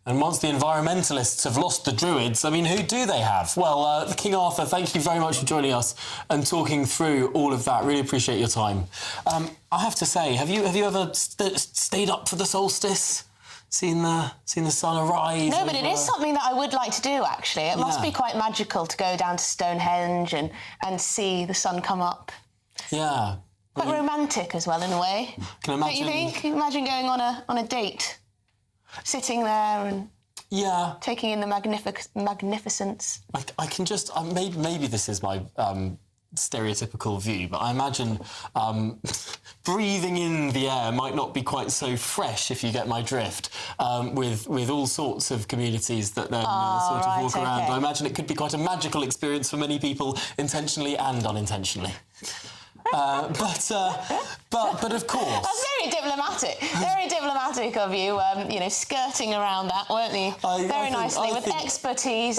And once the environmentalists have lost the druids, I mean, who do they have? Well, King Arthur, thank you very much for joining us and talking through all of that. Really appreciate your time. I have to say, have you ever stayed up for the solstice? Seen the sun arise? No, but it is something that I would like to do, actually. It must be quite magical to go down to Stonehenge and see the sun come up. Yeah. Quite romantic as well, in a way. Can imagine. Don't you think? Can you imagine going on a date? Sitting there and taking in the magnificence. I can just maybe this is my stereotypical view, but I imagine breathing in the air might not be quite so fresh, if you get my drift, with all sorts of communities that then sort of walk around. I imagine it could be quite a magical experience for many people, intentionally and unintentionally. But of course... That's very diplomatic. Very diplomatic of you, you know, skirting around that, weren't you? Very nicely, with expertise.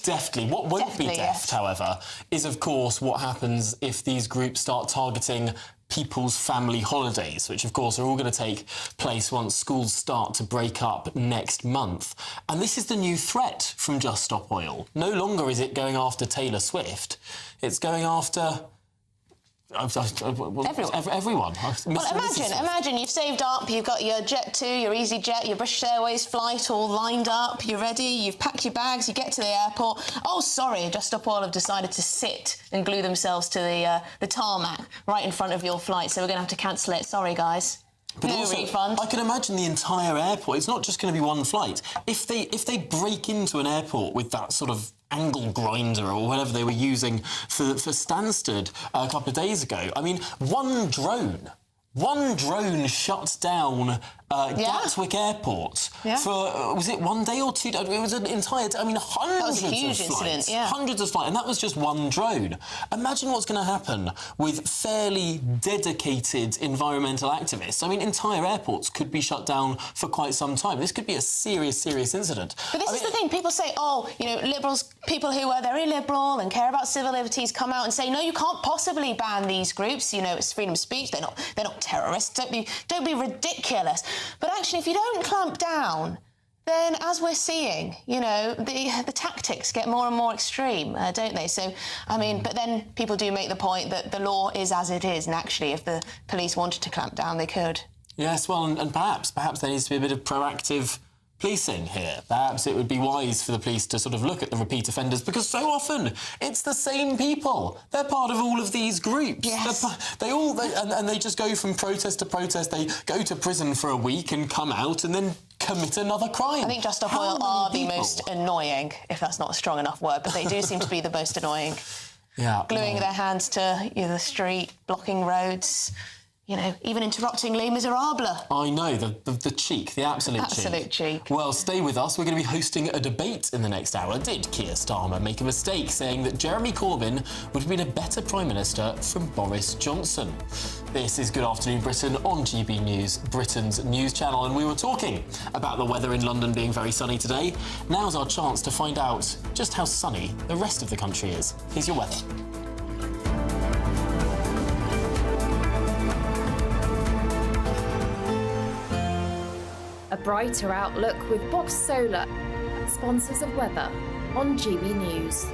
Deftly. What won't be deft, however, is, of course, what happens if these groups start targeting people's family holidays, which, of course, are all going to take place once schools start to break up next month. And this is the new threat from Just Stop Oil. No longer is it going after Taylor Swift. It's going after... Everyone. Well, imagine you've saved up, you've got your Jet2, your EasyJet, your British Airways flight all lined up, you're ready, you've packed your bags, you get to the airport. Oh, sorry, Just Stop Oil have decided to sit and glue themselves to the tarmac right in front of your flight, so we're going to have to cancel it. Sorry, guys. But no also, refund. I can imagine the entire airport. It's not just going to be one flight. If they break into an airport with that sort of angle grinder or whatever they were using for Stansted a couple of days ago, I mean, one drone shut down Gatwick Airport for, was it 1 day or 2 days? It was an entire, I mean, hundreds of flights. Hundreds of flights, and that was just one drone. Imagine what's going to happen with fairly dedicated environmental activists. I mean, entire airports could be shut down for quite some time. This could be a serious incident. But this is the thing, people say, oh, you know, liberals, people who are very liberal and care about civil liberties come out and say, no, you can't possibly ban these groups, you know, it's freedom of speech, they're not terrorists, don't be ridiculous. But actually, if you don't clamp down, then, as we're seeing, you know, the tactics get more and more extreme, don't they? So, I mean, but then people do make the point that the law is as it is, and actually, if the police wanted to clamp down, they could. Yes, well, and perhaps there needs to be a bit of proactive policing here. Perhaps it would be wise for the police to sort of look at the repeat offenders, because so often it's the same people. They're part of all of these groups. Yes. And they just go from protest to protest. They go to prison for a week and come out and then commit another crime. I think Just Stop Oil are the most annoying, if that's not a strong enough word, but they do seem to be the most annoying. Yeah. Gluing their hands to the street, blocking roads. even interrupting Les Miserables. I know, the cheek, the absolute cheek. Well, stay with us. We're going to be hosting a debate in the next hour. Did Keir Starmer make a mistake saying that Jeremy Corbyn would have been a better Prime Minister from Boris Johnson? This is Good Afternoon Britain on GB News, Britain's news channel, and we were talking about the weather in London being very sunny today. Now's our chance to find out just how sunny the rest of the country is. Here's your weather. A brighter outlook with Box Solar, sponsors of weather on GB News.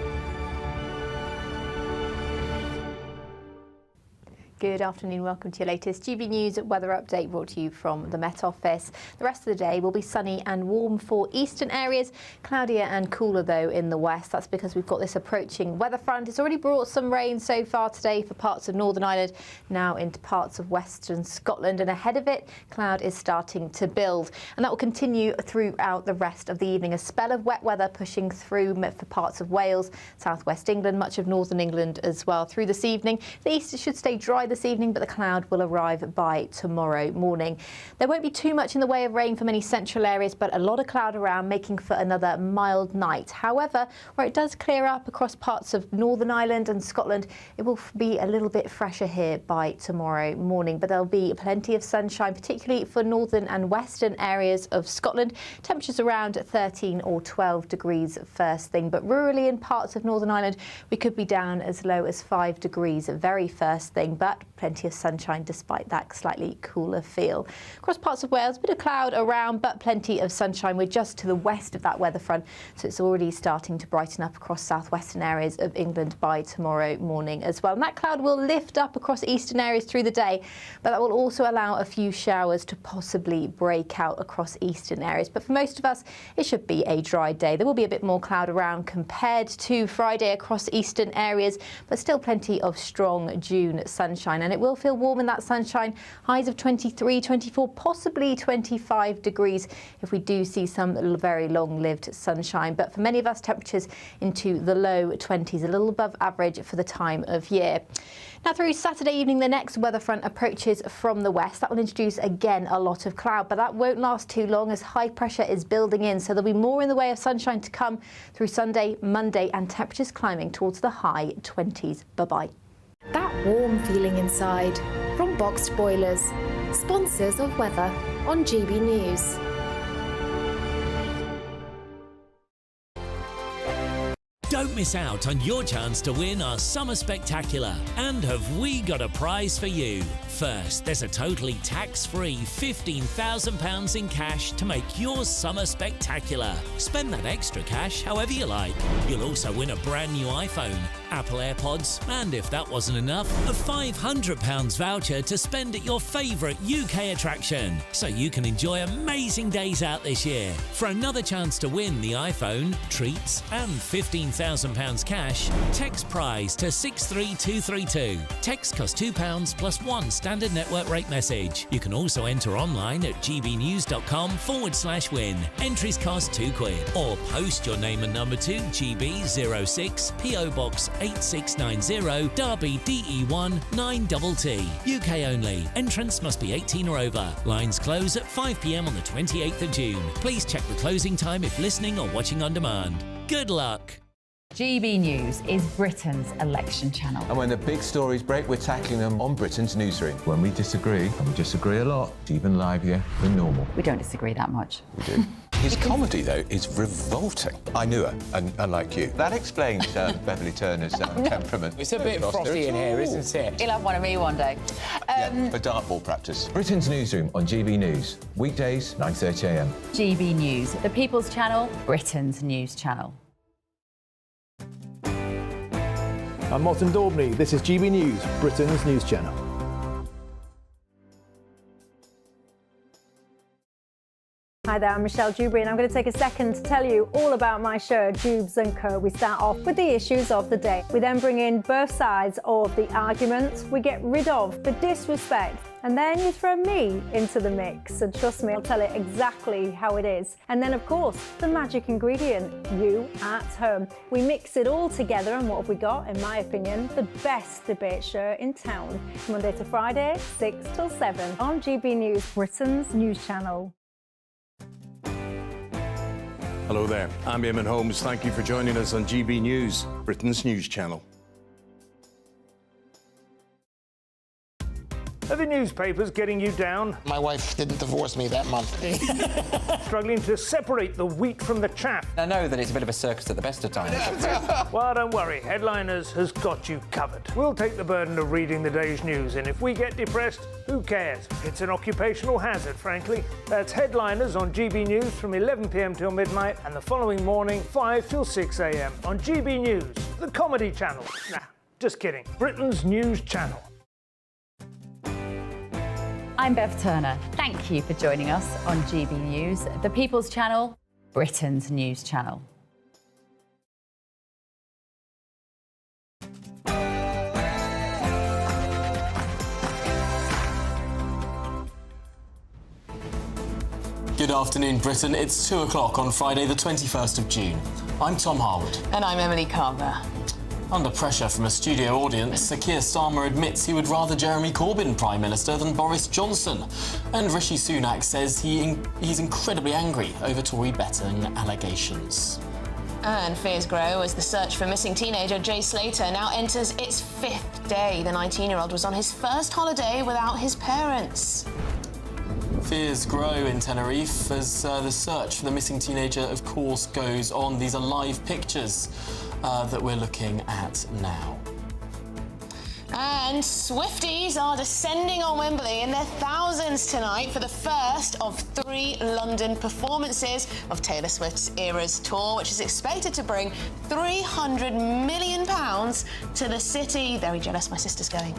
Good afternoon, welcome to your latest GB News weather update brought to you from the Met Office. The rest of the day will be sunny and warm for eastern areas, cloudier and cooler though in the west. That's because we've got this approaching weather front. It's already brought some rain so far today for parts of Northern Ireland, now into parts of western Scotland, and ahead of it, cloud is starting to build, and that will continue throughout the rest of the evening. A spell of wet weather pushing through for parts of Wales, southwest England, much of northern England as well through this evening. The east should stay dry this evening, but the cloud will arrive by tomorrow morning. There won't be too much in the way of rain for many central areas, but a lot of cloud around, making for another mild night. However, where it does clear up across parts of Northern Ireland and Scotland, it will be a little bit fresher here by tomorrow morning, but there'll be plenty of sunshine, particularly for northern and western areas of Scotland. Temperatures around 13 or 12 degrees first thing, but rurally in parts of Northern Ireland, we could be down as low as 5 degrees very first thing, but plenty of sunshine despite that slightly cooler feel. Across parts of Wales, a bit of cloud around, but plenty of sunshine. We're just to the west of that weather front, so it's already starting to brighten up across southwestern areas of England by tomorrow morning as well. And that cloud will lift up across eastern areas through the day, but that will also allow a few showers to possibly break out across eastern areas. But for most of us, it should be a dry day. There will be a bit more cloud around compared to Friday across eastern areas, but still plenty of strong June sunshine. And it will feel warm in that sunshine. Highs of 23, 24, possibly 25 degrees if we do see some very long-lived sunshine. But for many of us, temperatures into the low 20s, a little above average for the time of year. Now through Saturday evening, the next weather front approaches from the west. That will introduce again a lot of cloud, but that won't last too long as high pressure is building in. So there'll be more in the way of sunshine to come through Sunday, Monday, and temperatures climbing towards the high 20s. Bye-bye. That warm feeling inside from Boxed Boilers, sponsors of weather on GB News. Don't miss out on your chance to win our Summer Spectacular. And have we got a prize for you? First, there's a totally tax-free £15,000 in cash to make your summer spectacular. Spend that extra cash however you like. You'll also win a brand new iPhone, Apple AirPods, and if that wasn't enough, a £500 voucher to spend at your favourite UK attraction, so you can enjoy amazing days out this year. For another chance to win the iPhone, treats, and £15,000 cash, text prize to 63232. Text costs £2 plus one standard network rate message. You can also enter online at gbnews.com/win. Entries cost £2, or post your name and number to GB06 PO Box 8690 Derby DE1 9TT. UK only. Entrance must be 18 or over. Lines close at 5 p.m. on the 28th of June. Please check the closing time if listening or watching on demand. Good luck. GB News is Britain's election channel. And when the big stories break, we're tackling them on Britain's newsroom. When we disagree, and we disagree a lot, it's even livelier than normal. We don't disagree that much. We do. His comedy, though, is revolting. I knew her, and unlike you. That explains Beverly Turner's temperament. It's a bit frosty in here, isn't it? He'll have one of me one day. For dartball practice. Britain's newsroom on GB News. Weekdays, 9:30 a.m. GB News, the People's Channel, Britain's news channel. I'm Martin Daubney. This is GB News, Britain's news channel. Hi there, I'm Michelle Dewberry, and I'm going to take a second to tell you all about my show, Dubes & Co. We start off with the issues of the day. We then bring in both sides of the argument. We get rid of the disrespect. And then you throw me into the mix. And trust me, I'll tell it exactly how it is. And then, of course, the magic ingredient, you at home. We mix it all together, and what have we got? In my opinion, the best debate show in town. Monday to Friday, 6 till 7 on GB News, Britain's news channel. Hello there, I'm Eamon Holmes. Thank you for joining us on GB News, Britain's news channel. Are the newspapers getting you down? My wife didn't divorce me that month. Struggling to separate the wheat from the chaff? I know that it's a bit of a circus at the best of times. Well, don't worry, Headliners has got you covered. We'll take the burden of reading the day's news, and if we get depressed, who cares? It's an occupational hazard, frankly. That's Headliners on GB News from 11 p.m. till midnight, and the following morning, 5 till 6 a.m. on GB News, the comedy channel. Nah, just kidding. Britain's news channel. I'm Bev Turner. Thank you for joining us on GB News, the People's Channel, Britain's news channel. Good afternoon, Britain. It's 2 o'clock on Friday, the 21st of June. I'm Tom Harwood. And I'm Emily Carver. Under pressure from a studio audience, Sir Keir Starmer admits he would rather Jeremy Corbyn Prime Minister than Boris Johnson. And Rishi Sunak says he's incredibly angry over Tory betting allegations. And fears grow as the search for missing teenager Jay Slater now enters its 5th day. The 19-year-old was on his first holiday without his parents. Fears grow in Tenerife as the search for the missing teenager, of course, goes on. These are live pictures that we're looking at now. And Swifties are descending on Wembley in their thousands tonight for the first of 3 London performances of Taylor Swift's Eras tour, which is expected to bring £300 million to the city. Very jealous, my sister's going.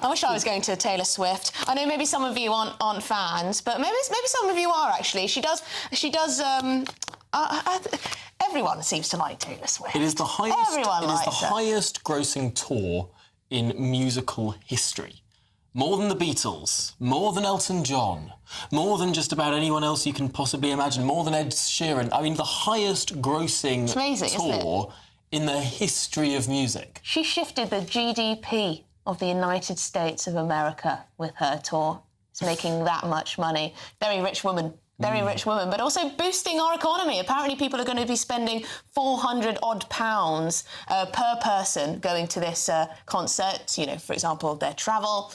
I wish I was going to Taylor Swift. I know maybe some of you aren't fans, but maybe some of you are actually. She does. Everyone seems to like Taylor Swift. It is the highest. Everyone likes her. Highest grossing tour in musical history. More than the Beatles, more than Elton John, more than just about anyone else you can possibly imagine, more than Ed Sheeran. I mean, the highest grossing tour in the history of music. She shifted the GDP of the United States of America with her tour. It's making that much money. Very rich woman, but also boosting our economy. Apparently people are going to be spending £400 odd per person going to this concert. You know, for example, their travel,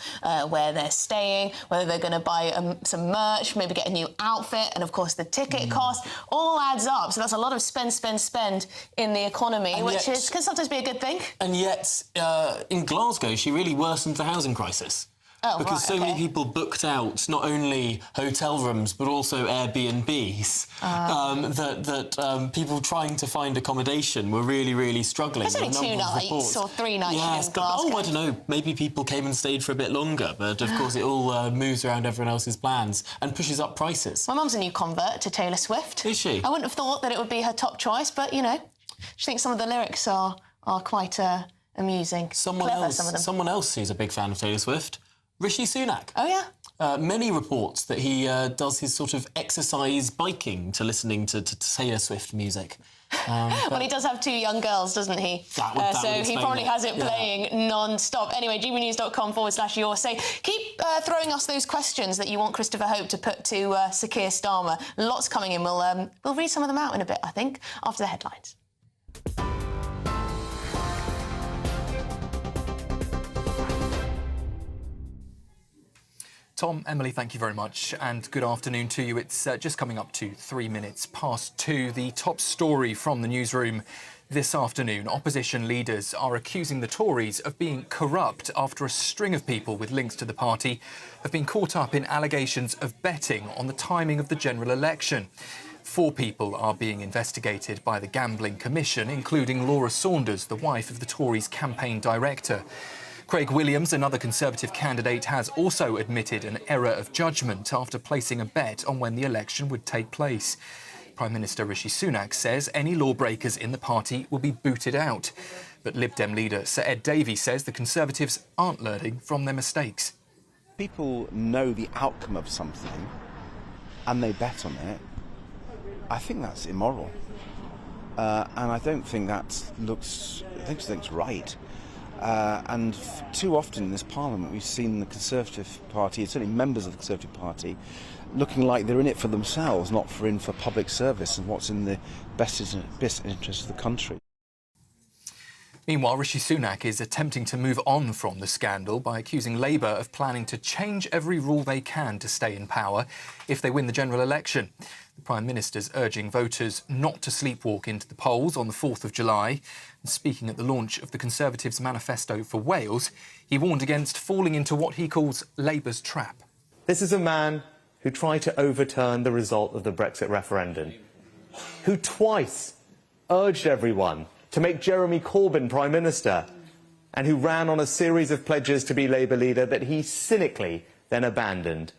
where they're staying, whether they're going to buy some merch, maybe get a new outfit, and of course the ticket cost, all adds up. So that's a lot of spend in the economy, and which can sometimes be a good thing. And yet, in Glasgow, she really worsened the housing crisis. Because so many people booked out not only hotel rooms but also Airbnbs that people trying to find accommodation were really struggling. There's only 2 nights or 3 nights in Glasgow. I don't know, maybe people came and stayed for a bit longer, but of course it all moves around everyone else's plans and pushes up prices. My mum's a new convert to Taylor Swift. Is she? I wouldn't have thought that it would be her top choice, but, you know, she thinks some of the lyrics are quite amusing. Someone else who's a big fan of Taylor Swift, Rishi Sunak. Oh, yeah? Many reports that he does his sort of exercise biking to listening to Taylor Swift music. Well, he does have 2 young girls, doesn't he? So he probably has it playing non-stop. Anyway, gbnews.com/your say. Keep throwing us those questions that you want Christopher Hope to put to Sir Keir Starmer. Lots coming in. We'll read some of them out in a bit, I think, after the headlines. Tom, Emily, thank you very much, and good afternoon to you. It's just coming up to 3 minutes past 2. The top story from the newsroom this afternoon. Opposition leaders are accusing the Tories of being corrupt after a string of people with links to the party have been caught up in allegations of betting on the timing of the general election. 4 people are being investigated by the Gambling Commission, including Laura Saunders, the wife of the Tories' campaign director. Craig Williams, another Conservative candidate, has also admitted an error of judgment after placing a bet on when the election would take place. Prime Minister Rishi Sunak says any lawbreakers in the party will be booted out. But Lib Dem leader Sir Ed Davey says the Conservatives aren't learning from their mistakes. People know the outcome of something and they bet on it. I think that's immoral. And I don't think that looks right. And too often in this Parliament we've seen the Conservative Party, certainly members of the Conservative Party, looking like they're in it for themselves, not for public service and what's in the best interest of the country. Meanwhile, Rishi Sunak is attempting to move on from the scandal by accusing Labour of planning to change every rule they can to stay in power if they win the general election. The Prime Minister's urging voters not to sleepwalk into the polls on the 4th of July. And speaking at the launch of the Conservatives' manifesto for Wales, he warned against falling into what he calls Labour's trap. This is a man who tried to overturn the result of the Brexit referendum, who twice urged everyone to make Jeremy Corbyn Prime Minister, and who ran on a series of pledges to be Labour leader that he cynically then abandoned.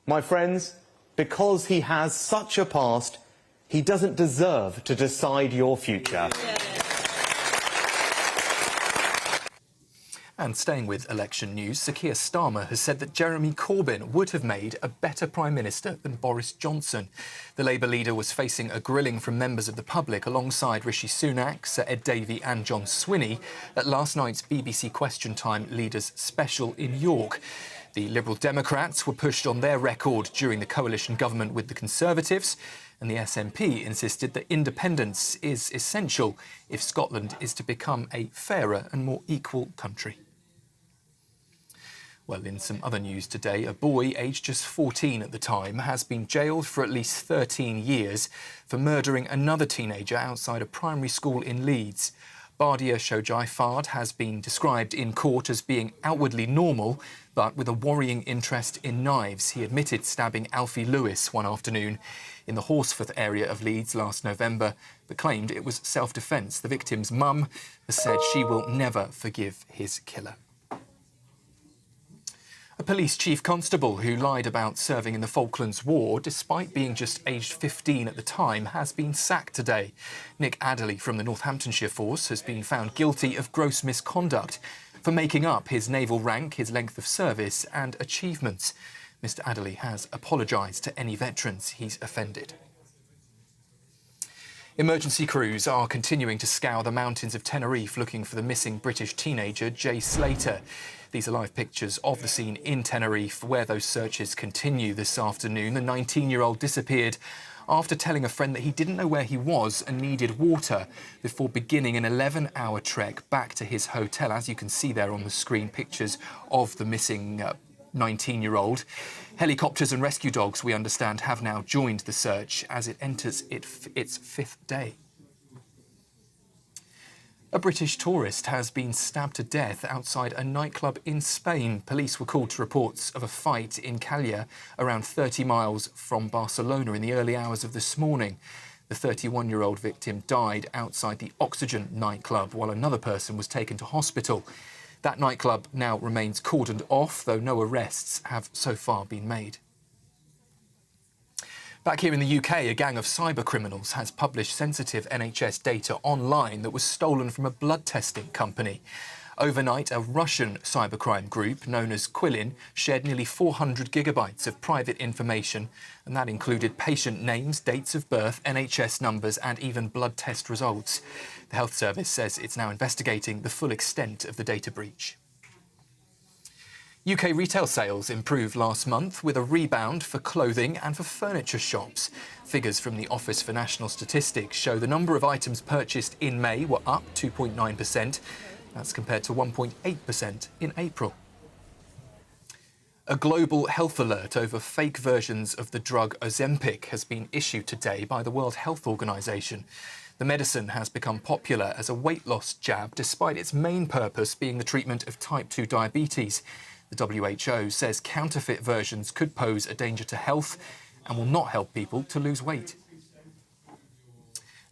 My friends, because he has such a past, he doesn't deserve to decide your future. And staying with election news, Sir Keir Starmer has said that Jeremy Corbyn would have made a better Prime Minister than Boris Johnson. The Labour leader was facing a grilling from members of the public alongside Rishi Sunak, Sir Ed Davey and John Swinney at last night's BBC Question Time Leaders Special in York. The Liberal Democrats were pushed on their record during the coalition government with the Conservatives, and the SNP insisted that independence is essential if Scotland is to become a fairer and more equal country. Well, in some other news today, a boy aged just 14 at the time has been jailed for at least 13 years for murdering another teenager outside a primary school in Leeds. Bardia Shojai Fard has been described in court as being outwardly normal, but with a worrying interest in knives. He admitted stabbing Alfie Lewis one afternoon in the Horsforth area of Leeds last November, but claimed it was self-defence. The victim's mum has said she will never forgive his killer. A police chief constable who lied about serving in the Falklands War, despite being just aged 15 at the time, has been sacked today. Nick Adderley from the Northamptonshire Force has been found guilty of gross misconduct for making up his naval rank, his length of service and achievements. Mr Adderley has apologised to any veterans he's offended. Emergency crews are continuing to scour the mountains of Tenerife looking for the missing British teenager Jay Slater. These are live pictures of the scene in Tenerife where those searches continue this afternoon. The 19-year-old disappeared after telling a friend that he didn't know where he was and needed water before beginning an 11-hour trek back to his hotel. As you can see there on the screen, pictures of the missing 19-year-old. Helicopters and rescue dogs, we understand, have now joined the search as it enters its 5th day. A British tourist has been stabbed to death outside a nightclub in Spain. Police were called to reports of a fight in Calella, around 30 miles from Barcelona, in the early hours of this morning. The 31-year-old victim died outside the Oxygen nightclub, while another person was taken to hospital. That nightclub now remains cordoned off, though no arrests have so far been made. Back here in the UK, a gang of cybercriminals has published sensitive NHS data online that was stolen from a blood testing company. Overnight, a Russian cybercrime group known as Quillin shared nearly 400 gigabytes of private information, and that included patient names, dates of birth, NHS numbers and even blood test results. The Health Service says it's now investigating the full extent of the data breach. UK retail sales improved last month with a rebound for clothing and for furniture shops. Figures from the Office for National Statistics show the number of items purchased in May were up 2.9%. That's compared to 1.8% in April. A global health alert over fake versions of the drug Ozempic has been issued today by the World Health Organization. The medicine has become popular as a weight loss jab, despite its main purpose being the treatment of type 2 diabetes. The WHO says counterfeit versions could pose a danger to health and will not help people to lose weight.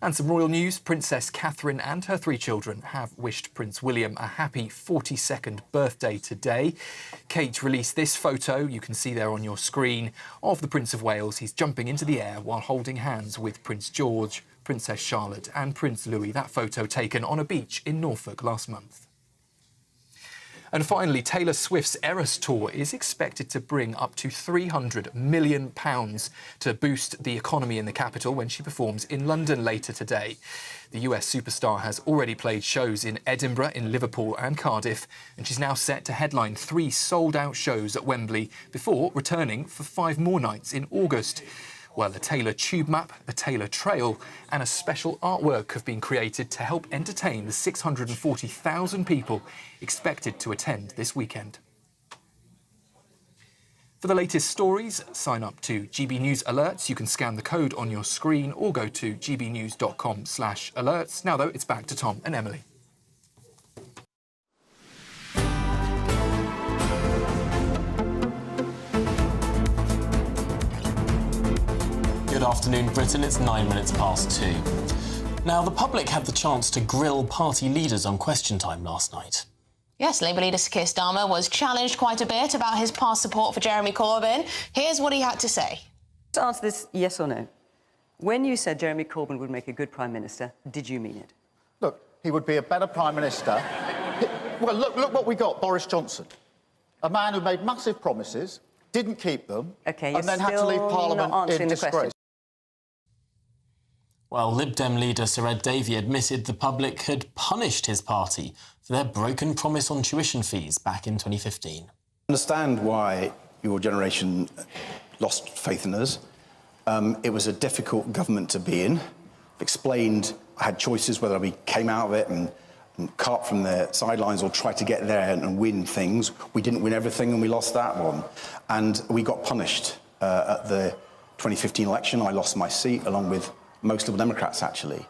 And some royal news. Princess Catherine and her 3 children have wished Prince William a happy 42nd birthday today. Kate released this photo, you can see there on your screen, of the Prince of Wales. He's jumping into the air while holding hands with Prince George, Princess Charlotte and Prince Louis. That photo taken on a beach in Norfolk last month. And finally, Taylor Swift's Eras Tour is expected to bring up to £300 million to boost the economy in the capital when she performs in London later today. The US superstar has already played shows in Edinburgh, in Liverpool and Cardiff, and she's now set to headline 3 sold-out shows at Wembley before returning for 5 more nights in August. Well, a Taylor tube map, a Taylor trail and a special artwork have been created to help entertain the 640,000 people expected to attend this weekend. For the latest stories, sign up to GB News Alerts. You can scan the code on your screen or go to gbnews.com/alerts. Now, though, it's back to Tom and Emily. Good afternoon, Britain. It's 9 minutes past 2. Now, the public had the chance to grill party leaders on Question Time last night. Yes, Labour leader Sir Keir Starmer was challenged quite a bit about his past support for Jeremy Corbyn. Here's what he had to say. To answer this, yes or no. When you said Jeremy Corbyn would make a good Prime Minister, did you mean it? Look, he would be a better Prime Minister. Well, look what we got, Boris Johnson. A man who made massive promises, didn't keep them, and then had to leave Parliament in disgrace. Well, Lib Dem leader Sir Ed Davey admitted the public had punished his party for their broken promise on tuition fees back in 2015. I understand why your generation lost faith in us. It was a difficult government to be in. I've explained I had choices whether we came out of it and cart from the sidelines or try to get there and win things. We didn't win everything and we lost that one. And we got punished at the 2015 election. I lost my seat along with most Liberal Democrats, actually.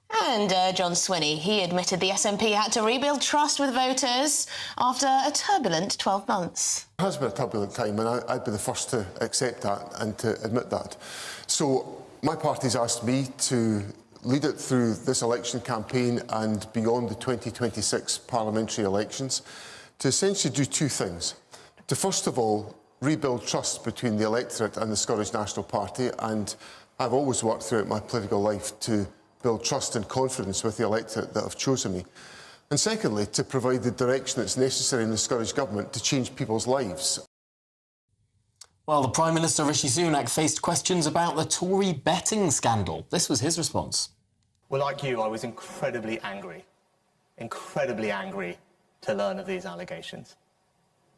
And John Swinney, he admitted the SNP had to rebuild trust with voters after a turbulent 12 months. It has been a turbulent time, and I'd be the first to accept that and to admit that. So my party's asked me to lead it through this election campaign and beyond the 2026 parliamentary elections to essentially do 2 things. To first of all, rebuild trust between the electorate and the Scottish National Party, and I've always worked throughout my political life to build trust and confidence with the electorate that have chosen me. And secondly, to provide the direction that's necessary in the Scottish Government to change people's lives. Well, the Prime Minister Rishi Sunak faced questions about the Tory betting scandal. This was his response. Well, like you, I was incredibly angry to learn of these allegations.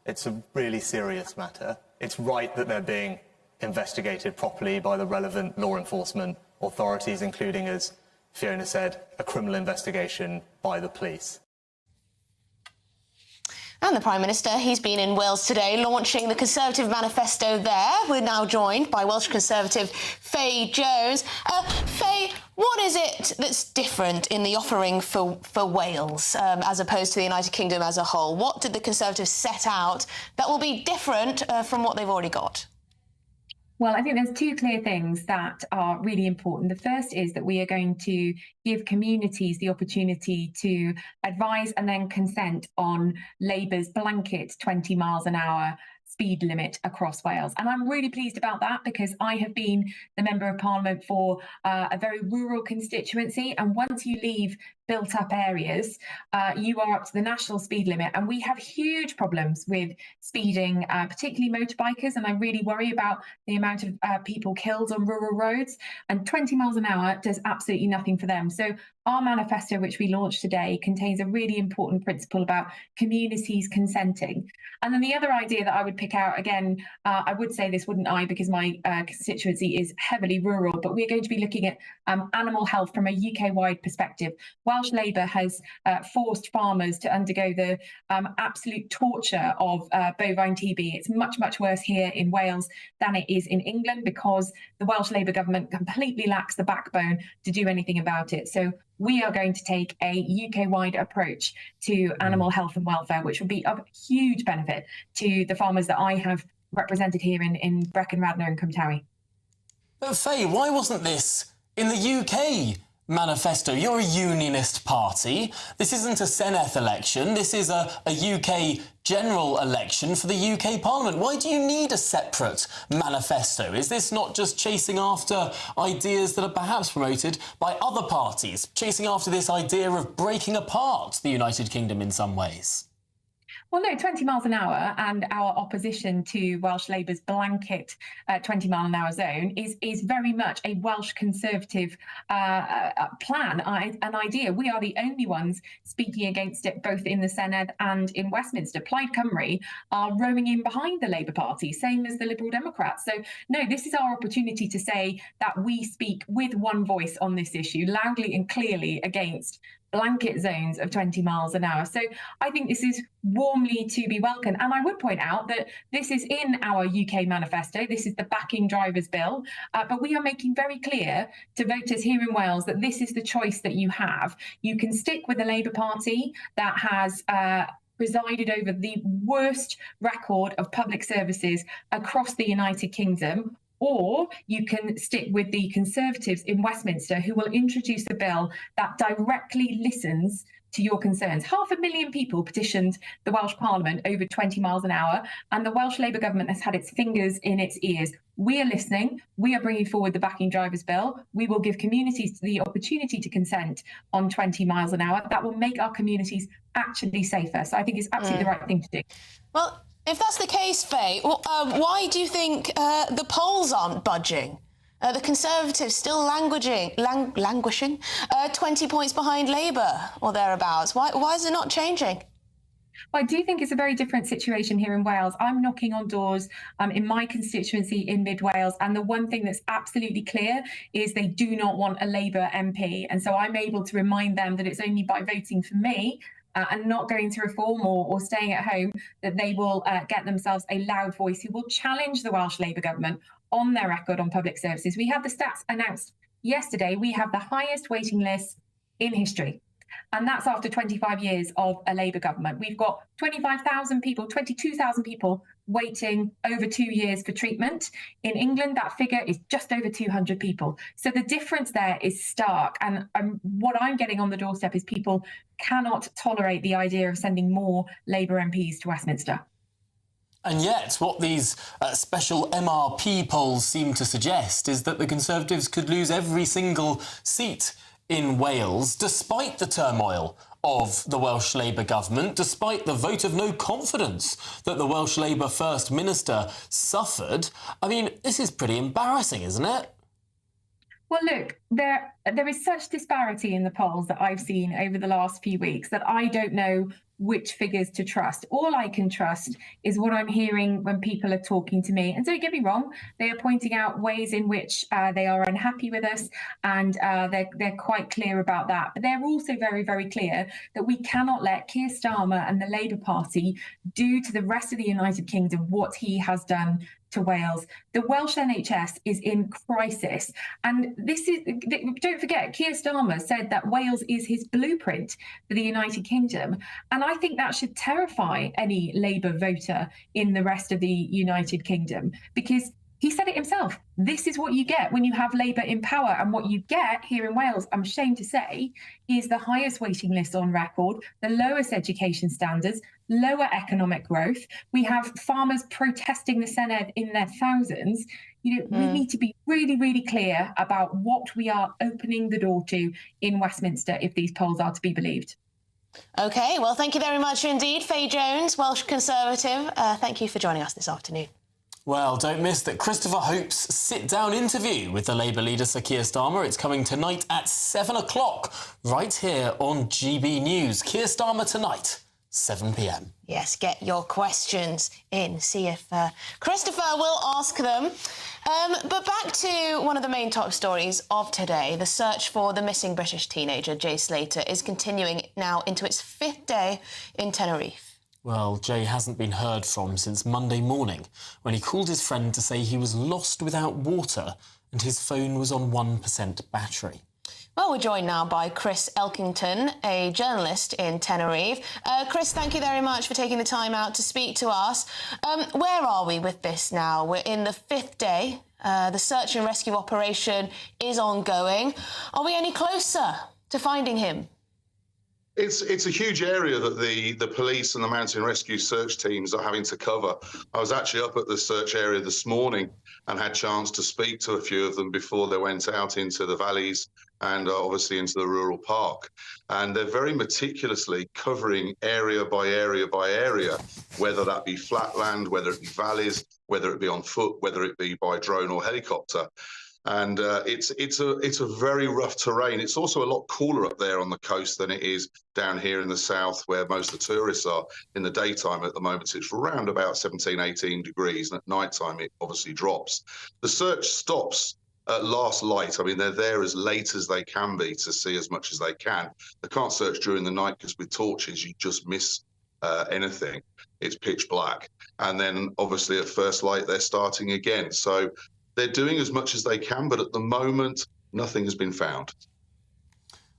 It's a really serious matter. It's right that they're being investigated properly by the relevant law enforcement authorities, including, as Fiona said, a criminal investigation by the police. And the Prime Minister, he's been in Wales today launching the Conservative manifesto there. We're now joined by Welsh Conservative Faye Jones. Faye, what is it that's different in the offering for Wales as opposed to the United Kingdom as a whole? What did the Conservatives set out that will be different from what they've already got? Well, I think there's 2 clear things that are really important. The first is that we are going to give communities the opportunity to advise and then consent on Labour's blanket 20 miles an hour speed limit across Wales. And I'm really pleased about that because I have been the Member of Parliament for a very rural constituency. And once you leave built up areas, you are up to the national speed limit. And we have huge problems with speeding, particularly motorbikers. And I really worry about the amount of people killed on rural roads. And 20 miles an hour does absolutely nothing for them. So our manifesto, which we launched today, contains a really important principle about communities consenting. And then the other idea that I would pick out, again, I would say this, wouldn't I, because my constituency is heavily rural, but we're going to be looking at animal health from a UK-wide perspective. Welsh Labour has forced farmers to undergo the absolute torture of bovine TB. It's much, much worse here in Wales than it is in England because the Welsh Labour government completely lacks the backbone to do anything about it. So we are going to take a UK-wide approach to animal health and welfare, which will be of huge benefit to the farmers that I have represented here in Brecon, Radnor and Cwmtari. But Faye, why wasn't this In the UK manifesto, you're a unionist party. This isn't a Senedd election. This is a UK general election for the UK Parliament. Why do you need a separate manifesto? Is this not just chasing after ideas that are perhaps promoted by other parties, chasing after this idea of breaking apart the United Kingdom in some ways? Well, no, 20 miles an hour and our opposition to Welsh Labour's blanket 20 mile an hour zone is very much a Welsh Conservative plan, an idea. We are the only ones speaking against it, both in the Senedd and in Westminster. Plaid Cymru are rowing in behind the Labour Party, same as the Liberal Democrats. So, no, this is our opportunity to say that we speak with one voice on this issue, loudly and clearly against blanket zones of 20 miles an hour. So I think this is warmly to be welcomed. And I would point out that this is in our UK manifesto. This is the backing drivers bill. But we are making very clear to voters here in Wales that this is the choice that you have. You can stick with the Labour Party that has presided over the worst record of public services across the United Kingdom, or you can stick with the Conservatives in Westminster who will introduce a bill that directly listens to your concerns. 500,000 people petitioned the Welsh Parliament over 20 miles an hour, and the Welsh Labour government has had its fingers in its ears. We are listening. We are bringing forward the backing drivers bill. We will give communities the opportunity to consent on 20 miles an hour. That will make our communities actually safer. So I think it's absolutely the right thing to do. Well, if that's the case, Faye, why do you think the polls aren't budging? The Conservatives still languishing, 20 points behind Labour or thereabouts. Why is it not changing? Well, I do think it's a very different situation here in Wales. I'm knocking on doors in my constituency in Mid Wales, and the one thing that's absolutely clear is they do not want a Labour MP. And so I'm able to remind them that it's only by voting for me and not going to Reform or staying at home that they will get themselves a loud voice who will challenge the Welsh Labour government on their record on public services. We had the stats announced yesterday. We have the highest waiting list in history. And that's after 25 years of a Labour government. We've got 25,000 people, 22,000 people waiting over 2 years for treatment. In England, that figure is just over 200 people. So the difference there is stark. And what I'm getting on the doorstep is people cannot tolerate the idea of sending more Labour MPs to Westminster. And yet, what these special MRP polls seem to suggest is that the Conservatives could lose every single seat in Wales, despite the turmoil of the Welsh Labour government, despite the vote of no confidence that the Welsh Labour First Minister suffered. I mean, this is pretty embarrassing, isn't it? Well, look, there is such disparity in the polls that I've seen over the last few weeks that I don't know which figures to trust. All I can trust is what I'm hearing when people are talking to me. And don't get me wrong, they are pointing out ways in which they are unhappy with us, and they're quite clear about that. But they're also very, very clear that we cannot let Keir Starmer and the Labour Party do to the rest of the United Kingdom what he has done to Wales. The Welsh NHS is in crisis. And don't forget, Keir Starmer said that Wales is his blueprint for the United Kingdom. And I think that should terrify any Labour voter in the rest of the United Kingdom, because he said it himself. This is what you get when you have Labour in power. And what you get here in Wales, I'm ashamed to say, is the highest waiting list on record, the lowest education standards, lower economic growth. We have farmers protesting the Senedd in their thousands. We need to be really, really clear about what we are opening the door to in Westminster if these polls are to be believed. OK, well, thank you very much indeed, Faye Jones, Welsh Conservative. Thank you for joining us this afternoon. Well, don't miss that Christopher Hope's sit-down interview with the Labour leader Sir Keir Starmer. It's coming tonight at 7 o'clock, right here on GB News. Keir Starmer tonight, 7 p.m. Yes, get your questions in. See if Christopher will ask them. But back to one of the main top stories of today. The search for the missing British teenager, Jay Slater, is continuing now into its 5th day in Tenerife. Well, Jay hasn't been heard from since Monday morning, when he called his friend to say he was lost without water and his phone was on 1% battery. Well, we're joined now by Chris Elkington, a journalist in Tenerife. Chris, thank you very much for taking the time out to speak to us. Where are we with this now? We're in the 5th day. The search and rescue operation is ongoing. Are we any closer to finding him? It's a huge area that the police and the mountain rescue search teams are having to cover. I was actually up at the search area this morning and had a chance to speak to a few of them before they went out into the valleys and obviously into the rural park. And they're very meticulously covering area by area by area, whether that be flatland, whether it be valleys, whether it be on foot, whether it be by drone or helicopter. And it's a very rough terrain. It's also a lot cooler up there on the coast than it is down here in the south, where most of the tourists are. In the daytime at the moment, it's around about 17, 18 degrees, and at night time it obviously drops. The search stops at last light. I mean, they're there as late as they can be to see as much as they can. They can't search during the night because with torches you just miss anything. It's pitch black. And then obviously at first light they're starting again. So they're doing as much as they can, but at the moment nothing has been found.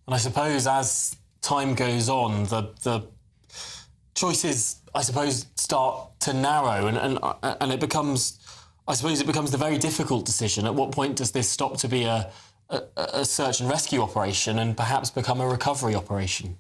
And I suppose as time goes on, the choices, I suppose, start to narrow, and it becomes, I suppose, it becomes the very difficult decision. At what point does this stop to be a search and rescue operation and perhaps become a recovery operation?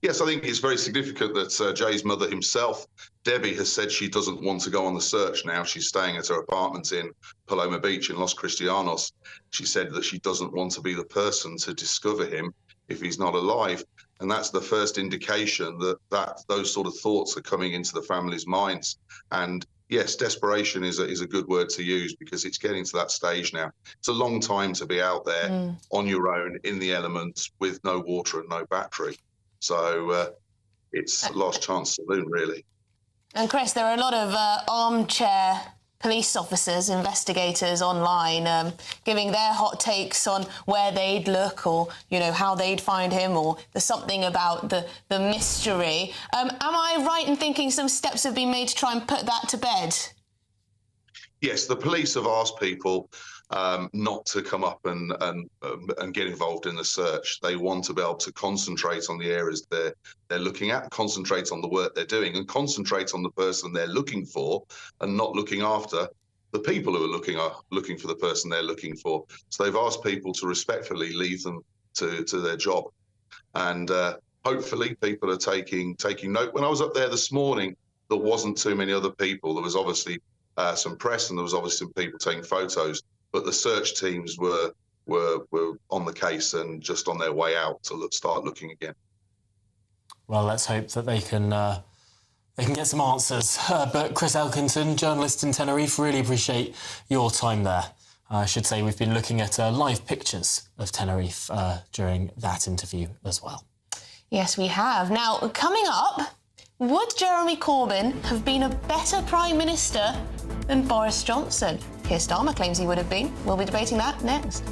Yes, I think it's very significant that Jay's mother himself, Debbie, has said she doesn't want to go on the search now. She's staying at her apartment in Paloma Beach in Los Cristianos. She said that she doesn't want to be the person to discover him if he's not alive. And that's the first indication that those sort of thoughts are coming into the family's minds. And yes, desperation is a good word to use because it's getting to that stage now. It's a long time to be out there on your own in the elements with no water and no battery. So it's a last chance saloon, really. And Chris, there are a lot of armchair police officers, investigators online giving their hot takes on where they'd look or, you know, how they'd find him, or there's something about the mystery. Am I right in thinking some steps have been made to try and put that to bed? Yes, the police have asked people not to come up and get involved in the search. They want to be able to concentrate on the areas they're looking at, concentrate on the work they're doing, and concentrate on the person they're looking for, and not looking after the people who are looking for the person they're looking for. So they've asked people to respectfully leave them to their job, and hopefully people are taking note. When I was up there this morning, there wasn't too many other people. There was obviously some press, and there was obviously some people taking photos. But the search teams were on the case and just on their way out to start looking again. Well, let's hope that they can get some answers. But Chris Elkington, journalist in Tenerife, really appreciate your time there. I should say we've been looking at live pictures of Tenerife during that interview as well. Yes, we have. Now, coming up, would Jeremy Corbyn have been a better Prime Minister than Boris Johnson? Keir Starmer claims he would have been. We'll be debating that next.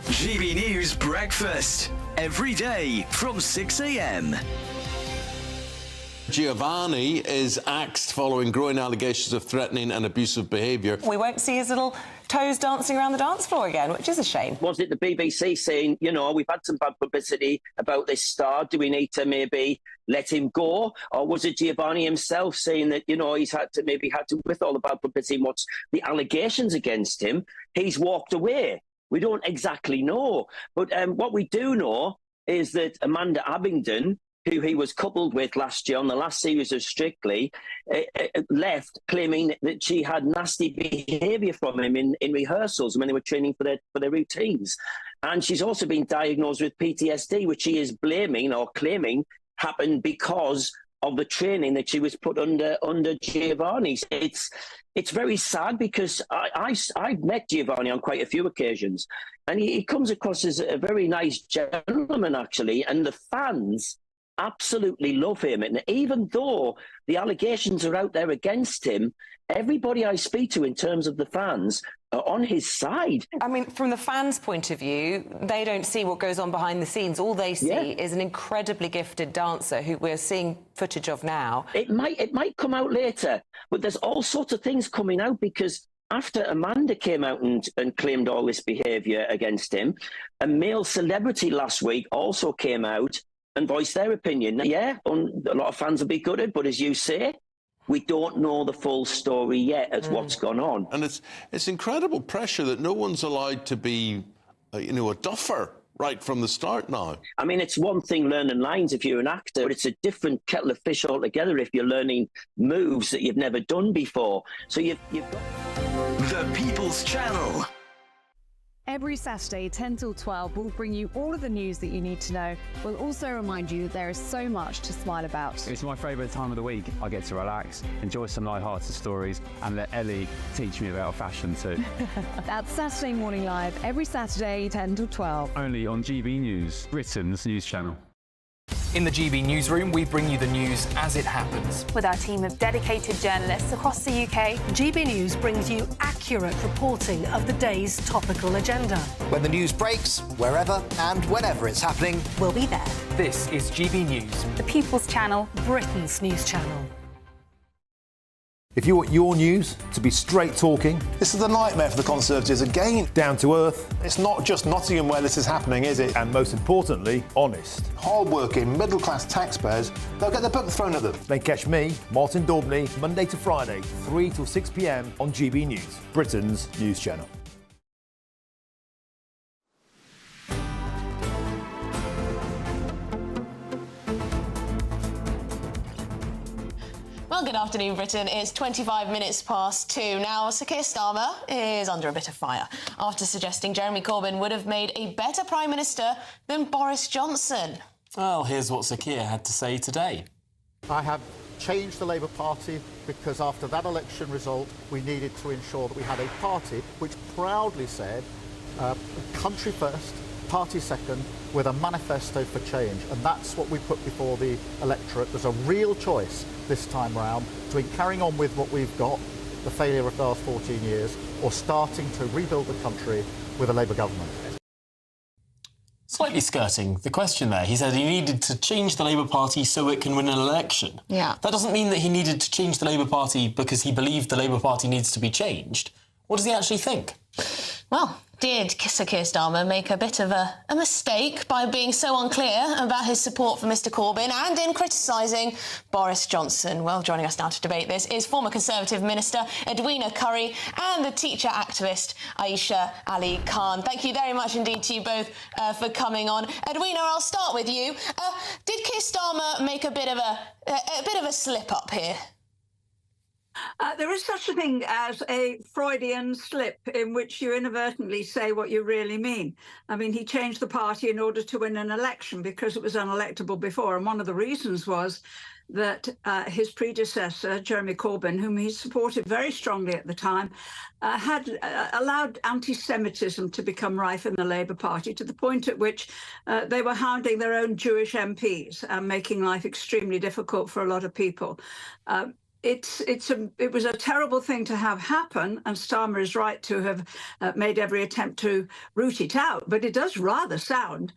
GB News Breakfast. Every day from 6 a.m. Giovanni is axed following growing allegations of threatening and abusive behaviour. We won't see his little toes dancing around the dance floor again, which is a shame. Was it the BBC saying, you know, we've had some bad publicity about this star, do we need to maybe let him go? Or was it Giovanni himself saying that, you know, he's had to, with all the bad publicity and what's the allegations against him, he's walked away? We don't exactly know. But what we do know is that Amanda Abingdon, who he was coupled with last year on the last series of Strictly, left claiming that she had nasty behaviour from him in rehearsals when they were training for their routines. And she's also been diagnosed with PTSD, which she is blaming or claiming happened because of the training that she was put under Giovanni. It's very sad because I've met Giovanni on quite a few occasions, and he comes across as a very nice gentleman, actually, and the fans absolutely love him. And even though the allegations are out there against him, everybody I speak to in terms of the fans are on his side. I mean, from the fans' point of view, they don't see what goes on behind the scenes. All they see is an incredibly gifted dancer who we're seeing footage of now. It might come out later, but there's all sorts of things coming out because after Amanda came out and claimed all this behaviour against him, a male celebrity last week also came out and voiced their opinion. Yeah, a lot of fans will be gutted, but as you say, we don't know the full story yet as what's gone on. And it's incredible pressure that no one's allowed to be, a duffer right from the start now. I mean, it's one thing learning lines if you're an actor, but it's a different kettle of fish altogether if you're learning moves that you've never done before. So you've got... The People's Channel. Every Saturday, 10 till 12, we'll bring you all of the news that you need to know. We'll also remind you that there is so much to smile about. It's my favourite time of the week. I get to relax, enjoy some light-hearted stories, and let Ellie teach me about fashion too. That's Saturday Morning Live, every Saturday, 10 till 12. Only on GB News, Britain's news channel. In the GB newsroom, we bring you the news as it happens. With our team of dedicated journalists across the UK, GB News brings you accurate reporting of the day's topical agenda. When the news breaks, wherever and whenever it's happening, we'll be there. This is GB News. The People's Channel, Britain's news channel. If you want your news to be straight talking... This is a nightmare for the Conservatives again. Down to earth. It's not just Nottingham where this is happening, is it? And most importantly, honest. Hard-working, middle-class taxpayers, they'll get their book thrown at them. Then catch me, Martin Daubney, Monday to Friday, 3 till 6 p.m. on GB News, Britain's news channel. Well, good afternoon, Britain. It's 25 minutes past 2. Now, Sir Keir Starmer is under a bit of fire after suggesting Jeremy Corbyn would have made a better Prime Minister than Boris Johnson. Well, here's what Sir Keir had to say today. I have changed the Labour Party because after that election result, we needed to ensure that we had a party which proudly said, country first, party second, with a manifesto for change. And that's what we put before the electorate. There's a real choice this time round between carrying on with what we've got, the failure of the last 14 years, or starting to rebuild the country with a Labour government. Slightly skirting the question there. He said he needed to change the Labour Party so it can win an election. Yeah. That doesn't mean that he needed to change the Labour Party because he believed the Labour Party needs to be changed. What does he actually think? Well, did Sir Keir Starmer make a bit of a mistake by being so unclear about his support for Mr Corbyn and in criticising Boris Johnson? Well, joining us now to debate this is former Conservative Minister Edwina Currie and the teacher activist Aisha Ali Khan. Thank you very much indeed to you both for coming on. Edwina, I'll start with you. Did Keir Starmer make a bit of a slip-up here? There is such a thing as a Freudian slip in which you inadvertently say what you really mean. I mean, he changed the party in order to win an election because it was unelectable before. And one of the reasons was that his predecessor, Jeremy Corbyn, whom he supported very strongly at the time, had allowed anti-Semitism to become rife in the Labour Party to the point at which they were hounding their own Jewish MPs and making life extremely difficult for a lot of people. It was a terrible thing to have happen, and Starmer is right to have made every attempt to root it out. But it does rather sound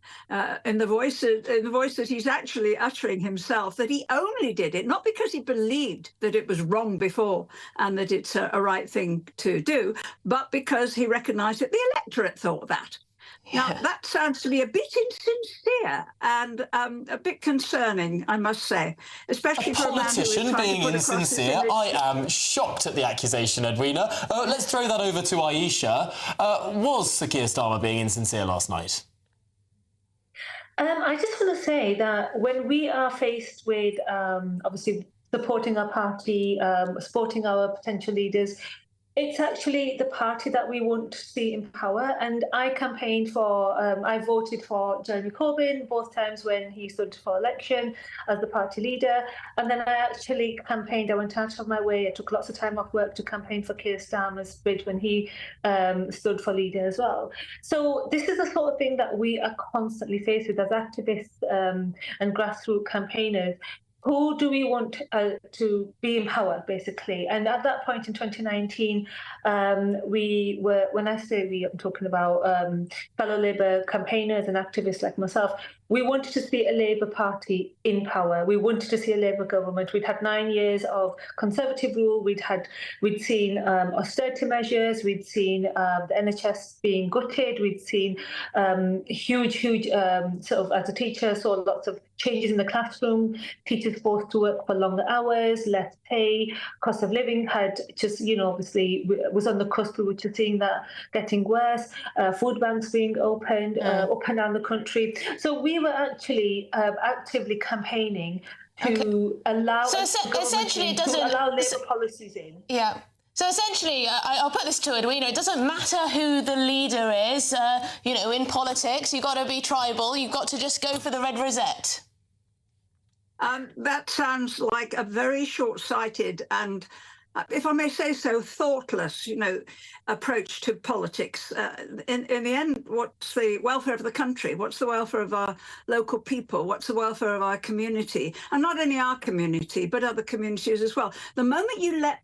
in the voice that he's actually uttering himself that he only did it not because he believed that it was wrong before and that it's a right thing to do, but because he recognised that the electorate thought that. Yeah. Now, that sounds to me a bit insincere and a bit concerning, I must say, especially for a politician being insincere. I am shocked at the accusation, Edwina. Let's throw that over to Aisha. Was Sir Keir Starmer being insincere last night? I just want to say that when we are faced with, obviously, supporting our party, supporting our potential leaders, it's actually the party that we want to see in power. And I campaigned for, I voted for Jeremy Corbyn both times when he stood for election as the party leader. And then I actually campaigned, I went out of my way, I took lots of time off work to campaign for Keir Starmer's bid when he stood for leader as well. So this is the sort of thing that we are constantly faced with as activists and grassroots campaigners. Who do we want to be in power, basically? And at that point in 2019, we were, when I say we, I'm talking about fellow Labour campaigners and activists like myself, we wanted to see a Labour Party in power. We wanted to see a Labour government. We'd had 9 years of Conservative rule. We'd seen austerity measures. We'd seen the NHS being gutted. We'd seen huge, sort of, as a teacher, saw lots of changes in the classroom. Teachers forced to work for longer hours, less pay. Cost of living had just, obviously was on the cusp. We were just seeing that getting worse. Food banks being opened up and down the country. So we were actually actively campaigning to allow essentially it doesn't allow Labour policies in. Yeah. So essentially, I'll put this to Edwina, it doesn't matter who the leader is, in politics, you've got to be tribal, you've got to just go for the red rosette. That sounds like a very short-sighted and, if I may say so, thoughtless, approach to politics. In the end, what's the welfare of the country? What's the welfare of our local people? What's the welfare of our community? And not only our community, but other communities as well. The moment you let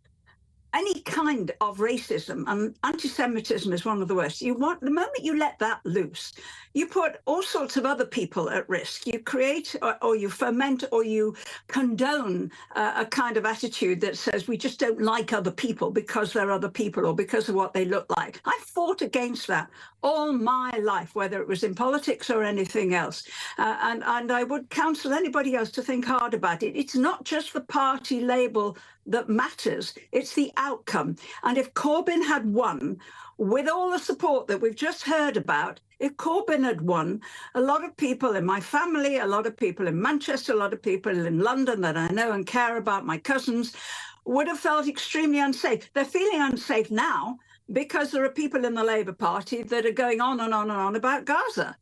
any kind of racism, and anti-Semitism is one of the worst, the moment you let that loose, you put all sorts of other people at risk. You create or you foment or you condone a kind of attitude that says we just don't like other people because they're other people or because of what they look like. I fought against that all my life, whether it was in politics or anything else. And I would counsel anybody else to think hard about it. It's not just the party label that matters, it's the outcome. And if Corbyn had won, with all the support that we've just heard about, if Corbyn had won, a lot of people in my family, a lot of people in Manchester, a lot of people in London that I know and care about, my cousins, would have felt extremely unsafe. They're feeling unsafe now because there are people in the Labour Party that are going on and on and on about Gaza.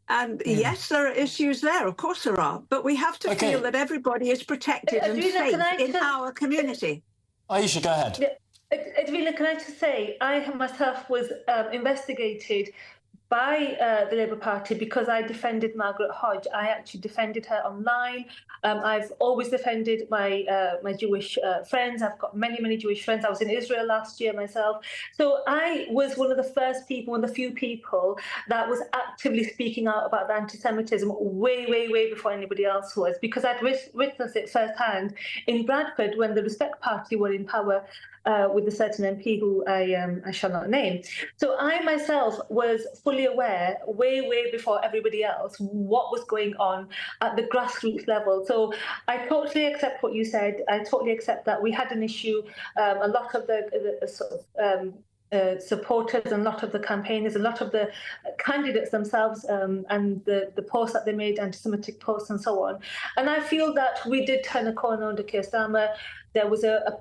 And yes, there are issues there, of course there are, but we have to feel that everybody is protected and safe in our community. Aisha, go ahead. Edwina, can I just say, I myself was investigated by the Labour Party because I defended Margaret Hodge. I actually defended her online. I've always defended my my Jewish friends. I've got many Jewish friends. I was in Israel last year myself. So I was one of the first people, one of the few people that was actively speaking out about the anti-Semitism way before anybody else was, because I'd witnessed it firsthand in Bradford when the Respect Party were in power. With a certain MP who I shall not name. So I myself was fully aware, way before everybody else, what was going on at the grassroots level. So I totally accept what you said. I totally accept that we had an issue. A lot of the sort of supporters and a lot of the campaigners, a lot of the candidates themselves and the posts that they made, anti-Semitic posts and so on. And I feel that we did turn a corner under Keir Starmer. There was a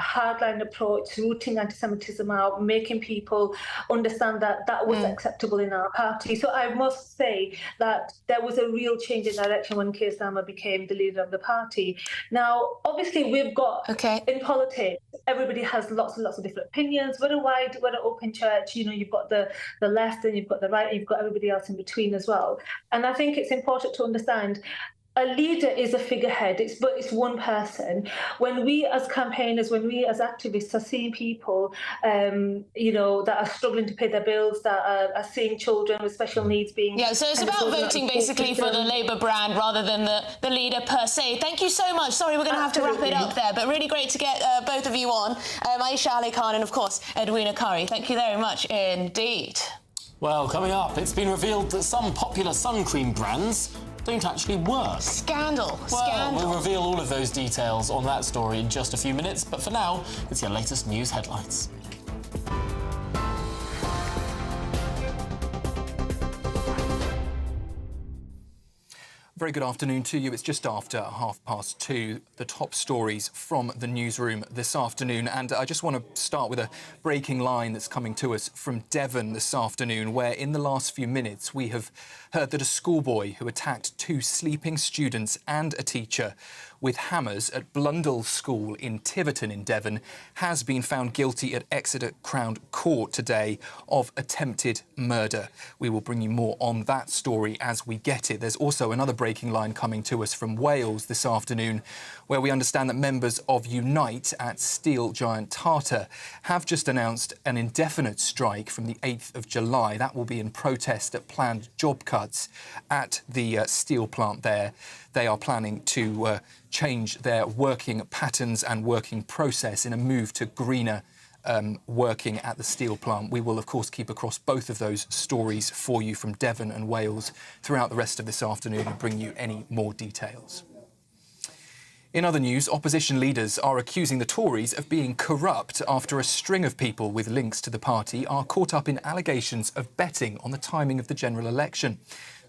hardline approach, rooting anti-Semitism out, making people understand that that was acceptable in our party. So I must say that there was a real change in direction when Keir Starmer became the leader of the party. Now, obviously, we've got, in politics, everybody has lots and lots of different opinions. We're a wide, we're an open church. You've got the left and you've got the right and you've got everybody else in between as well. And I think it's important to understand a leader is a figurehead, but it's one person. When we as campaigners, when we as activists are seeing people, that are struggling to pay their bills, that are seeing children with special needs being... Yeah, so it's about voting basically for the Labour brand rather than the leader per se. Thank you so much. Sorry, we're going to have to wrap it up there, but really great to get both of you on. Aisha Ali Khan and, of course, Edwina Curry. Thank you very much indeed. Well, coming up, it's been revealed that some popular sun cream brands don't actually work. Scandal. Well, we'll reveal all of those details on that story in just a few minutes, but for now, it's your latest news headlines. Very good afternoon to you. It's just after 2:30. The top stories from the newsroom this afternoon. And I just want to start with a breaking line that's coming to us from Devon this afternoon, where in the last few minutes we have heard that a schoolboy who attacked 2 sleeping students and a teacher with hammers at Blundell School in Tiverton in Devon has been found guilty at Exeter Crown Court today of attempted murder. We will bring you more on that story as we get it. There's also another breaking line coming to us from Wales this afternoon, where we understand that members of Unite at steel giant Tata have just announced an indefinite strike from the 8th of July. That will be in protest at planned job cuts at the steel plant there. They are planning to change their working patterns and working process in a move to greener working at the steel plant. We will, of course, keep across both of those stories for you from Devon and Wales throughout the rest of this afternoon and bring you any more details. In other news, opposition leaders are accusing the Tories of being corrupt after a string of people with links to the party are caught up in allegations of betting on the timing of the general election.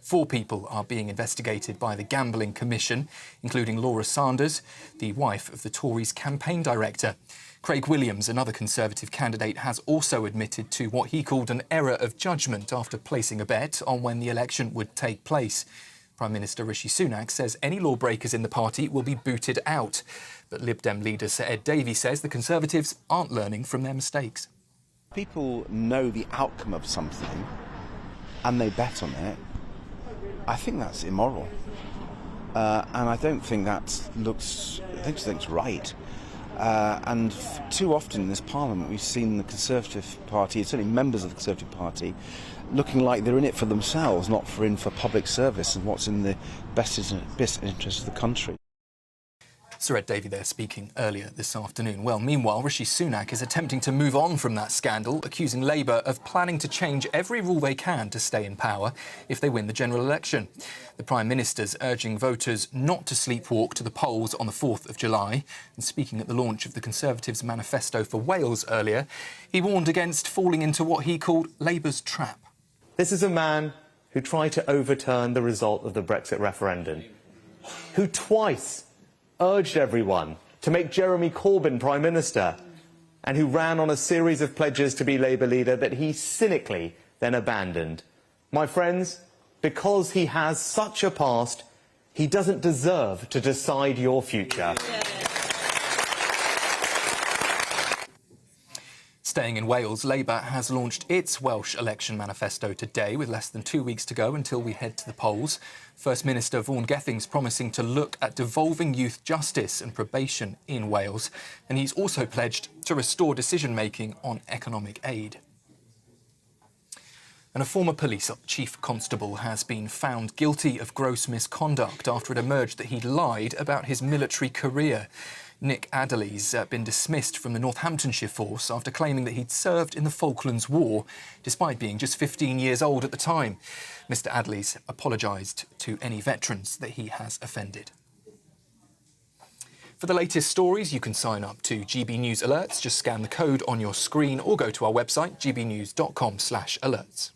4 people are being investigated by the Gambling Commission, including Laura Sanders, the wife of the Tories' campaign director. Craig Williams, another Conservative candidate, has also admitted to what he called an error of judgment after placing a bet on when the election would take place. Prime Minister Rishi Sunak says any lawbreakers in the party will be booted out. But Lib Dem leader Sir Ed Davey says the Conservatives aren't learning from their mistakes. People know the outcome of something and they bet on it. I think that's immoral. And I don't think that's right. And too often in this Parliament we've seen the Conservative Party, certainly members of the Conservative Party, looking like they're in it for themselves, not for public service and what's in the best interest of the country. Sir Ed Davey there speaking earlier this afternoon. Well, meanwhile, Rishi Sunak is attempting to move on from that scandal, accusing Labour of planning to change every rule they can to stay in power if they win the general election. The Prime Minister's urging voters not to sleepwalk to the polls on the 4th of July. And speaking at the launch of the Conservatives' manifesto for Wales earlier, he warned against falling into what he called Labour's trap. This is a man who tried to overturn the result of the Brexit referendum, who twice urged everyone to make Jeremy Corbyn Prime Minister, and who ran on a series of pledges to be Labour leader that he cynically then abandoned. My friends, because he has such a past, he doesn't deserve to decide your future. Staying in Wales, Labour has launched its Welsh election manifesto today, with less than 2 weeks to go until we head to the polls. First Minister Vaughan Gething's promising to look at devolving youth justice and probation in Wales, and he's also pledged to restore decision-making on economic aid. And a former police chief constable has been found guilty of gross misconduct after it emerged that he'd lied about his military career. Nick Adderley's been dismissed from the Northamptonshire force after claiming that he'd served in the Falklands War, despite being just 15 years old at the time. Mr Adderley's apologised to any veterans that he has offended. For the latest stories, you can sign up to GB News Alerts. Just scan the code on your screen or go to our website, gbnews.com/alerts.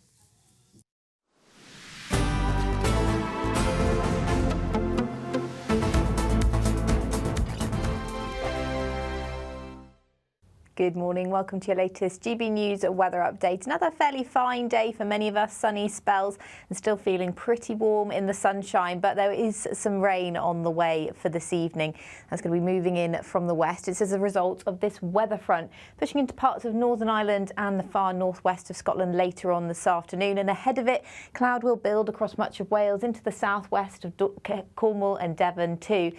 Good morning, welcome to your latest GB News weather update. Another fairly fine day for many of us, sunny spells and still feeling pretty warm in the sunshine, but there is some rain on the way for this evening. That's going to be moving in from the west. It's as a result of this weather front pushing into parts of Northern Ireland and the far northwest of Scotland later on this afternoon. And ahead of it, cloud will build across much of Wales into the southwest of Cornwall and Devon too.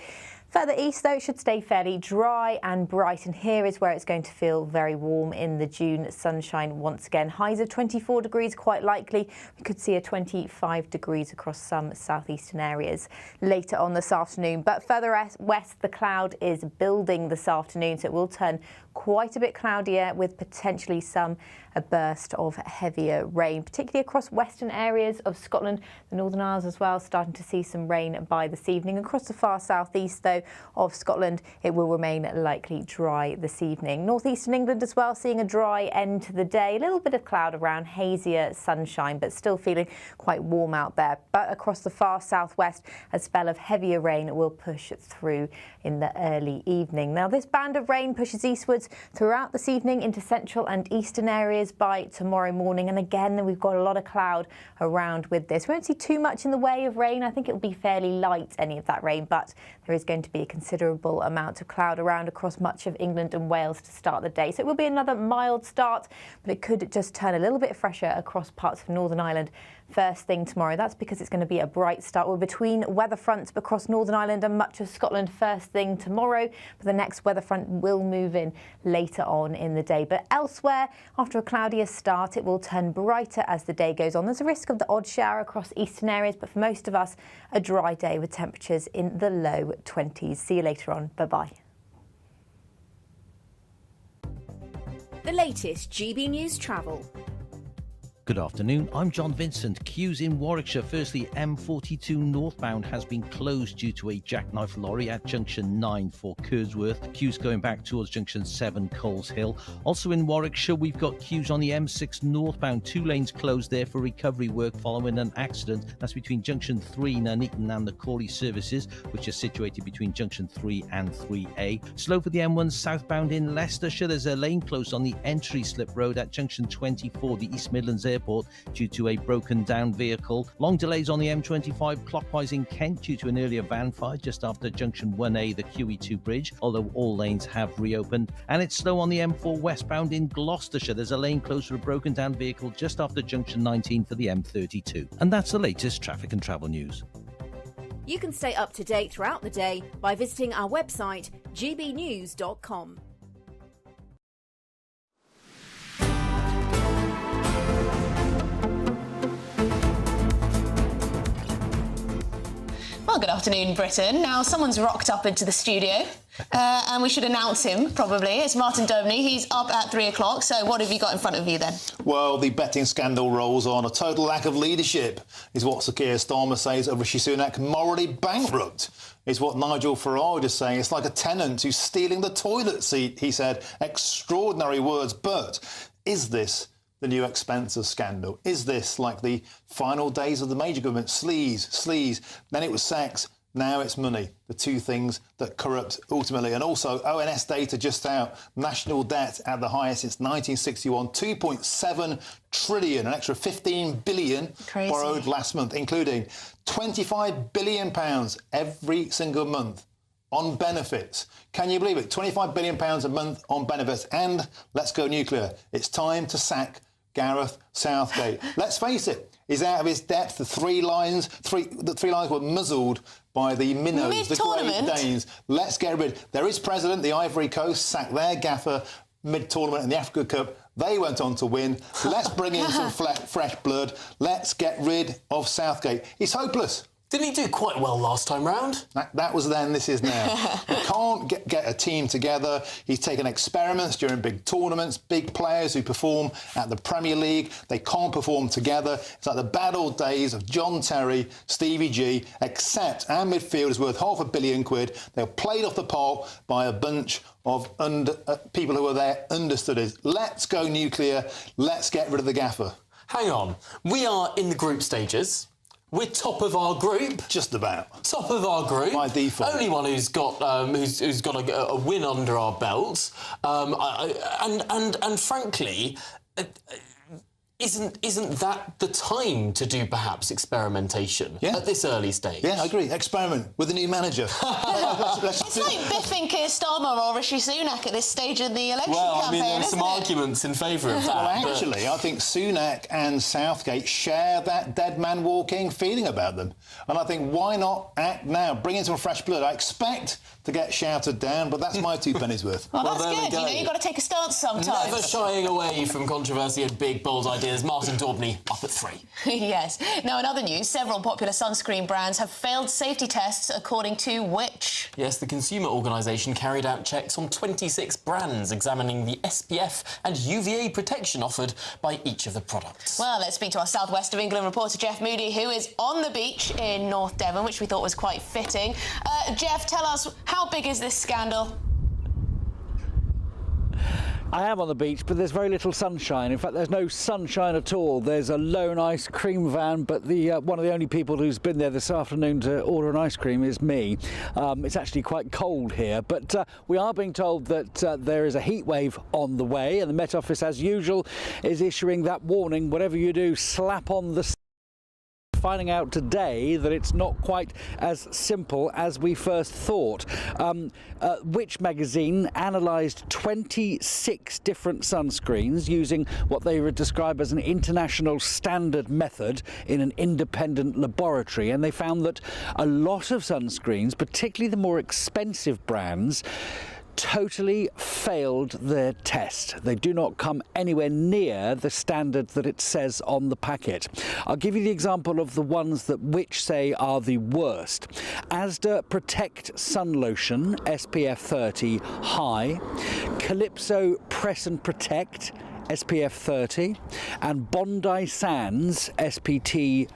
Further east, though, it should stay fairly dry and bright, and here is where it's going to feel very warm in the June sunshine once again. Highs of 24 degrees quite likely. We could see a 25 degrees across some southeastern areas later on this afternoon. But further west, the cloud is building this afternoon, so it will turn quite a bit cloudier with potentially some a burst of heavier rain, particularly across western areas of Scotland, the Northern Isles as well, starting to see some rain by this evening. Across the far southeast, though, of Scotland, it will remain likely dry this evening. Northeastern England as well, seeing a dry end to the day. A little bit of cloud around, hazier sunshine, but still feeling quite warm out there. But across the far southwest, a spell of heavier rain will push through in the early evening. Now, this band of rain pushes eastwards throughout this evening into central and eastern areas by tomorrow morning. And again, we've got a lot of cloud around with this. We won't see too much in the way of rain. I think it will be fairly light, any of that rain, but there is going to be a considerable amount of cloud around across much of England and Wales to start the day. So it will be another mild start, but it could just turn a little bit fresher across parts of Northern Ireland first thing tomorrow. That's because it's going to be a bright start. We're between weather fronts across Northern Ireland and much of Scotland first thing tomorrow, but the next weather front will move in later on in the day. But elsewhere, after a cloudier start, it will turn brighter as the day goes on. There's a risk of the odd shower across eastern areas, but for most of us, a dry day with temperatures in the low 20s. See you later on. Bye-bye. The latest GB News travel. Good afternoon, I'm John Vincent. Queues in Warwickshire. Firstly, M42 northbound has been closed due to a jackknife lorry at junction 9 for Cursworth. Queues going back towards junction 7 Coles Hill. Also in Warwickshire, we've got queues on the M6 northbound. 2 lanes closed there for recovery work following an accident. That's between junction 3 Nuneaton and the Cawley services, which are situated between junction 3 and 3A. Slow for the M1 southbound in Leicestershire. There's a lane closed on the entry slip road at junction 24, the East Midlands Airport, due to a broken down vehicle. Long delays on the M25 clockwise in Kent due to an earlier van fire just after junction 1A, the QE2 bridge, although all lanes have reopened. And it's slow on the M4 westbound in Gloucestershire. There's a lane closed for a broken down vehicle just after junction 19 for the M32. And that's the latest traffic and travel news. You can stay up to date throughout the day by visiting our website, gbnews.com. Well, good afternoon, Britain. Now, someone's rocked up into the studio, and we should announce him, probably. It's Martin Dobney. He's up at 3 o'clock, so what have you got in front of you, then? Well, the betting scandal rolls on. A total lack of leadership is what Sir Keir Starmer says of Rishi Sunak morally bankrupt, is what Nigel Farage is saying. It's like a tenant who's stealing the toilet seat, he said. Extraordinary words, but is this the new expenses scandal? Is this like the final days of the major government? Sleaze, then it was sex, now it's money. The two things that corrupt ultimately. And also, ONS data just out, national debt at the highest since 1961, 2.7 trillion, an extra 15 billion borrowed last month, including £25 billion every single month on benefits. Can you believe it? £25 billion a month on benefits. And let's go nuclear. It's time to sack Gareth Southgate. Let's face it, he's out of his depth. The three lions were muzzled by the minnows, the Great Danes. Let's get rid. There is precedent. The Ivory Coast sacked their gaffer mid-tournament in the Africa Cup. They went on to win. Let's bring in some fresh blood. Let's get rid of Southgate. He's hopeless. Didn't he do quite well last time round? That was then, this is now. You can't get a team together. He's taken experiments during big tournaments, big players who perform at the Premier League. They can't perform together. It's like the bad old days of John Terry, Stevie G, except our midfield is worth £500 million. They were played off the park by a bunch of people who were there understudies. Let's go nuclear. Let's get rid of the gaffer. Hang on. We are in the group stages. We're top of our group. Just about. Top of our group. By default. Only one who's got a win under our belts. And frankly, isn't that the time to do perhaps experimentation at this early stage? Yeah, I agree. Experiment with a new manager. It's like biffing Keir Starmer or Rishi Sunak at this stage in the election campaign, I mean, there are some arguments in favour of that. Well, actually, I think Sunak and Southgate share that dead man walking feeling about them. And I think, why not act now? Bring in some fresh blood. I expect to get shouted down, but that's my 2 pennies worth. Well, that's good. You know, you've got to take a stance sometimes. Never shying away from controversy and big, bold ideas Australia's Martin Daubney up at 3. Yes. Now, in other news, several popular sunscreen brands have failed safety tests, according to which? Yes, the consumer organisation carried out checks on 26 brands, examining the SPF and UVA protection offered by each of the products. Well, let's speak to our South West of England reporter, Jeff Moody, who is on the beach in North Devon, which we thought was quite fitting. Jeff, tell us, how big is this scandal? I am on the beach, but there's very little sunshine. In fact, there's no sunshine at all. There's a lone ice cream van, but one of the only people who's been there this afternoon to order an ice cream is me. It's actually quite cold here, but we are being told that there is a heat wave on the way, and the Met Office, as usual, is issuing that warning: whatever you do, slap on the... Finding out today that it's not quite as simple as we first thought. Which magazine analysed 26 different sunscreens using what they would describe as an international standard method in an independent laboratory, and they found that a lot of sunscreens, particularly the more expensive brands, totally failed their test. They do not come anywhere near the standard that it says on the packet. I'll give you the example of the ones that which say are the worst. Asda Protect Sun Lotion, SPF 30 high, Calypso Press and Protect, SPF 30, and Bondi Sands, SPT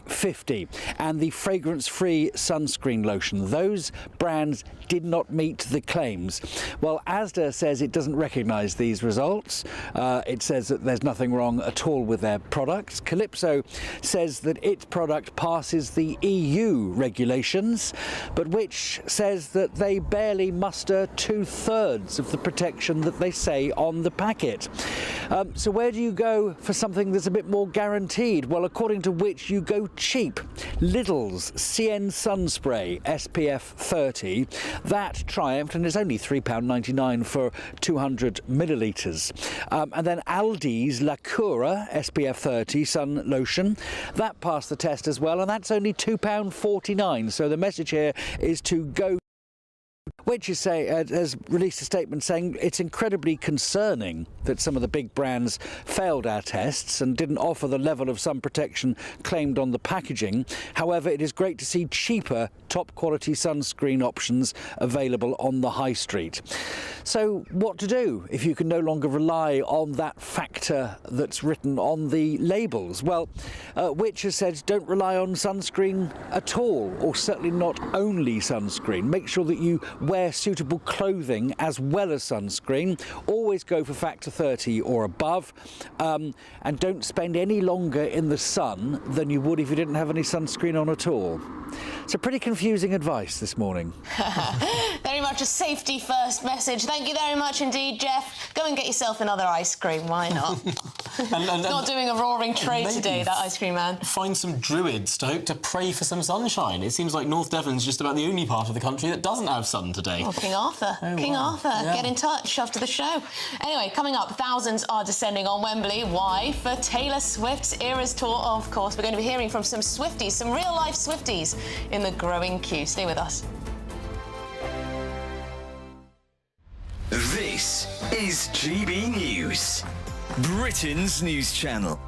50, and the fragrance-free sunscreen lotion. Those brands did not meet the claims. Well, Asda says it doesn't recognise these results. It says that there's nothing wrong at all with their products. Calypso says that its product passes the EU regulations, but which says that they barely muster 2/3 of the protection that they say on the packet. So where do you go for something that's a bit more guaranteed? Well, according to which, you go cheap. Lidl's CN Sunspray SPF 30, that triumphed, and it's only £3.99 for 200 millilitres. And then Aldi's La Cura SPF 30 sun lotion, that passed the test as well, and that's only £2.49. So the message here is to go. Which has released a statement saying it's incredibly concerning that some of the big brands failed our tests and didn't offer the level of sun protection claimed on the packaging. However, it is great to see cheaper, top-quality sunscreen options available on the high street. So what to do if you can no longer rely on that factor that's written on the labels? Well, Which has said don't rely on sunscreen at all, or certainly not only sunscreen. Make sure that you wear suitable clothing as well as sunscreen. Always go for factor 30 or above, and don't spend any longer in the sun than you would if you didn't have any sunscreen on at all. So pretty confusing advice this morning. Very much a safety first message. Thank you very much indeed, Jeff. Go and get yourself another ice cream, why not? Not doing a roaring trade today, that ice cream man. Find some druids to hope to pray for some sunshine. It seems like North Devon's just about the only part of the country that doesn't have sun today. Oh, King Arthur. Oh, King wow. Arthur. Yeah. Get in touch after the show. Anyway, coming up, thousands are descending on Wembley. Why? For Taylor Swift's Eras Tour, of course. We're going to be hearing from some Swifties, some real-life Swifties in the growing queue. Stay with us. This is GB News, Britain's news channel.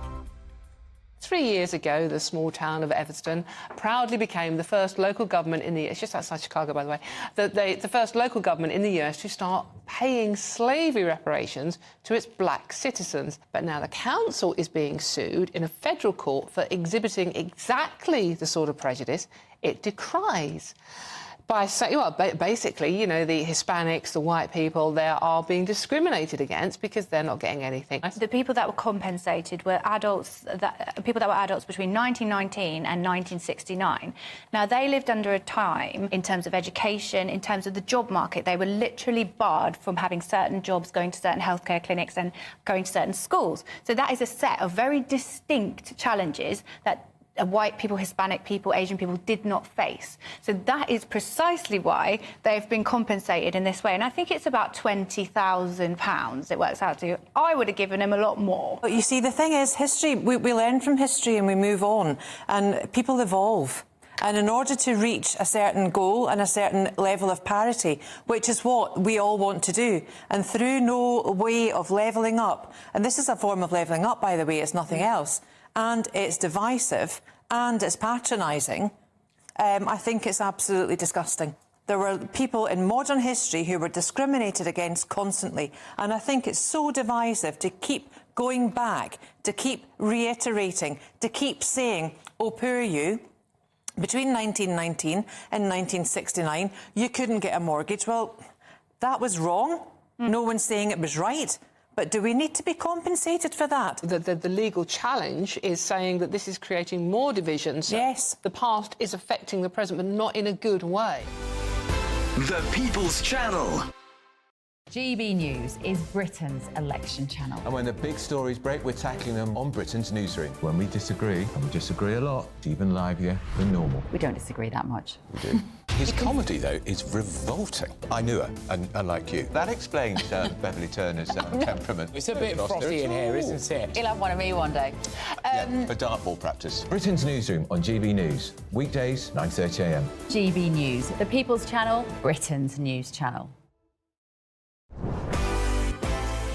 3 years ago, the small town of Evanston proudly became the first local government in the... It's just outside Chicago, by the way. The first local government in the US to start paying slavery reparations to its black citizens. But now the council is being sued in a federal court for exhibiting exactly the sort of prejudice it decries. By saying, well, basically, you know, the Hispanics, the white people, they are being discriminated against because they're not getting anything. The people that were compensated were adults, people that were adults between 1919 and 1969. Now, they lived under a time, in terms of education, in terms of the job market, they were literally barred from having certain jobs, going to certain healthcare clinics and going to certain schools. So that is a set of very distinct challenges that white people, Hispanic people, Asian people did not face. So that is precisely why they've been compensated in this way. And I think it's about £20,000 it works out to. I would have given them a lot more. But you see, the thing is, history, we learn from history and we move on, and people evolve. And in order to reach a certain goal and a certain level of parity, which is what we all want to do, and through no way of levelling up, and this is a form of levelling up, by the way, it's nothing else, and it's divisive and it's patronising, I think it's absolutely disgusting. There were people in modern history who were discriminated against constantly, and I think it's so divisive to keep going back, to keep reiterating, to keep saying, oh, poor you, between 1919 and 1969, you couldn't get a mortgage. Well, that was wrong. No one's saying it was right. But do we need to be compensated for that? The legal challenge is saying that this is creating more divisions. Yes. The past is affecting the present, but not in a good way. The People's Channel. GB News is Britain's election channel. And when the big stories break, we're tackling them on Britain's newsroom. When we disagree, and we disagree a lot, it's even livelier than normal. We don't disagree that much. We do. His comedy, though, is revolting. I knew her, unlike you. That explains Beverly Turner's temperament. It's a bit frosty in here, isn't it? He'll have one of me one day. For dartball practice. Britain's newsroom on GB News. Weekdays, 9:30 a.m. GB News, the People's Channel, Britain's news channel.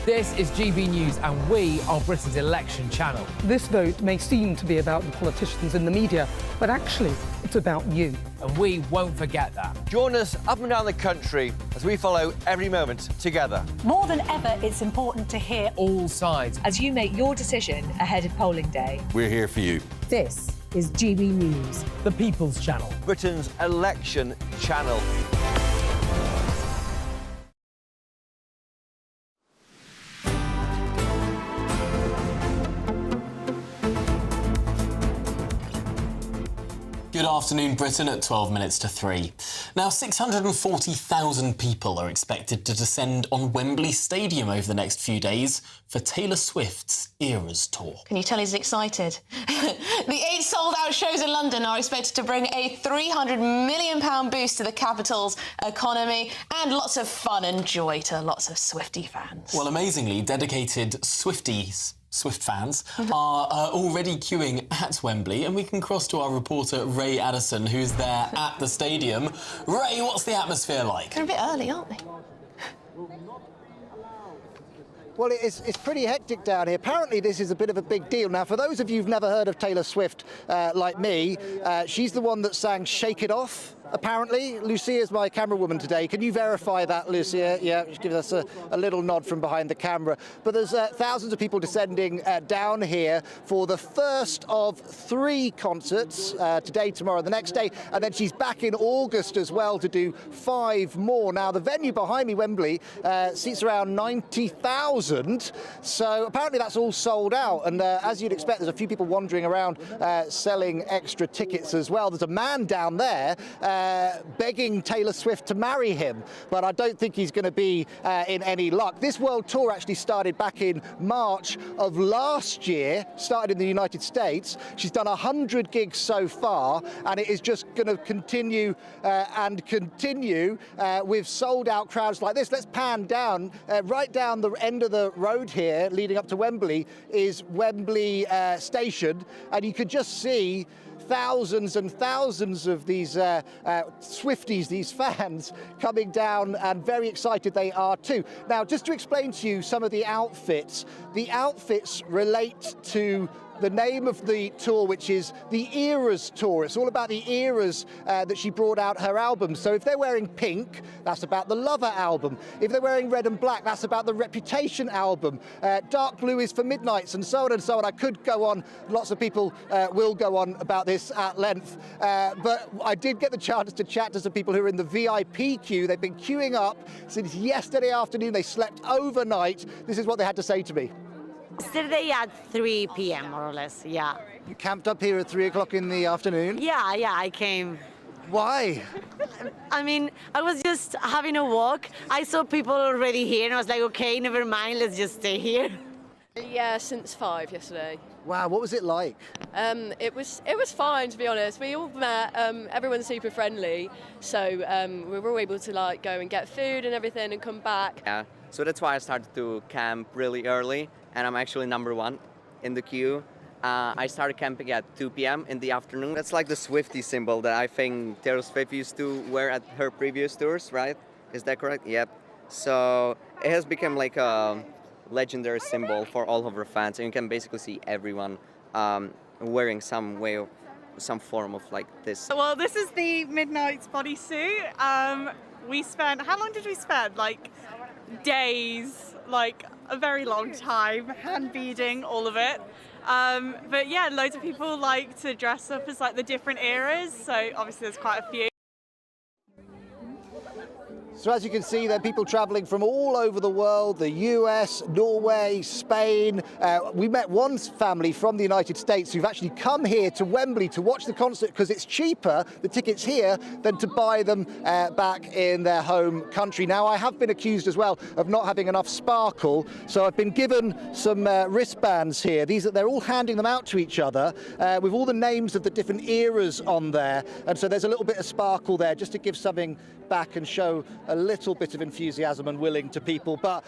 This is GB News, and we are Britain's election channel. This vote may seem to be about the politicians in the media, but actually, it's about you. And we won't forget that. Join us up and down the country as we follow every moment together. More than ever, it's important to hear all sides as you make your decision ahead of polling day. We're here for you. This is GB News, the People's Channel, Britain's election channel. Good afternoon, Britain, at 12 minutes to 3. Now, 640,000 people are expected to descend on Wembley Stadium over the next few days for Taylor Swift's Eras tour. Can you tell he's excited? The 8 sold-out shows in London are expected to bring a £300 million boost to the capital's economy and lots of fun and joy to lots of Swiftie fans. Well, amazingly, dedicated Swift fans are already queuing at Wembley, and we can cross to our reporter Ray Addison, who's there at the stadium. Ray, what's the atmosphere like? They're a bit early, aren't they? Well, it's pretty hectic down here. Apparently, this is a bit of a big deal. Now, for those of you who've never heard of Taylor Swift, like me, she's the one that sang Shake It Off, apparently. Lucia's my camera woman today. Can you verify that, Lucia? Yeah, just give us a little nod from behind the camera. But there's thousands of people descending down here for the first of 3 concerts, today, tomorrow, the next day, and then she's back in August as well to do 5 more. Now, the venue behind me, Wembley, seats around 90,000, so apparently that's all sold out, and as you'd expect, there's a few people wandering around selling extra tickets as well. There's a man down there begging Taylor Swift to marry him, but I don't think he's going to be in any luck. This world tour actually started back in March of last year, started in the United States. She's done 100 gigs so far, and it is just going to continue and continue with sold-out crowds like this. Let's pan down, right down the end of the road here, leading up to Wembley, is Wembley Station, and you could just see thousands and thousands of these Swifties, these fans, coming down, and very excited they are too. Now, just to explain to you some of the outfits relate to the name of the tour, which is the Eras Tour. It's all about the eras that she brought out her albums. So if they're wearing pink, that's about the Lover album. If they're wearing red and black, that's about the Reputation album. Dark blue is for Midnights, and so on and so on. I could go on. Lots of people will go on about this at length. But I did get the chance to chat to some people who are in the VIP queue. They've been queuing up since yesterday afternoon. They slept overnight. This is what they had to say to me. Yesterday at 3 p.m. more or less, yeah. You camped up here at 3 o'clock in the afternoon? Yeah, I came. Why? I mean, I was just having a walk. I saw people already here and I was like, okay, never mind, let's just stay here. Yeah, since 5 yesterday. Wow, what was it like? It was fine, to be honest. We all met, everyone's super friendly, so we were all able to like go and get food and everything and come back. Yeah, so that's why I started to camp really early, and I'm actually number 1 in the queue. I started camping at 2 p.m. in the afternoon. That's like the Swiftie symbol that I think Taylor Swift used to wear at her previous tours, right? Is that correct? Yep. So it has become like a legendary symbol for all of her fans, and you can basically see everyone wearing some form of like this. Well, this is the Midnight's bodysuit. We spent, how long did we spend? Like days, like a very long time, hand beading all of it. But yeah, loads of people like to dress up as like the different eras, so obviously there's quite a few. So as you can see, there are people travelling from all over the world, the US, Norway, Spain. We met one family from the United States who've actually come here to Wembley to watch the concert because it's cheaper, the tickets here, than to buy them back in their home country. Now, I have been accused as well of not having enough sparkle, so I've been given some wristbands here. They're all handing them out to each other with all the names of the different eras on there. And so there's a little bit of sparkle there just to give something back and show a little bit of enthusiasm and willing to people, but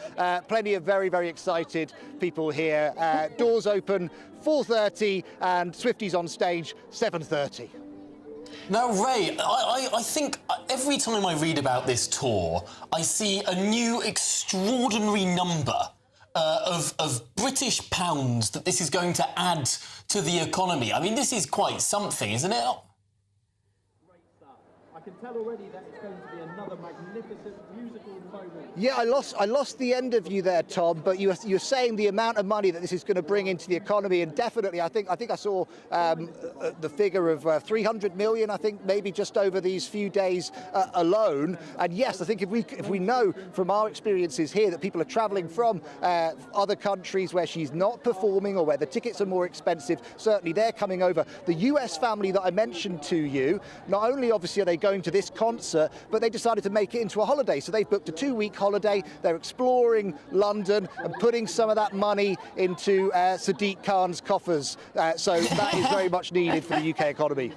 plenty of very, very excited people here. Doors open 4:30 and Swifties on stage 7:30. Now, Ray, I think every time I read about this tour, I see a new extraordinary number of British pounds that this is going to add to the economy. I mean, this is quite something, isn't it? I can tell already that it's going to be another magnificent musical moment. Yeah, I lost the end of you there, Tom, but you're saying the amount of money that this is going to bring into the economy, and definitely I think I saw the figure of 300 million, I think maybe just over these few days alone. And yes, I think if we know from our experiences here that people are travelling from other countries where she's not performing or where the tickets are more expensive, certainly they're coming over. The US family that I mentioned to you, not only obviously are they going to this concert, but they decided to make it into a holiday. So they've booked a 2-week holiday. They're exploring London and putting some of that money into Sadiq Khan's coffers. So that is very much needed for the UK economy.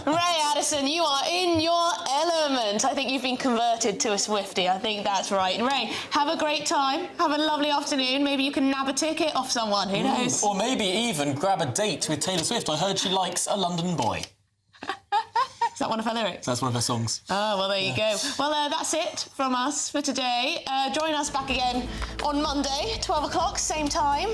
Ray Addison, you are in your element. I think you've been converted to a Swiftie. I think that's right. Ray, have a great time. Have a lovely afternoon. Maybe you can nab a ticket off someone. Who knows? Or maybe even grab a date with Taylor Swift. I heard she likes a London boy. Is that one of her lyrics? That's one of her songs. Oh, well, there you go. Well, that's it from us for today. Join us back again on Monday, 12 o'clock, same time.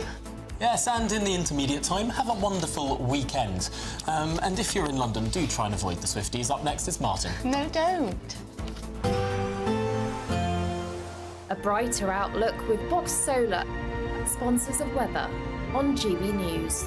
Yes, and in the intermediate time, have a wonderful weekend. And if you're in London, do try and avoid the Swifties. Up next is Martin. No, don't. A brighter outlook with Box Solar, sponsors of weather on GB News.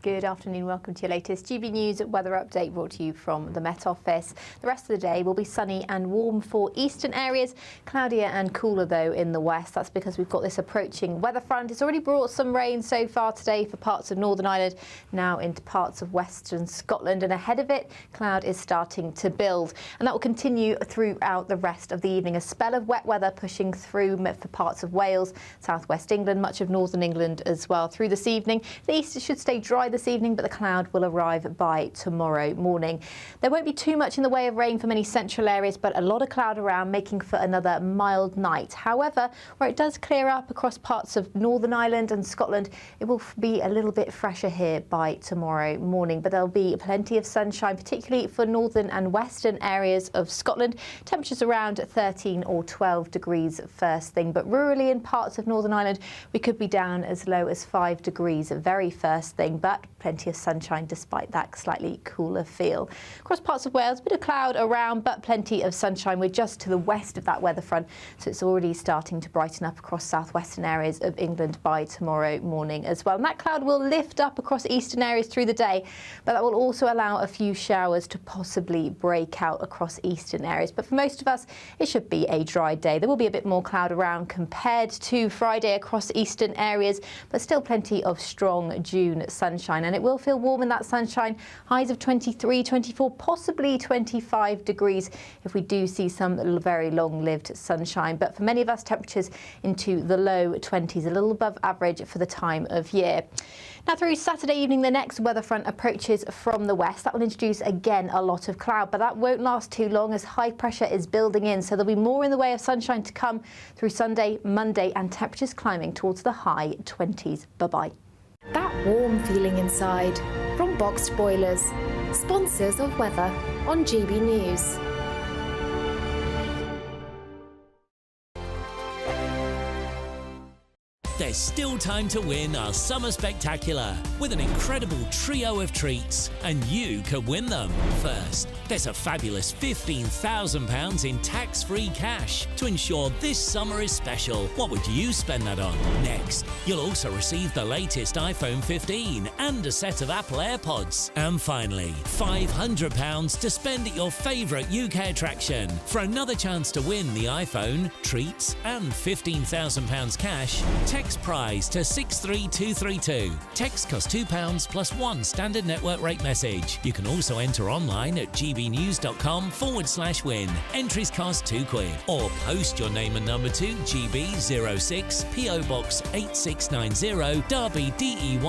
Good afternoon, welcome to your latest GB News weather update brought to you from the Met Office. The rest of the day will be sunny and warm for eastern areas, cloudier and cooler though in the west. That's because we've got this approaching weather front. It's already brought some rain so far today for parts of Northern Ireland, now into parts of western Scotland, and ahead of it, cloud is starting to build. And that will continue throughout the rest of the evening. A spell of wet weather pushing through for parts of Wales, southwest England, much of northern England as well through this evening. The east should stay dry this evening, but the cloud will arrive by tomorrow morning. There won't be too much in the way of rain for many central areas, but a lot of cloud around, making for another mild night. However, where it does clear up across parts of Northern Ireland and Scotland, it will be a little bit fresher here by tomorrow morning, but there'll be plenty of sunshine, particularly for northern and western areas of Scotland. Temperatures around 13 or 12 degrees first thing, but rurally in parts of Northern Ireland, we could be down as low as 5 degrees very first thing, but plenty of sunshine despite that slightly cooler feel. Across parts of Wales, a bit of cloud around, but plenty of sunshine. We're just to the west of that weather front, so it's already starting to brighten up across southwestern areas of England by tomorrow morning as well. And that cloud will lift up across eastern areas through the day, but that will also allow a few showers to possibly break out across eastern areas. But for most of us, it should be a dry day. There will be a bit more cloud around compared to Friday across eastern areas, but still plenty of strong June sunshine. sunshine, and it will feel warm in that sunshine. Highs of 23, 24, possibly 25 degrees if we do see some very long-lived sunshine. But for many of us, temperatures into the low 20s, a little above average for the time of year. Now through Saturday evening, the next weather front approaches from the west. That will introduce again a lot of cloud, but that won't last too long as high pressure is building in. So there'll be more in the way of sunshine to come through Sunday, Monday, and temperatures climbing towards the high 20s. Bye-bye. That warm feeling inside from Boxed Boilers, sponsors of weather on GB News. There's still time to win our Summer Spectacular with an incredible trio of treats, and you could win them. First, there's a fabulous £15,000 in tax-free cash to ensure this summer is special. What would you spend that on? Next, you'll also receive the latest iPhone 15 and a set of Apple AirPods. And finally, £500 to spend at your favourite UK attraction. For another chance to win the iPhone, treats and £15,000 cash, text prize to 63232. Text costs £2 plus one standard network rate message. You can also enter online at gbnews.com/win. Entries cost £2 or post your name and number to GB06 PO Box 8690 Derby DE1.